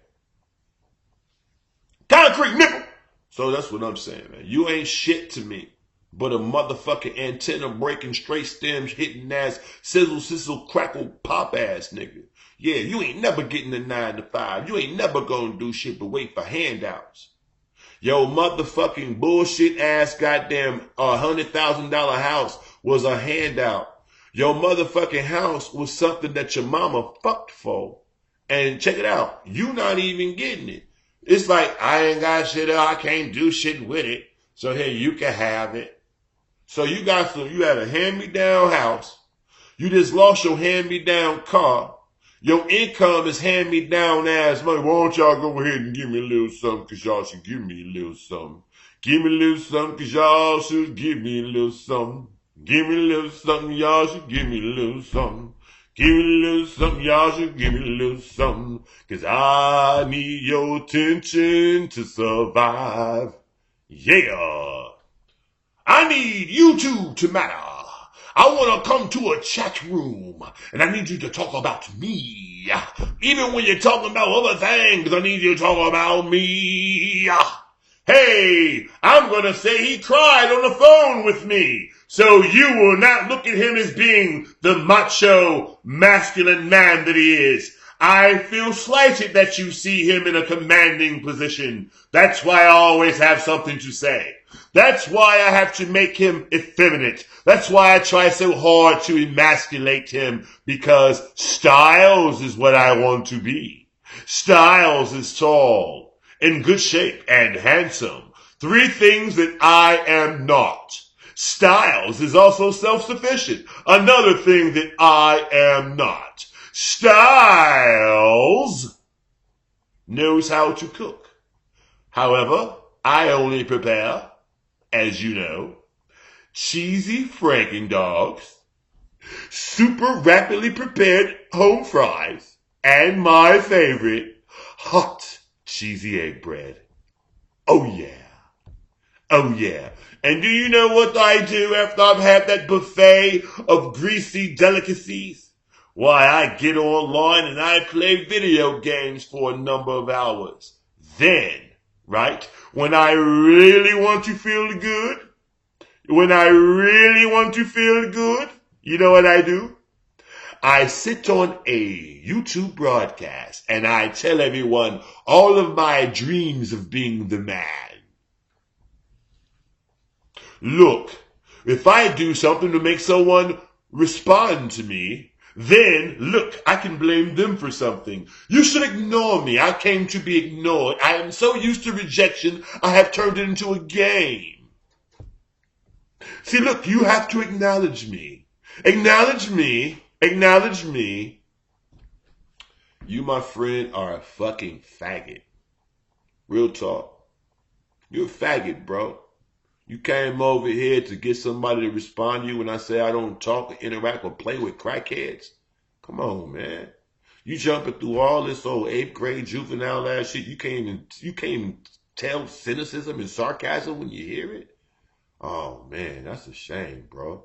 concrete nipple. So that's what I'm saying, man. You ain't shit to me but a motherfucking antenna breaking, straight stems hitting ass, sizzle, crackle, pop ass nigga. Yeah, you ain't never getting a 9 to 5. You ain't never gonna do shit but wait for handouts. Yo, motherfucking bullshit ass goddamn $100,000 house was a handout. Your motherfucking house was something that your mama fucked for. And check it out, you not even getting it. It's like, I ain't got shit, I can't do shit with it. So here, you can have it. So you had a hand-me-down house. You just lost your hand-me-down car. Your income is hand-me-down ass money. Why don't y'all go ahead and give me a little something, cause y'all should give me a little something. Give me a little something, cause y'all should give me a little something. Give me a little something, y'all should give me a little something. Give me a little something, y'all should give me a little something. Cause I need your attention to survive. Yeah. I need you two to matter. I want to come to a chat room and I need you to talk about me. Even when you're talking about other things, I need you to talk about me. Hey, I'm going to say he cried on the phone with me. So you will not look at him as being the macho, masculine man that he is. I feel slighted that you see him in a commanding position. That's why I always have something to say. That's why I have to make him effeminate. That's why I try so hard to emasculate him, because Stylz is what I want to be. Stylz is tall, in good shape, and handsome. 3 things that I am not. Stylz is also self-sufficient. Another thing that I am not. Stylz knows how to cook. However, I only prepare, as you know, cheesy franking dogs, super rapidly prepared home fries, and my favorite, hot cheesy egg bread. Oh yeah. Oh yeah. And do you know what I do after I've had that buffet of greasy delicacies? Why, I get online and I play video games for a number of hours. Then, right, when I really want to feel good, you know what I do? I sit on a YouTube broadcast and I tell everyone all of my dreams of being the man. Look, if I do something to make someone respond to me, then, look, I can blame them for something. You should ignore me. I came to be ignored. I am so used to rejection, I have turned it into a game. See, look, you have to acknowledge me. Acknowledge me. Acknowledge me. You, my friend, are a fucking faggot. Real talk. You're a faggot, bro. You came over here to get somebody to respond to you when I say I don't talk or interact or play with crackheads? Come on, man. You jumping through all this old 8th grade juvenile ass shit. You can't even tell cynicism and sarcasm when you hear it? Oh, man, that's a shame, bro.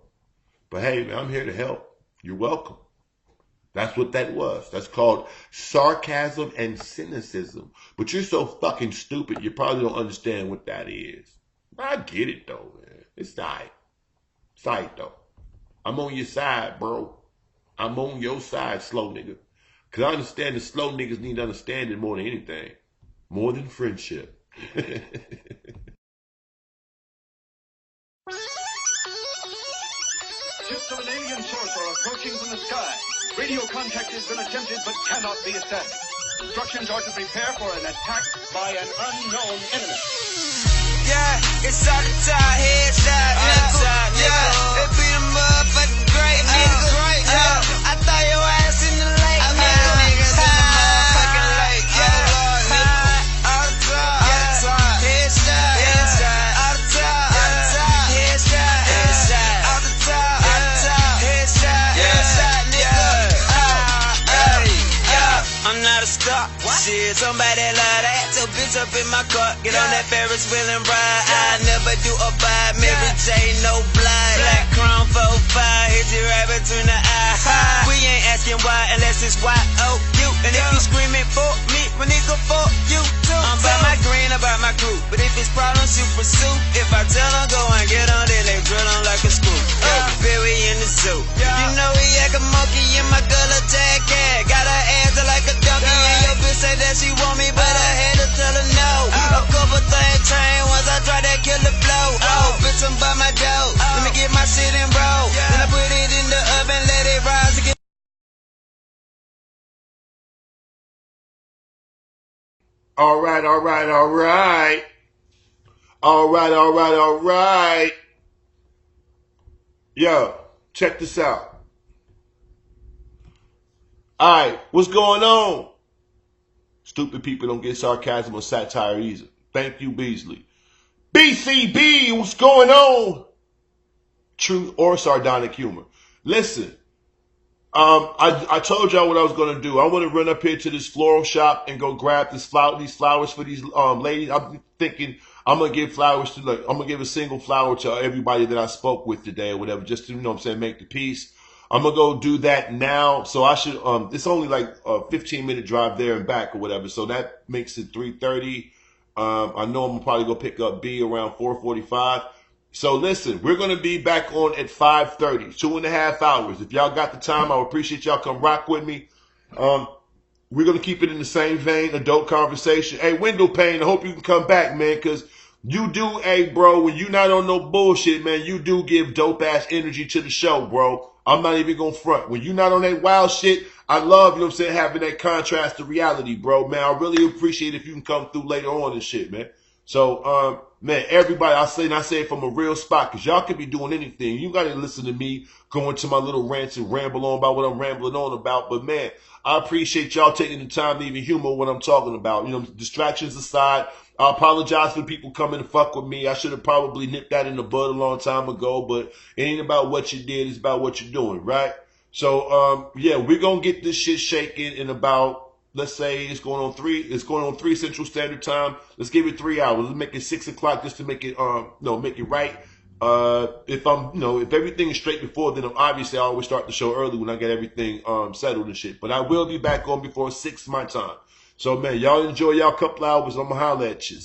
But hey, man, I'm here to help. You're welcome. That's what that was. That's called sarcasm and cynicism. But you're so fucking stupid, you probably don't understand what that is. I get it though, man. It's alright. It's alright though. I'm on your side, bro. I'm on your side, slow nigga. Because I understand the slow niggas need understanding more than anything. More than friendship. Ships of an alien source are approaching from the sky. Radio contact has been attempted but cannot be established. Instructions are to prepare for an attack by an unknown enemy. Yeah, it's all the time, headshot, nigga. Yeah, they beat him up for the great nigga. Yeah, I throw your ass in the lake, nigga. Niggas in the motherfucking lake, yeah. All the time, headshot, all the time, headshot, all the time, headshot, nigga. I'm not a star. Shit, somebody love that. So bitch up in my car, get on that Ferris wheel and ride. I never do a vibe, Mary J, no blood. Black Chrome 4-5, hit you right between the eyes. We ain't asking why unless it's Y-O-U. And if you screaming for me, my nigga, for you too. I'm about my green, about my crew. But if it's problems you pursue, if I tell them go and get on, then they drill on like a screw. Barry in the zoo. You know he act a monkey in my gullah jacket. Got her ass like a donkey, and your bitch said that she want me, but I had to tell her no. A couple things changed once I tried that killer flow. Oh, bitch, I'm by my dough. Let me get my shit in, bro. Then I put it in the oven, let it rise again. All right. Yo, check this out. All right, what's going on? Stupid people don't get sarcasm or satire either. Thank you, Beasley. BCB, what's going on? True or sardonic humor. Listen, I told y'all what I was going to do. I want to run up here to this floral shop and go grab these flowers for these ladies. I'm thinking I'm going to give flowers to, I'm going to give a single flower to everybody that I spoke with today or whatever, just to, you know what I'm saying, make the peace. I'm going to go do that now. So I should, it's only like a 15-minute drive there and back or whatever. So that makes it 3:30. I know I'm probably going to pick up B around 4:45. So listen, we're going to be back on at 5:30, 2.5 hours. If y'all got the time, I would appreciate y'all come rock with me. We're going to keep it in the same vein, adult conversation. Hey, window pane, I hope you can come back, man, because you do, hey, bro, when you not on no bullshit, man, you do give dope-ass energy to the show, bro. I'm not even going to front. When you not on that wild shit, I love, you know what I'm saying, having that contrast to reality, bro. Man, I really appreciate if you can come through later on and shit, man. So, man, everybody, I say it from a real spot, because y'all can be doing anything. You got to listen to me going to my little rants and ramble on about what I'm rambling on about. But, man, I appreciate y'all taking the time to even humor what I'm talking about. You know, distractions aside, I apologize for people coming to fuck with me. I should have probably nipped that in the bud a long time ago, but it ain't about what you did. It's about what you're doing, right? So, yeah, we're going to get this shit shaking in about, let's say it's going on 3 Central Standard Time. Let's give it 3 hours. Let's make it 6 o'clock just to make it, make it right. If everything is straight before, then obviously I always start the show early when I get everything, settled and shit. But I will be back on before 6 my time. So, man, y'all enjoy y'all couple hours. I'm going to holler at you.